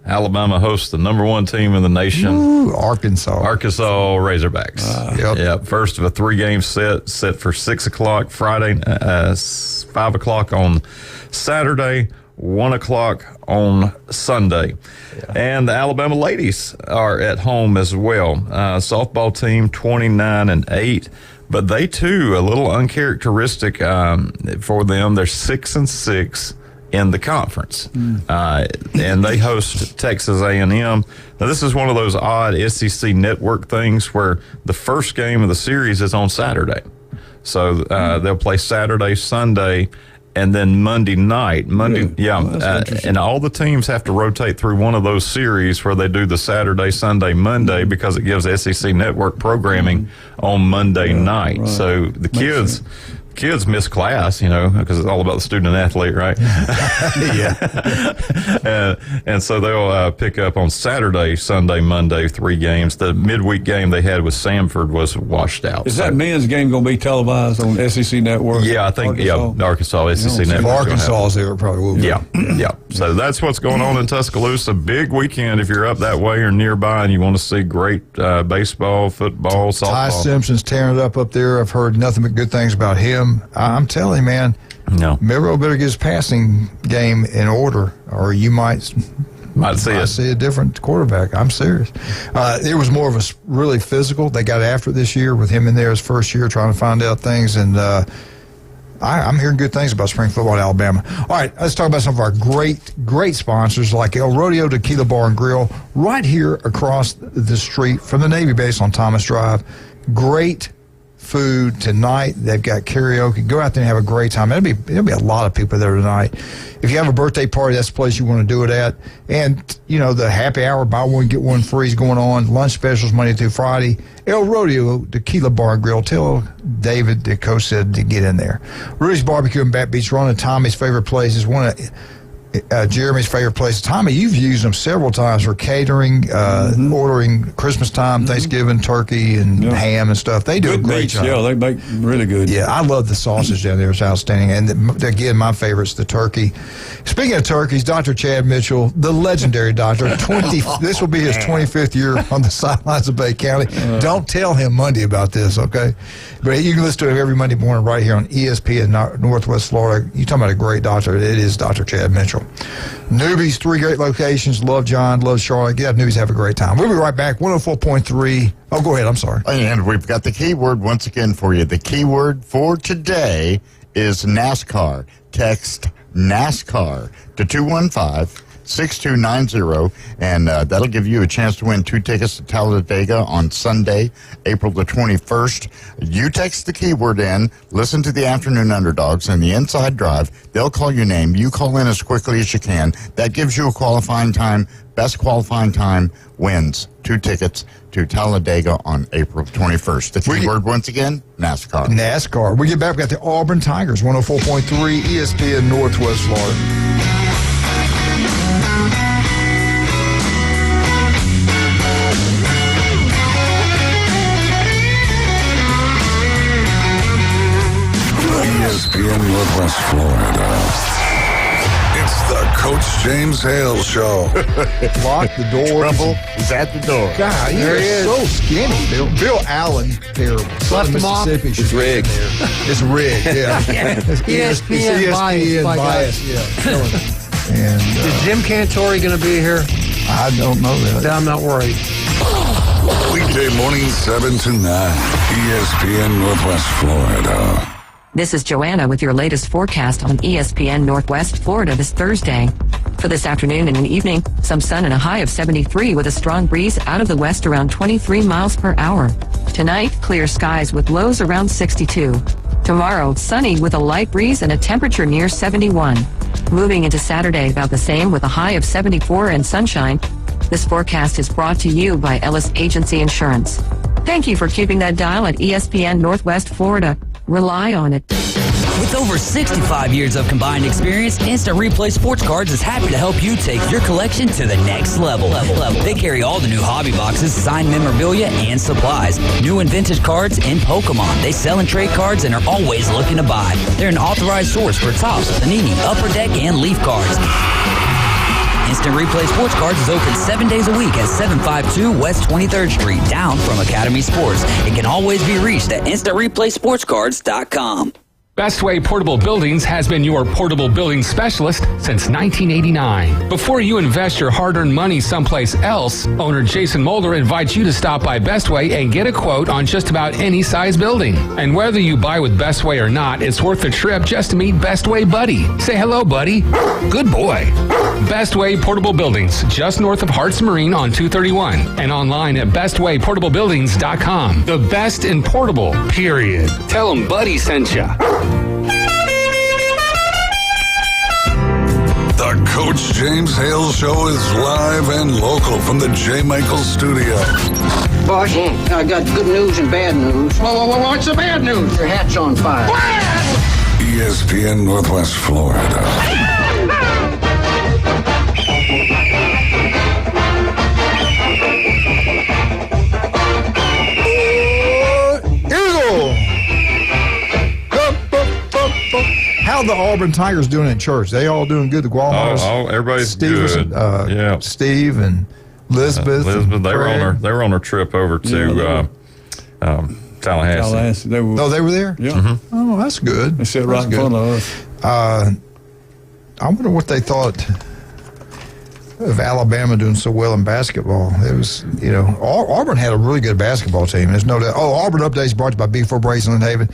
Alabama hosts the number 1 team in the nation. Arkansas Razorbacks. Yep. First of a 3-game set for 6 o'clock Friday, 5 o'clock on Saturday, 1 o'clock on Sunday. And the Alabama ladies are at home as well. Softball team 29-8. But they too, a little uncharacteristic for them. They're 6-6 in the conference, and they host Texas A&M. Now, this is one of those odd SEC network things where the first game of the series is on Saturday. So they'll play Saturday, Sunday, and then Monday night. And all the teams have to rotate through one of those series where they do the Saturday, Sunday, Monday, because it gives SEC network programming on Monday night. Right. So the kids miss class, because it's all about the student athlete, right? and so they'll pick up on Saturday, Sunday, Monday, 3 games. The midweek game they had with Samford was washed out. Is that men's game going to be televised on SEC Network? Yeah, I think, Arkansas SEC Network. If Arkansas is there, it probably will be. Yeah. So that's what's going on in Tuscaloosa. Big weekend if you're up that way or nearby and you want to see great baseball, football, softball. Ty Simpson's tearing it up there. I've heard nothing but good things about him. I'm telling you, man. No. Milroe better get his passing game in order, or you might see a different quarterback. I'm serious. It was more of a really physical. They got after it this year with him in there his first year, trying to find out things. And I'm hearing good things about spring football in Alabama. All right, let's talk about some of our great sponsors like El Rodeo Tequila Bar and Grill right here across the street from the Navy base on Thomas Drive. Great food tonight. They've got karaoke. Go out there and have a great time. There'll be a lot of people there tonight. If you have a birthday party, that's the place you want to do it at. And, the happy hour, buy one, get one free is going on. Lunch specials Monday through Friday. El Rodeo Tequila Bar and Grill. Tell David, the coach, said to get in there. Rudy's Barbecue in Baton Beach, one of Tommy's favorite places, one of Jeremy's favorite places. Tommy, you've used them several times for catering, ordering Christmas time, Thanksgiving, turkey, and ham and stuff. They do a great job. Yeah, they make really good. Yeah, I love the sausage down there. It's outstanding. And again, my favorite's the turkey. Speaking of turkeys, Dr. Chad Mitchell, the legendary doctor, this will be his 25th year on the sidelines of Bay County. Don't tell him Monday about this, okay? But you can listen to him every Monday morning right here on ESPN Northwest Florida. You're talking about a great doctor. It is Dr. Chad Mitchell. Newbies, 3 great locations. Love John, love Charlotte. Get out Newbies, have a great time. We'll be right back. 104.3. Oh, go ahead. I'm sorry. And we've got the keyword once again for you. The keyword for today is NASCAR. Text NASCAR to 215-6290, and that'll give you a chance to win 2 tickets to Talladega on Sunday, April the 21st. You text the keyword in, listen to the Afternoon Underdogs and the Inside Drive. They'll call your name. You call in as quickly as you can. That gives you a qualifying time. Best qualifying time wins 2 tickets to Talladega on April 21st. The keyword once again, NASCAR. NASCAR. We get back, we got the Auburn Tigers, 104.3 ESPN Northwest Florida. ESPN Northwest Florida. It's the Coach James Hale Show. Lock the door. Trouble is at the door. God, he is so skinny. Bill Allen, terrible. Left him off. It's rigged. It's rigged, yeah. ESPN bias. Yeah. And, is Jim Cantori going to be here? I don't know that. I'm not worried. Weekday morning 7 to 9. ESPN Northwest Florida. This is Joanna with your latest forecast on ESPN Northwest Florida this Thursday. For this afternoon and evening, some sun and a high of 73 with a strong breeze out of the west around 23 miles per hour. Tonight, clear skies with lows around 62. Tomorrow, sunny with a light breeze and a temperature near 71. Moving into Saturday, about the same with a high of 74 and sunshine. This forecast is brought to you by Ellis Agency Insurance. Thank you for keeping that dial at ESPN Northwest Florida. Rely on it. With over 65 years of combined experience, Instant Replay Sports Cards is happy to help you take your collection to the next level. They carry all the new hobby boxes, signed memorabilia, and supplies. New and vintage cards and Pokemon. They sell and trade cards and are always looking to buy. They're an authorized source for Topps, Panini, Upper Deck, and Leaf cards. Instant Replay Sports Cards is open 7 days a week at 752 West 23rd Street, down from Academy Sports. It can always be reached at InstantReplaySportsCards.com. Bestway Portable Buildings has been your portable building specialist since 1989. Before you invest your hard-earned money someplace else, owner Jason Mulder invites you to stop by Bestway and get a quote on just about any size building. And whether you buy with Bestway or not, it's worth the trip just to meet Bestway Buddy. Say hello, buddy. Good boy. Bestway Portable Buildings, just north of Harts Marine on 231, and online at bestwayportablebuildings.com. The best in portable, period. Tell them Buddy sent ya. The Coach James Hale Show is live and local from the J. Michael Studio. Boss, I got good news and bad news. What's the bad news? Your hat's on fire. ESPN Northwest Florida. How the Auburn Tigers doing in church? They all doing good? The Guamas? Everybody's Stevenson, good. Yeah, Steve and Elizabeth. They were on their trip over to Tallahassee. They were there. Yeah. Mm-hmm. Oh, that's good. They sat right in front of us. I wonder what they thought of Alabama doing so well in basketball. It was, Auburn had a really good basketball team. There's no doubt. Oh, Auburn Updates brought to you by B4 Brazen and Haven.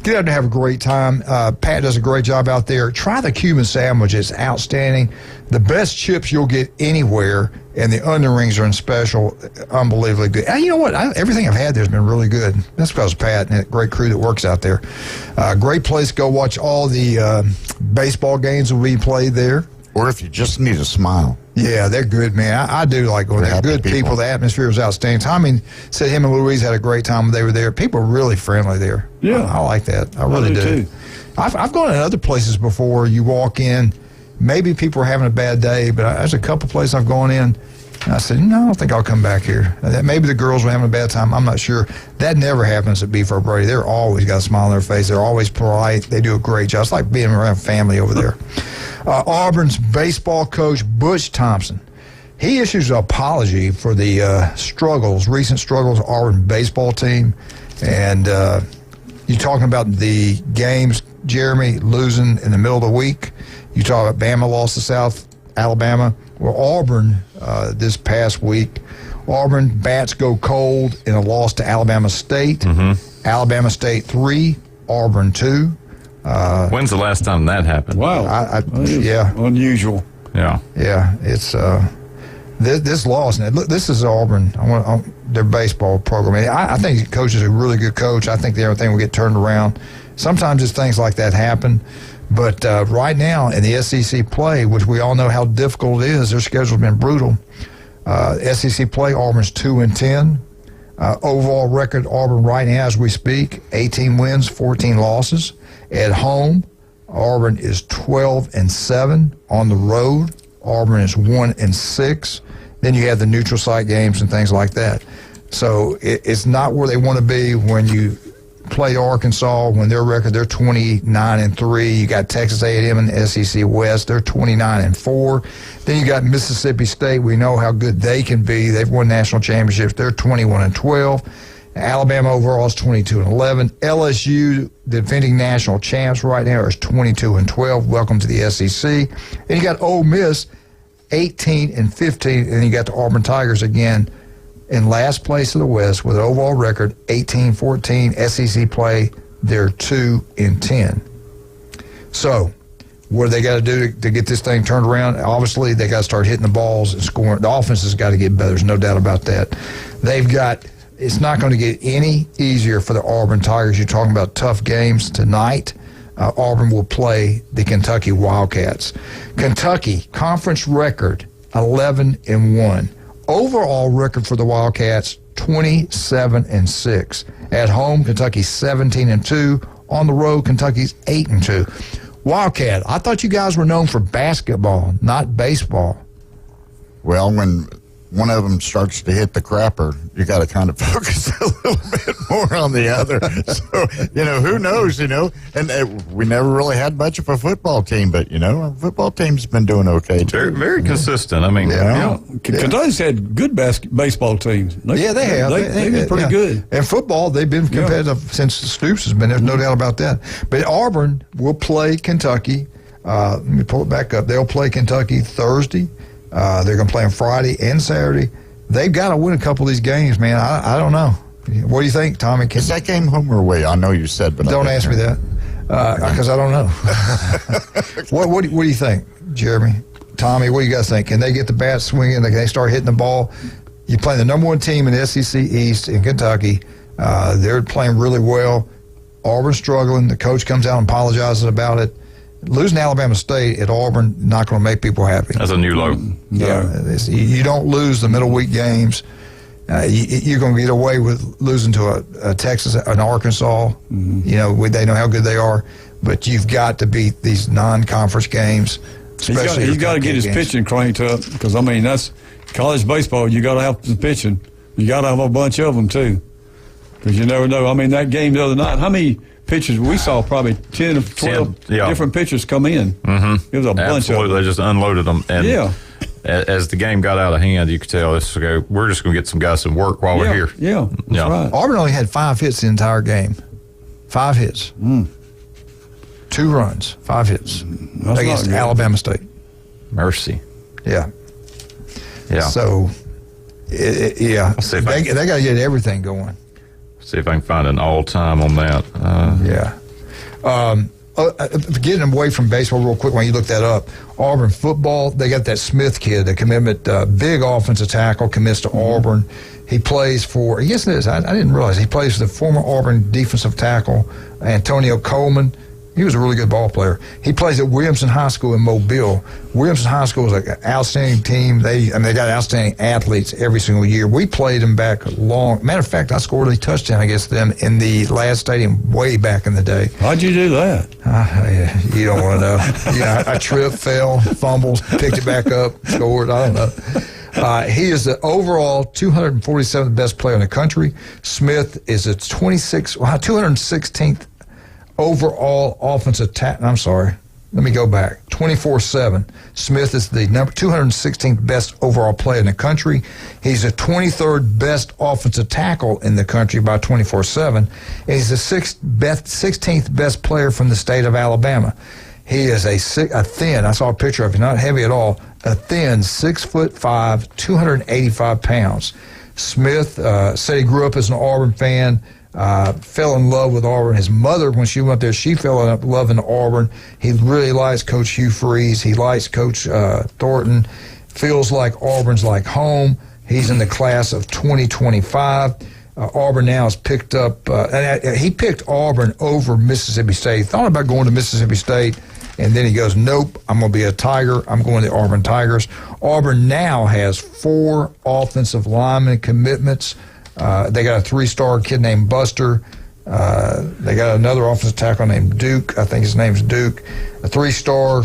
Get out and have a great time. Pat does a great job out there. Try the Cuban sandwich. It's outstanding. The best chips you'll get anywhere, and the onion rings are in special. Unbelievably good. And you know what? Everything I've had there has been really good. That's because of Pat and that great crew that works out there. Great place to go watch all the baseball games will be played there. Or if you just need a smile. Yeah, they're good, man. I do like going there. Good people. The atmosphere was outstanding. Tommy said him and Louise had a great time when they were there. People are really friendly there. Yeah. I like that. I really do. Too. I've gone to other places before. You walk in, maybe people are having a bad day, but there's a couple places I've gone in, and I said, no, I don't think I'll come back here. Maybe the girls were having a bad time. I'm not sure. That never happens at B4 Brady. They're always got a smile on their face. They're always polite. They do a great job. It's like being around family over there. Auburn's baseball coach, Butch Thompson, he issues an apology for the recent struggles of Auburn baseball team. And you're talking about the games, Jeremy, losing in the middle of the week. You talk about Bama lost to South Alabama. Well, Auburn this past week, Auburn bats go cold in a loss to Alabama State. Mm-hmm. Alabama State 3, Auburn 2. When's the last time that happened? Wow. Yeah. Unusual. Yeah. Yeah. It's this loss. And look, this is Auburn. Their baseball program. I think the coach is a really good coach. I think everything will get turned around. Sometimes just things like that happen. But right now in the SEC play, which we all know how difficult it is, their schedule's been brutal. SEC play, Auburn's 2-10. Overall record, Auburn right now as we speak, 18 wins, 14 losses. At home, Auburn is 12-7. On the road, Auburn is 1-6. Then you have the neutral site games and things like that. So it's not where they want to be when you play Arkansas. When their record, they're 29-3. You got Texas A&M in the SEC West. They're 29-4. Then you got Mississippi State. We know how good they can be. They've won national championships. They're 21-12. Alabama overall is 22-11. LSU, the defending national champs right now, is 22-12. Welcome to the SEC. And you got Ole Miss, 18-15, and you got the Auburn Tigers again in last place of the West with an overall record 18-14. SEC play, they're 2-10. So, what do they got to do to get this thing turned around? Obviously, they got to start hitting the balls and scoring. The offense has got to get better. There's no doubt about that. It's not going to get any easier for the Auburn Tigers. You're talking about tough games tonight. Auburn will play the Kentucky Wildcats. Kentucky, conference record, 11-1. Overall record for the Wildcats, 27-6. At home, Kentucky's 17-2. On the road, Kentucky's 8-2. Wildcat, I thought you guys were known for basketball, not baseball. Well, when one of them starts to hit the crapper, you got to kind of focus a little bit more on the other. So, who knows, and we never really had much of a football team, but, our football team's been doing okay, too. Very, very consistent. I mean, Kentucky's had good baseball teams. They have. They've been pretty good. And football, they've been competitive since Stoops has been there, no doubt about that. But Auburn will play Kentucky. Let me pull it back up. They'll play Kentucky Thursday. They're going to play on Friday and Saturday. They've got to win a couple of these games, man. I don't know. What do you think, Tommy? Is that game home or away? I know you said, but don't ask me that because I don't know. What do you think, Jeremy? Tommy, what do you guys think? Can they get the bat swinging? Can they start hitting the ball? You play the number one team in the SEC East in Kentucky. They're playing really well. Auburn's struggling. The coach comes out and apologizes about it. Losing Alabama State at Auburn not going to make people happy. That's a new low. Yeah, you don't lose the middle week games. You're going to get away with losing to a Texas, an Arkansas. Mm-hmm. They know how good they are, but you've got to beat these non-conference games. He's got to get his pitching cranked up because that's college baseball. You got to have the pitching. You got to have a bunch of them too, because you never know. That game the other night, how many pitchers we saw? Probably 10 or 12 different pitchers come in. Mm-hmm. It was a bunch of them. They just unloaded them. And as the game got out of hand, you could tell we're just going to get some guys some work while we're here. Yeah, that's right. Auburn only had 5 hits the entire game. 5 hits. 2 runs, 5 hits against Alabama State. Mercy. Yeah. Yeah. So, they got to get everything going. See if I can find an all-time on that. Getting away from baseball real quick, when you look that up, Auburn football, they got that Smith kid, the commitment, big offensive tackle, commits to Auburn. He plays for, yes it is, I didn't realize, he plays for the former Auburn defensive tackle, Antonio Coleman. He was a really good ball player. He plays at Williamson High School in Mobile. Williamson High School is an outstanding team. They got outstanding athletes every single year. We played them back long. Matter of fact, I scored a touchdown against them in the last stadium way back in the day. How'd you do that? You don't want to know. I tripped, fell, fumbled, picked it back up, scored. I don't know. He is the overall 247th best player in the country. Smith is the 216th overall offensive I'm sorry. Let me go back. 24/7. Smith is the number 216th best overall player in the country. He's the 23rd best offensive tackle in the country by 24/7. And he's the 16th best player from the state of Alabama. He is a thin, I saw a picture of him, not heavy at all, a thin 6'5", 285 pounds. Smith said he grew up as an Auburn fan. Fell in love with Auburn. His mother, when she went there, she fell in love in Auburn. He really likes Coach Hugh Freeze. He likes Coach Thornton. Feels like Auburn's like home. He's in the class of 2025. Auburn now has picked up, he picked Auburn over Mississippi State. He thought about going to Mississippi State, and then he goes, nope, I'm going to be a Tiger. I'm going to the Auburn Tigers. Auburn now has 4 offensive lineman commitments. They got a 3-star kid named Buster. They got another offensive tackle named Duke. I think his name's Duke. A 3-star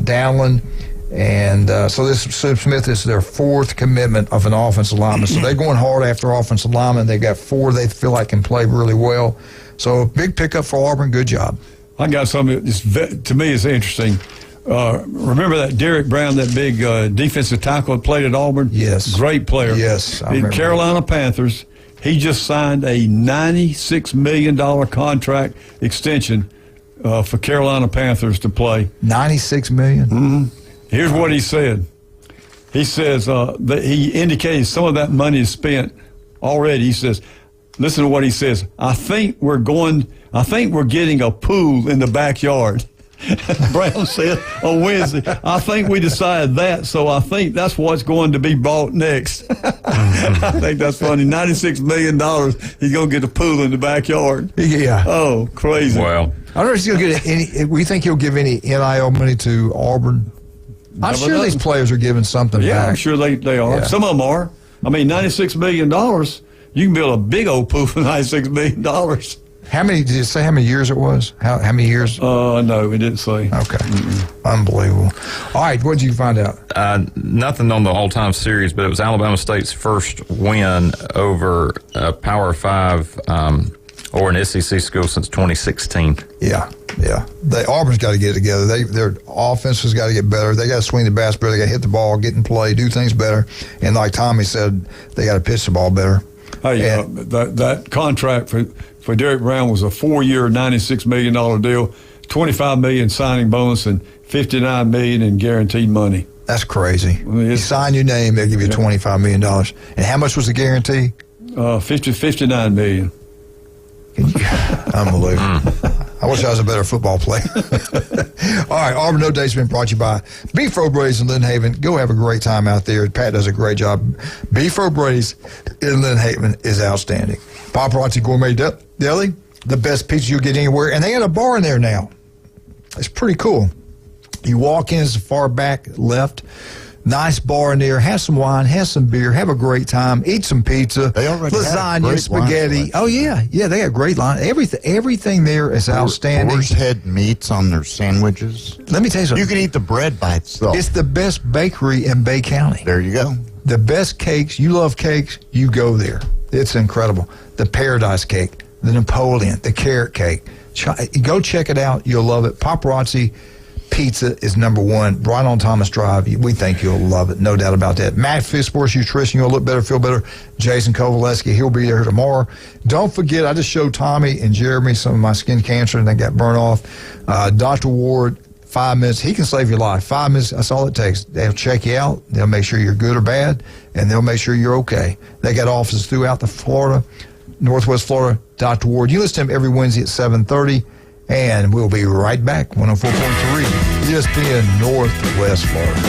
Downland. And so Smith is their 4th commitment of an offensive lineman. So they're going hard after offensive linemen. They got 4 they feel like can play really well. So big pickup for Auburn. Good job. I got something to me is interesting. Remember that Derek Brown, that big defensive tackle that played at Auburn? Yes. Great player. Yes. In Carolina Panthers, he just signed a $96 million contract extension for Carolina Panthers to play. $96 million? Mm-hmm. Here's what he said. He says that he indicated some of that money is spent already. He says, listen to what he says. I think we're getting a pool in the backyard. Brown said on Wednesday, I think we decided that, so I think that's what's going to be bought next. I think that's funny. $96 million, he's going to get a pool in the backyard. Yeah. Oh, crazy. Well, I don't know if he'll get any. We think he'll give any NIL money to Auburn. I'm sure these players are giving something back. Yeah, I'm sure they are. Yeah. Some of them are. I mean, $96 million, you can build a big old pool for $96 million. How many? Did it say how many years it was? How many years? No, it didn't say. Okay. Unbelievable. All right, what did you find out? Nothing on the all-time series, but it was Alabama State's first win over a Power 5 or an SEC school since 2016. Yeah. Auburn's got to get it together. Their offense has got to get better. They got to swing the bat better. They got to hit the ball, get in play, do things better. And like Tommy said, they got to pitch the ball better. Hey, that contract for Derek Brown was a 4-year, $96 million deal, $25 million signing bonus, and $59 million in guaranteed money. That's crazy. You sign your name, they'll give you $25 million. And how much was the guarantee? $59 million. Unbelievable. I wish I was a better football player. All right, Auburn No Day's been brought to you by Beef O'Brady's in Lynn Haven. Go have a great time out there. Pat does a great job. Beef O'Brady's in Lynn Haven is outstanding. Paparazzi Gourmet Deli, the best pizza you'll get anywhere. And they got a bar in there now. It's pretty cool. You walk in, it's far back left. Nice bar in there. Have some wine, have some beer, have a great time, eat some pizza, lasagna, spaghetti. Oh, yeah. Yeah, they got great line. Everything there is outstanding. Horse head meats on their sandwiches. Let me tell you something. You can eat the bread by itself. It's the best bakery in Bay County. There you go. The best cakes. You love cakes, you go there. It's incredible. The Paradise Cake, the Napoleon, the Carrot Cake. Go check it out. You'll love it. Paparazzi Pizza is number one. Right on Thomas Drive. We think you'll love it. No doubt about that. Matt Fit Sports Nutrition. You'll look better, feel better. Jason Kovaleski. He'll be there tomorrow. Don't forget, I just showed Tommy and Jeremy some of my skin cancer and they got burnt off. Dr. Ward, 5 minutes. He can save your life. 5 minutes, that's all it takes. They'll check you out. They'll make sure you're good or bad, and they'll make sure you're okay. They got offices throughout the Florida, Northwest Florida. Dr. Ward. You listen to him every Wednesday at 7:30. And we'll be right back. 104.3 ESPN Northwest Florida.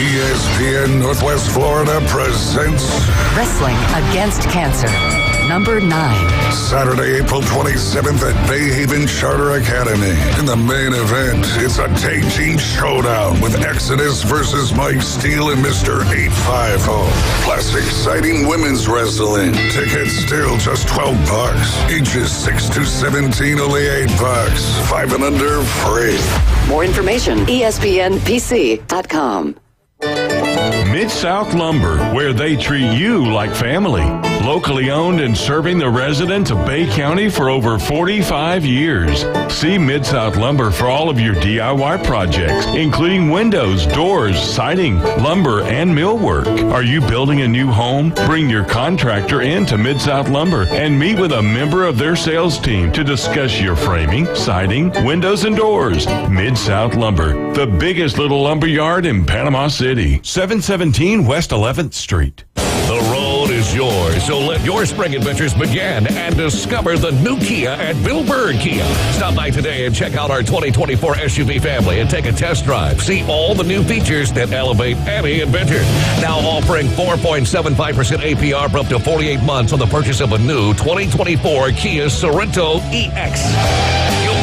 ESPN Northwest Florida presents Wrestling Against Cancer, number 9. Saturday, April 27th at Bay Haven Charter Academy. In the main event, it's a tag team showdown with Exodus versus Mike Steele and Mr. 850. Plus exciting women's wrestling. Tickets still just $12. Ages 6 to 17, only $8. 5 and under, free. More information, ESPNPC.com. Mid-South Lumber, where they treat you like family. Locally owned and serving the residents of Bay County for over 45 years. See Mid-South Lumber for all of your DIY projects, including windows, doors, siding, lumber, and millwork. Are you building a new home? Bring your contractor in to Mid-South Lumber and meet with a member of their sales team to discuss your framing, siding, windows, and doors. Mid-South Lumber, the biggest little lumber yard in Panama City. 717 West 11th Street. The road is yours, so let your spring adventures begin and discover the new Kia at Bill Bird Kia. Stop by today and check out our 2024 SUV family and take a test drive. See all the new features that elevate any adventure. Now offering 4.75% APR for up to 48 months on the purchase of a new 2024 Kia Sorento EX.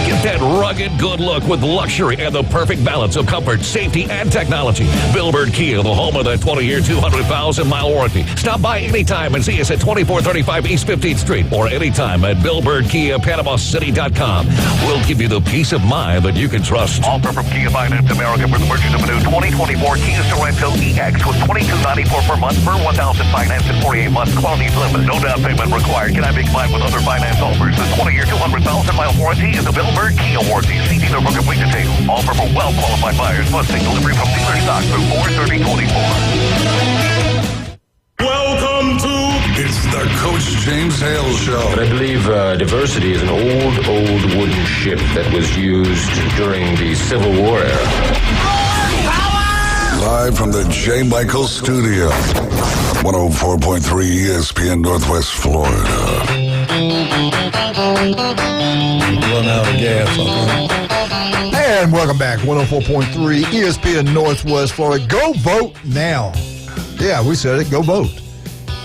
Get that rugged good look with luxury and the perfect balance of comfort, safety, and technology. Bill Bird Kia, the home of the 20-year, 200,000-mile warranty. Stop by anytime and see us at 2435 East 15th Street or anytime at BillBirdKia.PanamaCity.com. We'll give you the peace of mind that you can trust. Offer from Kia Finance America for the purchase of a new 2024 Kia Sorento EX with $2,294 per month per $1,000 financed in 48 months. Quality is limited. No down payment required. Cannot be combined with other finance offers. The 20-year, 200,000-mile warranty is a Bill Bird Kia warranty. See dealer for complete details. Offer for well-qualified buyers. Must take delivery from dealer stock through 4/30/24. Welcome to It's the Coach James Hale Show. But I believe diversity is an old wooden ship that was used during the Civil War era. Live from the J. Michael Studio. 104.3 ESPN Northwest Florida. Run out of gas, And welcome back. 104.3 ESPN Northwest Florida. Go vote now. Yeah, we said it. Go vote.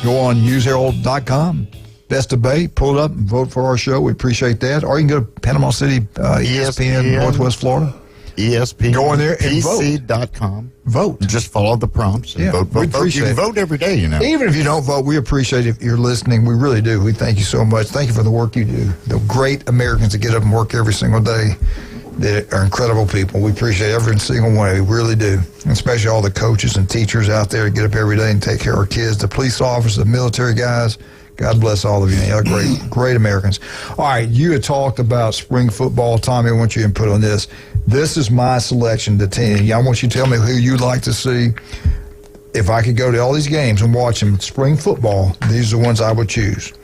Go on newsherald.com. Best debate. Pull it up and vote for our show. We appreciate that. Or you can go to Panama City, ESPN Northwest Florida. ESPN. Go in there and vote. PC.com. Vote. Just follow the prompts and vote. We Vote. You appreciate can it. vote every day, you know. Even if you don't vote, we appreciate if you're listening. We really do. We thank you so much. Thank you for the work you do. The great Americans that get up and work every single day. They are incredible people. We appreciate every single one. We really do. And especially all the coaches and teachers out there that get up every day and take care of our kids, the police officers, the military guys. God bless all of you. You're great Americans. All right, you had talked about spring football. Tommy, I want your input on this. This is my selection to 10. I want you to tell me who you'd like to see. If I could go to all these games and watch them, spring football, these are the ones I would choose.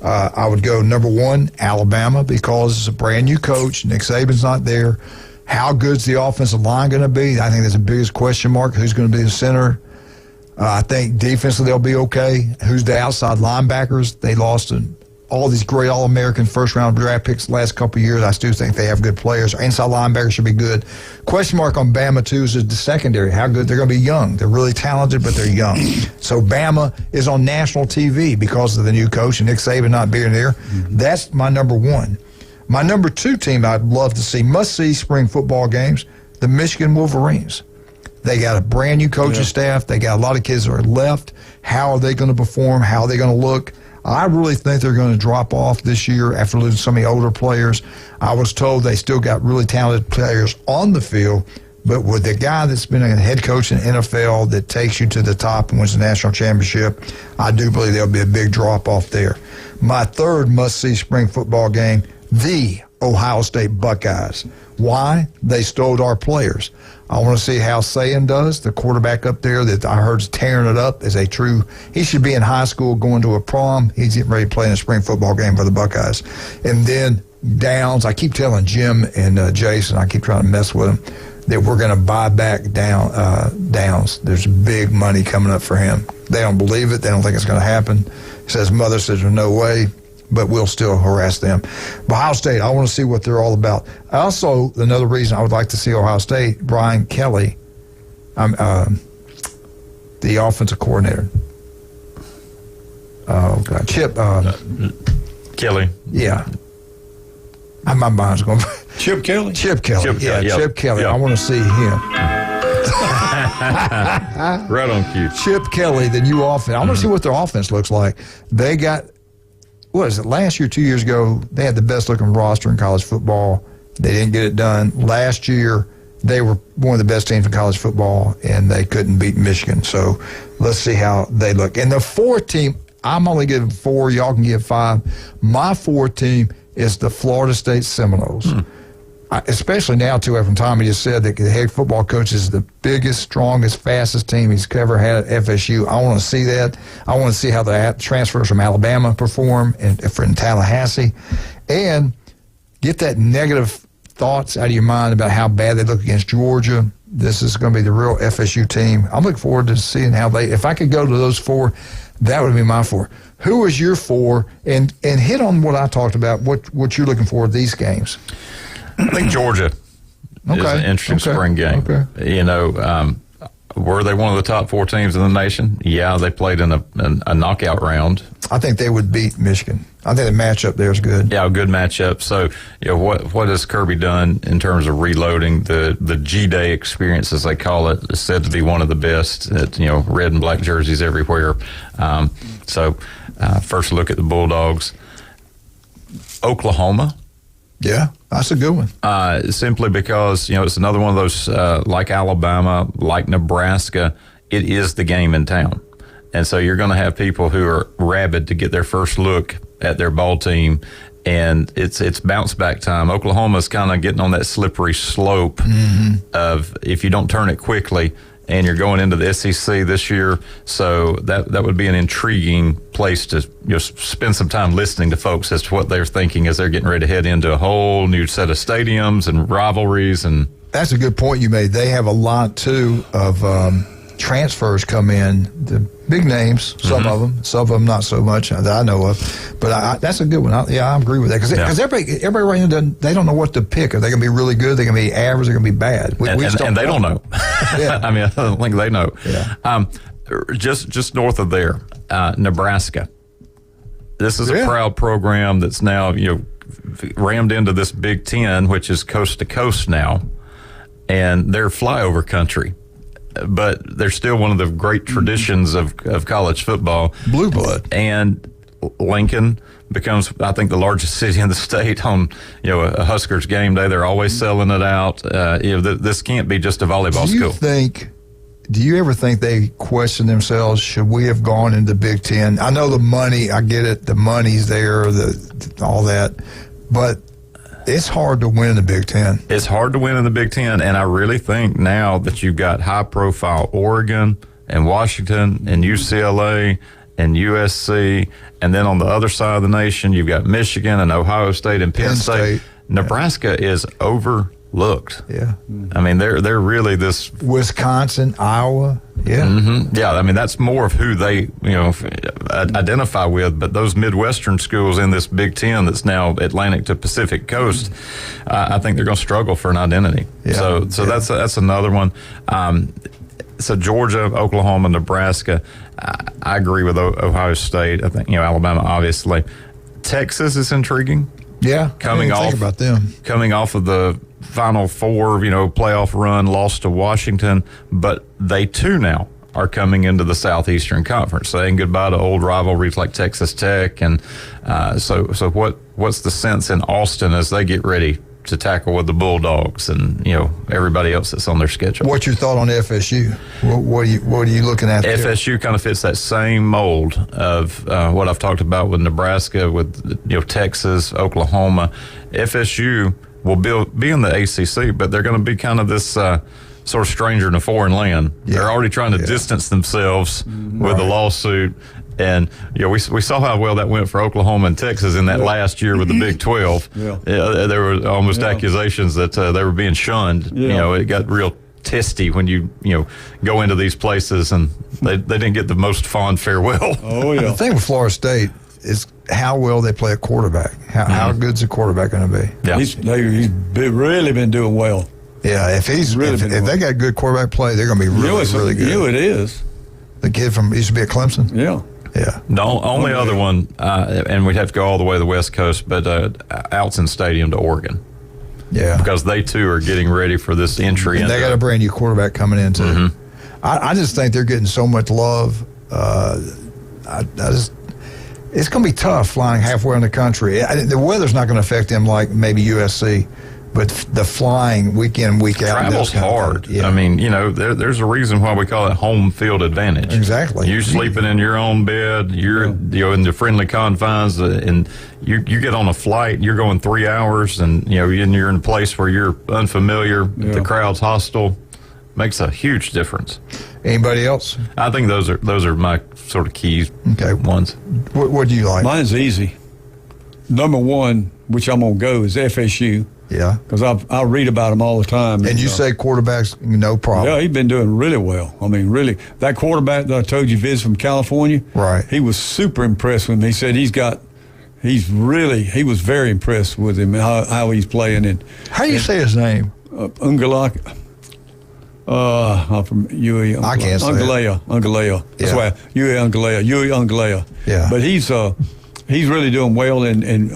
I would go number 1, Alabama, because it's a brand new coach. Nick Saban's not there. How good's the offensive line going to be? I think that's the biggest question mark. Who's going to be the center? I think defensively they'll be okay. Who's the outside linebackers? They lost all these great All-American first-round draft picks the last couple of years. I still think they have good players. Inside linebackers should be good. Question mark on Bama, too, is the secondary. How good? They're going to be young. They're really talented, but they're young. So Bama is on national TV because of the new coach and Nick Saban not being there. That's my number 1. My number 2 team I'd love to see, must-see spring football games, the Michigan Wolverines. They got a brand new coaching staff. They got a lot of kids that are left. How are they going to perform? How are they going to look? I really think they're going to drop off this year after losing so many older players. I was told they still got really talented players on the field, but with the guy that's been a head coach in the NFL that takes you to the top and wins the national championship, I do believe there'll be a big drop off there. My third must-see spring football game, the Ohio State Buckeyes. Why? They stole our players. I want to see how Sayan does, the quarterback up there that I heard is tearing it up. He should be in high school going to a prom. He's getting ready to play in a spring football game for the Buckeyes. And then Downs, I keep telling Jim and Jason, I keep trying to mess with them, that we're going to buy back Downs. There's big money coming up for him. They don't believe it. They don't think it's going to happen. His mother says there's no way, but we'll still harass them. Ohio State, I want to see what they're all about. Also, another reason I would like to see Ohio State, Brian Kelly, the offensive coordinator. Oh, God. Chip. Kelly. Yeah. My mind's going. Chip Kelly? Chip Kelly. Chip Kelly. Yep. I want to see him. Right on cue. Chip Kelly, the new offense. I want to see what their offense looks like. They got, what is it, last year, 2 years ago, they had the best looking roster in college football. They didn't get it done. Last year, they were one of the best teams in college football, and they couldn't beat Michigan. So let's see how they look. And the fourth team, I'm only giving 4. Y'all can give 5. My fourth team is the Florida State Seminoles. Especially now, too, after Tommy just said that the head football coach is the biggest, strongest, fastest team he's ever had at FSU. I want to see that. I want to see how the transfers from Alabama perform in Tallahassee. And get that negative thoughts out of your mind about how bad they look against Georgia. This is going to be the real FSU team. I'm looking forward to seeing how they, if I could go to those 4, that would be my 4. Who is your 4? And hit on what I talked about, what you're looking for at these games. I think Georgia is an interesting spring game. You know, were they one of the top 4 teams in the nation? Yeah, they played in a knockout round. I think they would beat Michigan. I think the matchup there is good. Yeah, a good matchup. So, you know, what has Kirby done in terms of reloading? The G-Day experience, as they call it, is said to be one of the best. You know, red and black jerseys everywhere. First look at the Bulldogs. Oklahoma. Yeah, that's a good one. Simply because, you know, it's another one of those, like Alabama, like Nebraska, it is the game in town. And so you're going to have people who are rabid to get their first look at their ball team, and it's bounce back time. Oklahoma's kind of getting on that slippery slope of if you don't turn it quickly, and you're going into the SEC this year, so that would be an intriguing place to spend some time listening to folks as to what they're thinking as they're getting ready to head into a whole new set of stadiums and rivalries. And that's a good point you made. They have a lot too of transfers come in, the big names, some of them not so much that I know of, but that's a good one. I agree with that because everybody right now they don't know what to pick. Are they going to be really good? They're going to be average? They're going to be bad? And they don't know. I mean, I don't think they know. Yeah. Just north of there, Nebraska. This is a proud program that's now rammed into this Big Ten, which is coast to coast now. and they're flyover country. But they're still one of the great traditions of college football. Blue blood. And Lincoln becomes, I think, the largest city in the state on, a Huskers game day. They're always selling it out. This can't be just a volleyball school. Do you ever think they question themselves, should we have gone into Big Ten? I know the money, I get it, the money's there, all that, but it's hard to win in the Big Ten. It's hard to win in the Big Ten, and I really think now that you've got high-profile Oregon and Washington and UCLA and USC, and then on the other side of the nation, you've got Michigan and Ohio State and Penn State. Nebraska is overlooked. Yeah. I mean, they're really this... Wisconsin, Iowa, yeah. Mm-hmm. Yeah, I mean, that's more of who they, identify with, but those Midwestern schools in this Big Ten that's now Atlantic to Pacific Coast, I think they're going to struggle for an identity. Yeah. So that's another one. So Georgia, Oklahoma, Nebraska, I agree with Ohio State. I think, Alabama, obviously. Texas is intriguing. Yeah, coming off about them. Coming off of the Final Four, playoff run, lost to Washington, but they too now are coming into the Southeastern Conference, saying goodbye to old rivalries like Texas Tech, and so what's the sense in Austin as they get ready to tackle with the Bulldogs and everybody else that's on their schedule? What's your thought on FSU? What are you looking at there? FSU kind of fits that same mold of what I've talked about with Nebraska, with Texas, Oklahoma. FSU will be in the ACC, but they're going to be kind of this sort of stranger in a foreign land. Yeah. They're already trying to distance themselves with the lawsuit. And we saw how well that went for Oklahoma and Texas in that last year with the Big 12. There were almost accusations that they were being shunned. It got real testy when you go into these places, and they didn't get the most fond farewell. Oh yeah. The thing with Florida State is how well they play a quarterback. How good's a quarterback going to be? Yeah. He's really been doing well. Yeah, if they got good quarterback play, they're going to be really good. It is. The kid used to be at Clemson. Yeah. Yeah. The only other one, and we'd have to go all the way to the West Coast, but Altson Stadium to Oregon. Yeah. Because they, too, are getting ready for this entry. And they got a brand new quarterback coming in, too. Mm-hmm. I just think they're getting so much love. It's going to be tough flying halfway in the country. The weather's not going to affect them like maybe USC. But the flying week in, week out. Travel's hard. Yeah. I mean, there's a reason why we call it home field advantage. Exactly. You're sleeping in your own bed. You're in the friendly confines, and you get on a flight. You're going 3 hours, and you're in a place where you're unfamiliar. Yeah. The crowd's hostile. Makes a huge difference. Anybody else? I think those are my sort of key ones. What do you like? Mine's easy. Number one, which I'm gonna go, is FSU. Yeah. Because I read about him all the time. And you say quarterbacks, no problem. Yeah, he's been doing really well. I mean, really. That quarterback that I told you visited from California, right? He was super impressed with me. He said he was very impressed with him and how he's playing. And how do you say his name? Ungalak. From UE. I can't say Ungalea. That's why UE Ungalea. Yeah. But he's really doing well, and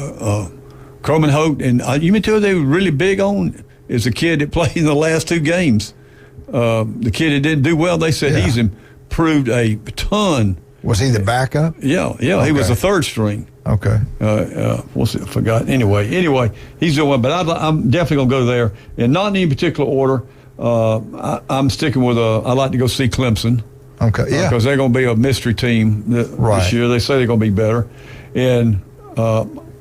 Coleman Holt, and you mean tell they were really big on is the kid that played in the last two games. The kid that didn't do well, they said he's improved a ton. Was he the backup? Yeah, okay. He was a third string. Okay. What's it? I forgot. Anyway, he's doing well, but I'm definitely gonna go there, and not in any particular order. I'm sticking with I like to go see Clemson. Okay. Yeah. Because they're gonna be a mystery team this year. They say they're gonna be better, and.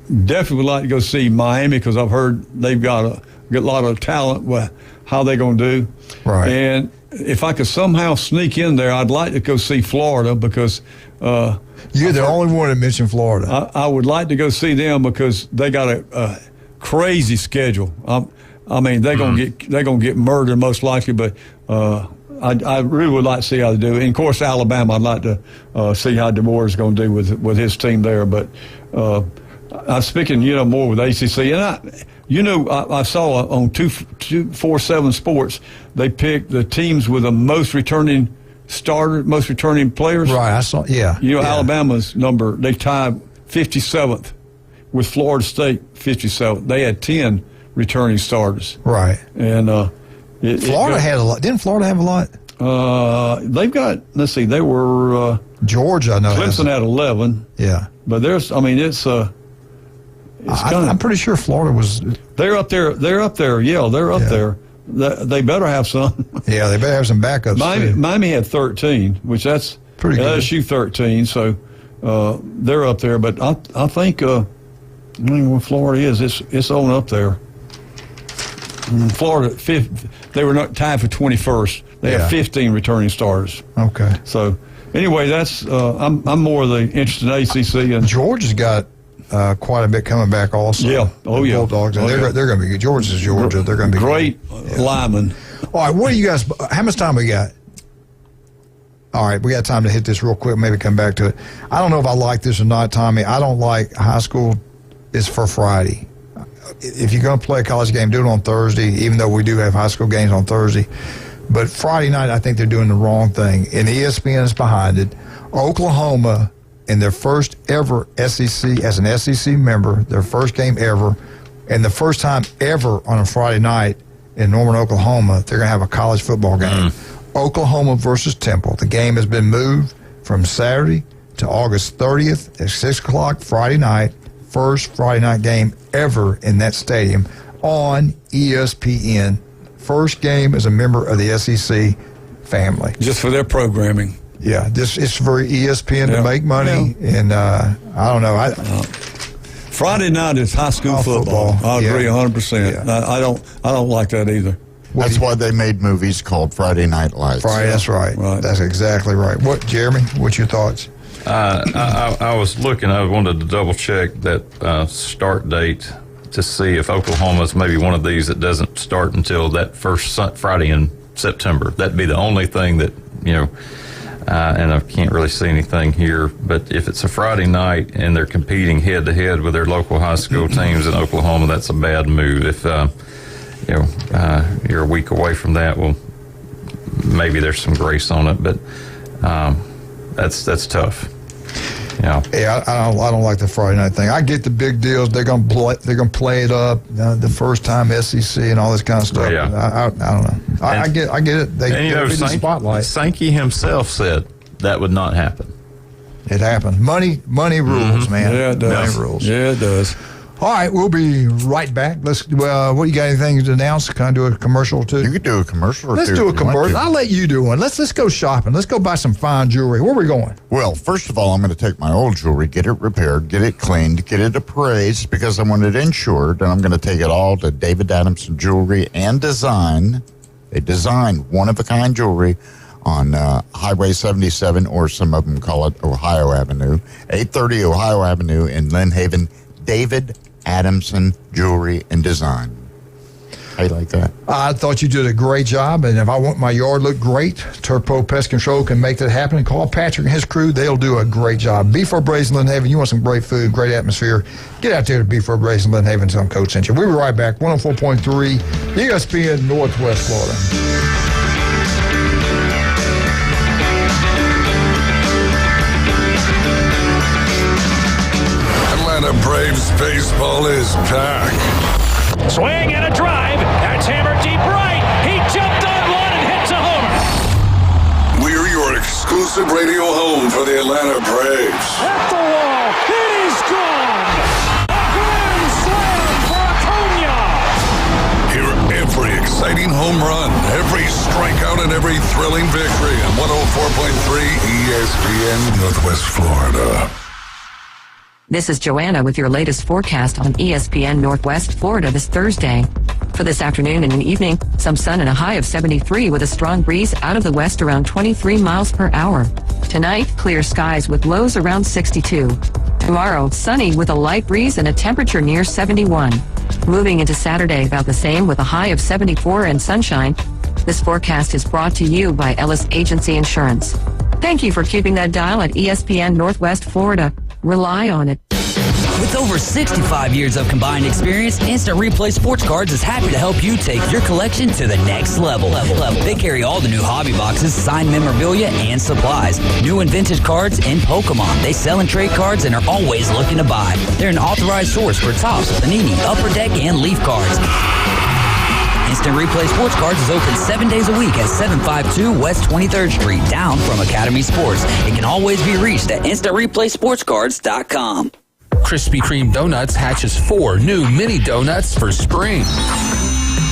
Definitely would like to go see Miami because I've heard they've got a lot of talent. How they're going to do, right? And if I could somehow sneak in there, I'd like to go see Florida because you're the only one that mentioned Florida. I would like to go see them because they got a crazy schedule. I mean, they're gonna get murdered most likely, but. I really would like to see how they do. And, of course, Alabama, I'd like to see how DeBoer is going to do with his team there. But I'm speaking, more with ACC. And, I saw on 247 Sports, they picked the teams with the most returning players. Right, I saw, yeah. Alabama's number, they tied 57th with Florida State 57th. They had 10 returning starters. Right. And Florida had a lot. Didn't Florida have a lot? They've got, let's see, they were... Georgia, I know. Clemson had 11. Yeah. But there's, I mean, it's I'm pretty sure Florida was... They're up there. Yeah, they're up there. They better have some. Yeah, they better have some backups. Miami had 13, which that's pretty good. LSU 13, so they're up there. But I think where Florida is, it's on up there. Florida, they were not tied for 21st. They have 15 returning starters. Okay. So anyway, that's I'm more of the interested in ACC, and Georgia's got quite a bit coming back also. Yeah. Oh, yeah. Bulldogs. And they're going to be good. Georgia's Georgia. They're going to be great linemen. All right. What do you guys? How much time we got? All right, we got time to hit this real quick. Maybe come back to it. I don't know if I like this or not, Tommy. I don't like high school is for Friday. If you're going to play a college game, do it on Thursday, even though we do have high school games on Thursday. But Friday night, I think they're doing the wrong thing. And ESPN is behind it. Oklahoma, in their first ever SEC, as an SEC member, their first game ever, and the first time ever on a Friday night in Norman, Oklahoma, they're going to have a college football game. Oklahoma versus Temple. The game has been moved from Saturday to August 30th at 6 o'clock Friday night. First Friday night game ever in that stadium on ESPN. First game as a member of the SEC family. Just for their programming. Yeah, it's for ESPN to make money, and I don't know. Friday night is high school football. I agree 100%. I don't like that either. That's why they made movies called Friday Night Lights. Friday, that's right. That's exactly right. What, Jeremy? What's your thoughts? I was looking. I wanted to double check that start date to see if Oklahoma's maybe one of these that doesn't start until that first Friday in September. That'd be the only thing that, and I can't really see anything here. But if it's a Friday night and they're competing head to head with their local high school teams in Oklahoma, that's a bad move. If you're a week away from that, well, maybe there's some grace on it, but that's tough. Yeah, I don't like the Friday night thing. I get the big deals. They're gonna play it up the first time SEC and all this kind of stuff. Yeah. I don't know. I get it. They get the spotlight. Sankey himself said that would not happen. It happened. Money rules, man. Yeah, it does. Money rules. Yeah, it does. All right, we'll be right back. What you got? Anything to announce? Can I do a commercial or two? You could do a commercial or two. Let's do a commercial. I'll let you do one. Let's go shopping. Let's go buy some fine jewelry. Where are we going? Well, first of all, I'm going to take my old jewelry, get it repaired, get it cleaned, get it appraised because I want it insured, and I'm going to take it all to David Adamson Jewelry and Design. They design one-of-a-kind jewelry on Highway 77, or some of them call it Ohio Avenue, 830 Ohio Avenue in Lynn Haven. David Adamson Jewelry and Design. How you like that? I thought you did a great job, and if I want my yard to look great, Turpo Pest Control can make that happen. Call Patrick and his crew. They'll do a great job. Beef Braised in Lynn Haven. You want some great food, great atmosphere, get out there to Beef Braised in Lynn Haven. Some Coach sent you. We'll be right back. 104.3 ESPN Northwest Florida. Braves baseball is back. Swing and a drive. That's hammered deep right. He jumped on one and hits a homer. We're your exclusive radio home for the Atlanta Braves. At the wall. It is gone. A grand slam for Acuna. Hear every exciting home run, every strikeout, and every thrilling victory on 104.3 ESPN Northwest Florida. This is Joanna with your latest forecast on ESPN Northwest Florida this Thursday. For this afternoon and evening, some sun and a high of 73 with a strong breeze out of the west around 23 miles per hour. Tonight, clear skies with lows around 62. Tomorrow, sunny with a light breeze and a temperature near 71. Moving into Saturday, about the same with a high of 74 and sunshine. This forecast is brought to you by Ellis Agency Insurance. Thank you for keeping that dial at ESPN Northwest Florida. Rely on it. With over 65 years of combined experience, Instant Replay Sports Cards is happy to help you take your collection to the next level. They carry all the new hobby boxes, signed memorabilia, and supplies. New and vintage cards and Pokemon. They sell and trade cards and are always looking to buy. They're an authorized source for Topps, Panini, Upper Deck, and Leaf cards. Instant Replay Sports Cards is open 7 days a week at 752 West 23rd Street, down from Academy Sports. It can always be reached at InstantReplaySportsCards.com. Krispy Kreme Donuts hatches 4 new mini donuts for spring.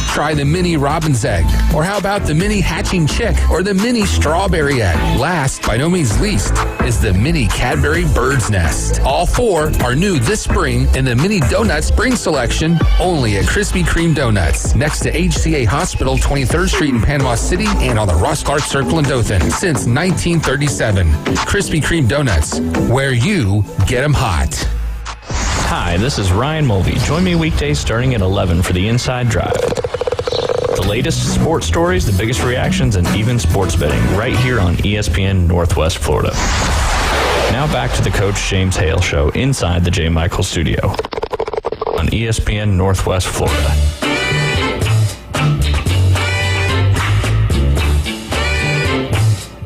Try the mini robin's egg, or how about the mini hatching chick, or the mini strawberry egg. Last, by no means least, is the mini Cadbury bird's nest. All 4 are new this spring in the mini donut spring selection, only at Krispy Kreme Donuts, next to HCA Hospital, 23rd Street in Panama City, and on the Ross Clark Circle in Dothan since 1937. Krispy Kreme Donuts, where you get them hot. Hi, this is Ryan Mulvey. Join me weekdays starting at 11 for the Inside Drive. The latest sports stories, the biggest reactions, and even sports betting right here on ESPN Northwest Florida. Now back to the Coach James Hale Show inside the J. Michael Studio on ESPN Northwest Florida.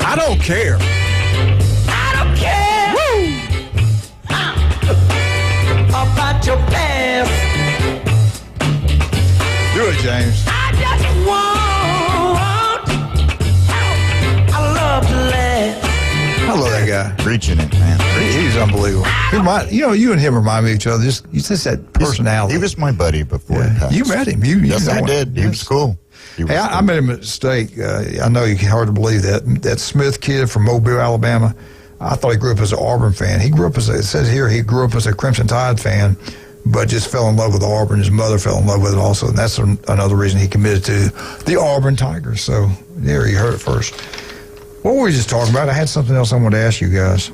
I don't care. About your past. Do it, James. I just I love to laugh. I love that guy. Preaching it, man. He's unbelievable. You and him remind me of each other. Just that personality. He was my buddy before he passed. You met him. Yes, I did. He was cool. I made a mistake. I know it's hard to believe that Smith kid from Mobile, Alabama. I thought he grew up as an Auburn fan. He grew up it says here he grew up as a Crimson Tide fan, but just fell in love with Auburn. His mother fell in love with it also, and that's another reason he committed to the Auburn Tigers. So there you heard it first. What were we just talking about? I had something else I wanted to ask you guys.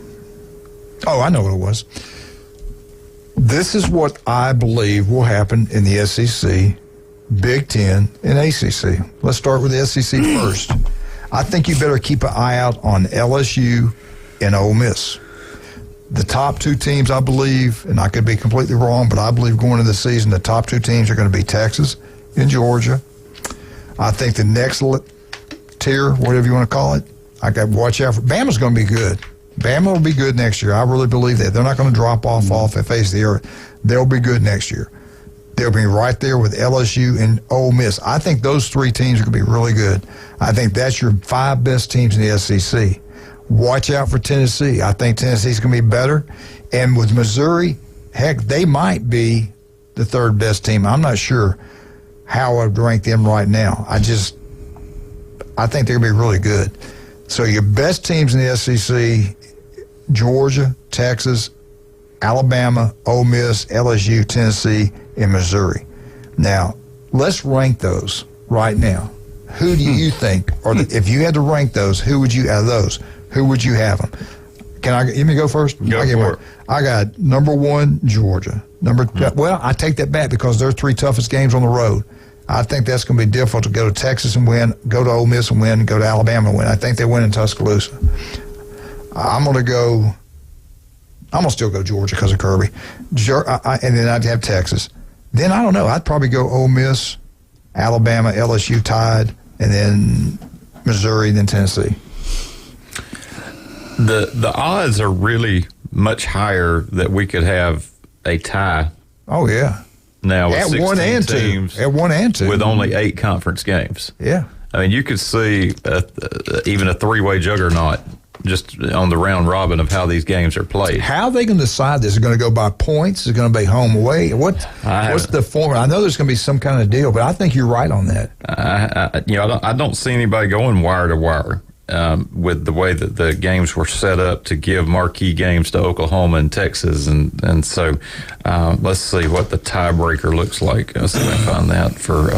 Oh, I know what it was. This is what I believe will happen in the SEC, Big Ten, and ACC. Let's start with the SEC first. I think you better keep an eye out on LSU and Ole Miss. The top 2 teams, I believe, and I could be completely wrong, but I believe going into the season, the top 2 teams are going to be Texas and Georgia. I think the next tier, whatever you want to call it, I got to watch out for. Bama's going to be good. Bama will be good next year. I really believe that. They're not going to drop off the face of the earth. They'll be good next year. They'll be right there with LSU and Ole Miss. I think those 3 teams are going to be really good. I think that's your 5 best teams in the SEC. Watch out for Tennessee. I think Tennessee's going to be better. And with Missouri, heck, they might be the 3rd best team. I'm not sure how I'd rank them right now. I think they're going to be really good. So your best teams in the SEC, Georgia, Texas, Alabama, Ole Miss, LSU, Tennessee, and Missouri. Now, let's rank those right now. Who do you think, or if you had to rank those, who would you, out of those, who would you have them? Let me go first? Go for it. I got number 1, Georgia. Well, I take that back because their 3 toughest games on the road. I think that's going to be difficult to go to Texas and win, go to Ole Miss and win, go to Alabama and win. I think they win in Tuscaloosa. I'm going to still go Georgia because of Kirby. And then I'd have Texas. Then, I don't know, I'd probably go Ole Miss, Alabama, LSU, Tide, and then Missouri, then Tennessee. The odds are really much higher that we could have a tie. Oh, yeah. Now with at 16 1 and 2. teams, at 1 and 2, with only 8 conference games. Yeah, I mean you could see even a 3-way juggernaut just on the round robin of how these games are played. How are they going to decide this? Is it going to go by points? Is it going to be home away? What's the formula? I know there's going to be some kind of deal, but I think you're right on that. I don't see anybody going wire to wire. With the way that the games were set up to give marquee games to Oklahoma and Texas. And so let's see what the tiebreaker looks like. Let's see if I can find that for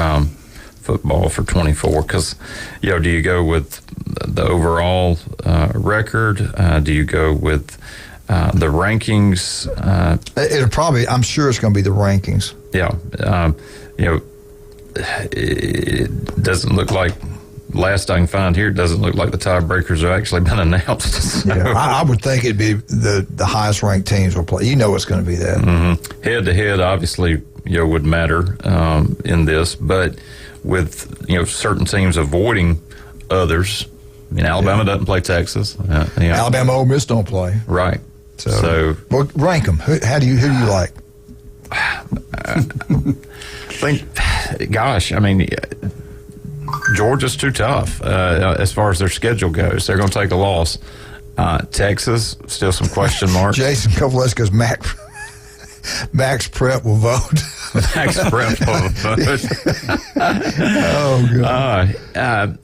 football for 24. Because, do you go with the overall record? Do you go with the rankings? It'll probably, I'm sure it's going to be the rankings. Yeah. It doesn't look like, last I can find here, it doesn't look like the tiebreakers have actually been announced. So. Yeah, I would think it'd be the highest ranked teams will play. It's going to be that. Mm-hmm. Head to head, obviously, would matter in this, but with certain teams avoiding others. Alabama doesn't play Texas. Alabama, Ole Miss don't play. Right. So rank them. Who do you like? I think gosh, I mean, Georgia's too tough as far as their schedule goes. They're going to take a loss. Texas, still some question marks. Jason Kovaleska's Max Prep will vote. Max Prep will vote. Oh, God.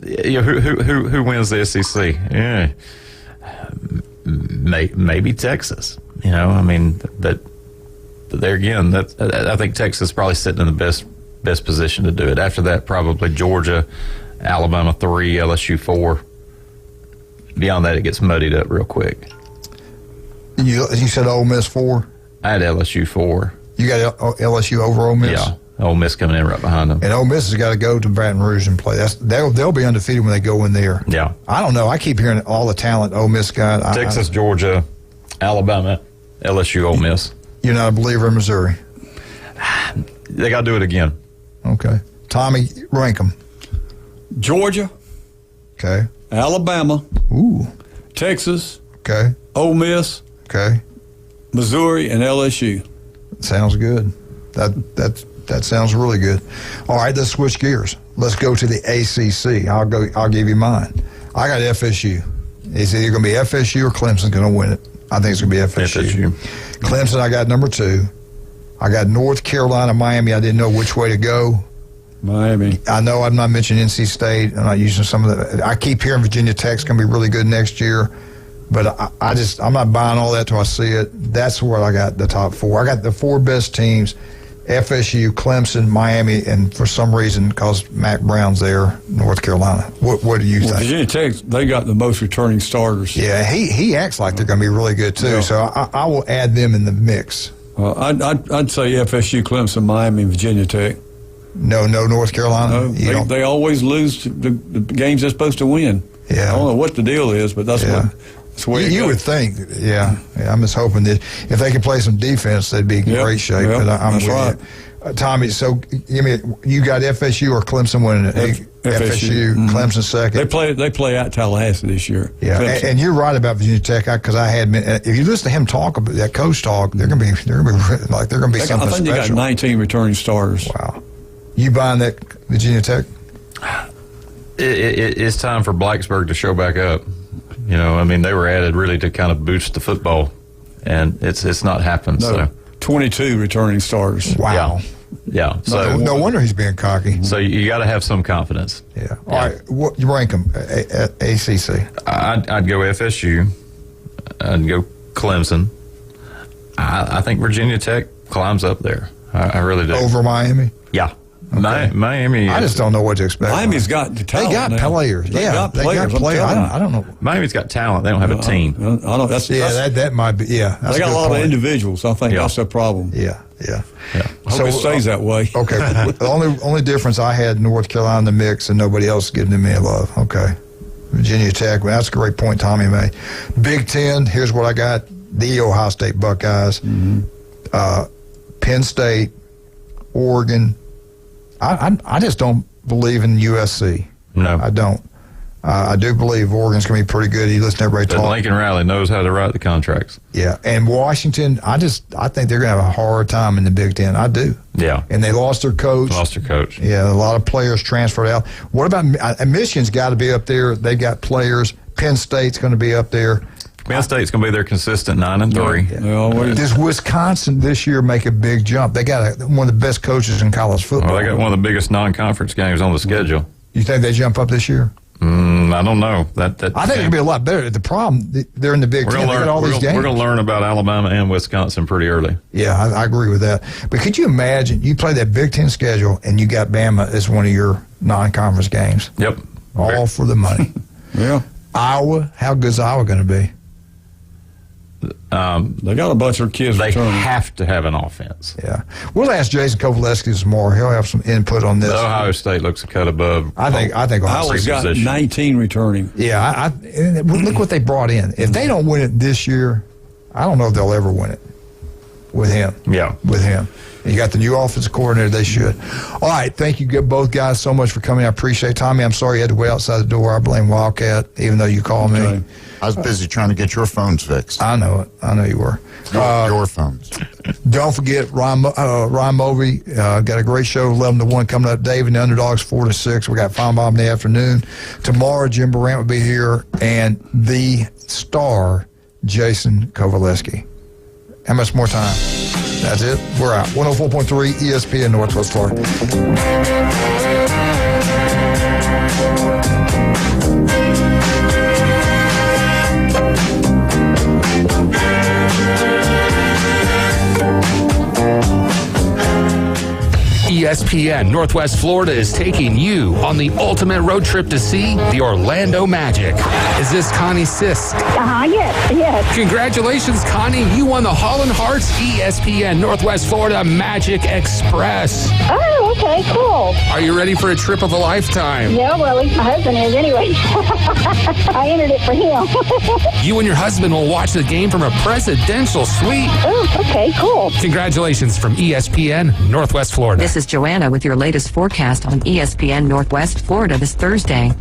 Who wins the SEC? Yeah. Maybe Texas. I mean, but there again, I think Texas is probably sitting in the best position to do it. After that, probably Georgia, Alabama 3, LSU 4. Beyond that, it gets muddied up real quick. You said Ole Miss 4? I had LSU 4. You got LSU over Ole Miss? Yeah, Ole Miss coming in right behind them. And Ole Miss has got to go to Baton Rouge and play. They'll be undefeated when they go in there. Yeah. I don't know. I keep hearing all the talent Ole Miss got. Texas, Georgia, Alabama, LSU, Ole Miss. You're not a believer in Missouri? They got to do it again. Okay. Tommy, rank them. Georgia. Okay. Alabama. Ooh. Texas. Okay. Ole Miss. Okay. Missouri and LSU. Sounds good. That sounds really good. All right, let's switch gears. Let's go to the ACC. I'll give you mine. I got FSU. It's either going to be FSU or Clemson's going to win it. I think it's going to be FSU. Clemson, I got number 2. I got North Carolina, Miami. I didn't know which way to go. Miami. I know I'm not mentioning NC State. I'm not using some of the. I keep hearing Virginia Tech's going to be really good next year, but I'm not buying all that till I see it. That's where I got the top 4. I got the 4 best teams: FSU, Clemson, Miami, and for some reason, because Mac Brown's there, North Carolina. What do you think? Virginia Tech, they got the most returning starters. Yeah, he acts like they're going to be really good too. Yeah. So I will add them in the mix. I'd say FSU, Clemson, Miami, and Virginia Tech. No North Carolina? No, they always lose the games they're supposed to win. Yeah. I don't know what the deal is, but that's what. That's the way you would think, yeah. I'm just hoping that if they could play some defense, they'd be in great shape. Yep, I'm that's right. Tommy, so give me. You got FSU or Clemson winning it? FSU, Clemson second. They play at Tallahassee this year. Yeah, and you're right about Virginia Tech because I had been. If you listen to him talk about that coach talk, they're gonna be something special. I think they got 19 returning starters. Wow. You buying that Virginia Tech? It's time for Blacksburg to show back up. I mean, they were added really to kind of boost the football, and it's not happened. No, so 22 returning starters. Wow. Yeah. So no wonder he's being cocky. So you got to have some confidence. Yeah. All right. What you rank them at ACC? I'd go FSU. I'd go Clemson. I think Virginia Tech climbs up there. I really do. Over Miami? Yeah. Okay. Miami. I just don't know what to expect. Miami's got the talent. They got players. They got players. I don't know. Miami's got talent. They don't have a team. I don't. That might be. Yeah. They got a lot of individuals. I think that's their problem. Yeah. I hope it stays that way. Okay. The only difference I had North Carolina in the mix and nobody else giving them any love. Okay. Virginia Tech. Well, that's a great point Tommy made. Big Ten. Here's what I got: the Ohio State Buckeyes, Penn State, Oregon. I just don't believe in USC. No, I don't. I do believe Oregon's going to be pretty good. You listen to everybody talk. Lincoln Riley knows how to write the contracts. Yeah, and Washington, I think they're going to have a hard time in the Big Ten. I do. Yeah. And they lost their coach. Yeah, a lot of players transferred out. What about Michigan's got to be up there. They got players. Penn State's going to be up there. Penn State's going to be their consistent 9-3. Yeah. Does Wisconsin this year make a big jump? They got one of the best coaches in college football. Well, they got one of the biggest non-conference games on the schedule. You think they jump up this year? I don't know. I think it'll be a lot better. The problem, they're in the Big Ten. They got all these games. We're going to learn about Alabama and Wisconsin pretty early. Yeah, I agree with that. But could you imagine you play that Big Ten schedule and you got Bama as one of your non-conference games? Yep. All for the money. Yeah. Iowa, how good is Iowa going to be? They got a bunch of kids. They returning. have to have an offense. Yeah, we'll ask Jason Kovaleski tomorrow. He'll have some input on this. But Ohio State looks a cut above. I think Iowa's got 19 returning. Yeah, look what they brought in. If they don't win it this year, I don't know if they'll ever win it with him. Yeah, with him. You got the new offensive coordinator. They should. All right. Thank you both guys so much for coming. I appreciate it. Tommy, I'm sorry you had to wait outside the door. I blame Wildcat, even though you called me. I was busy trying to get your phones fixed. I know it. I know you were. Your phones. Don't forget, Ryan Movey got a great show, 11 to 1 coming up. Dave and the Underdogs, 4 to 6. We got Fine Bob in the afternoon. Tomorrow, Jim Durant will be here, and the star, Jason Kovaleski. How much more time? That's it. We're out. 104.3 ESPN Northwest Florida. ESPN Northwest Florida is taking you on the ultimate road trip to see the Orlando Magic. Is this Connie Sisk? Yes. Congratulations, Connie. You won the Holland Hearts ESPN Northwest Florida Magic Express. Oh, okay, cool. Are you ready for a trip of a lifetime? Yeah, well, at least my husband is anyway. I entered it for him. You and your husband will watch the game from a presidential suite. Oh, okay, cool. Congratulations from ESPN Northwest Florida. This is Joanna with your latest forecast on ESPN Northwest Florida this Thursday.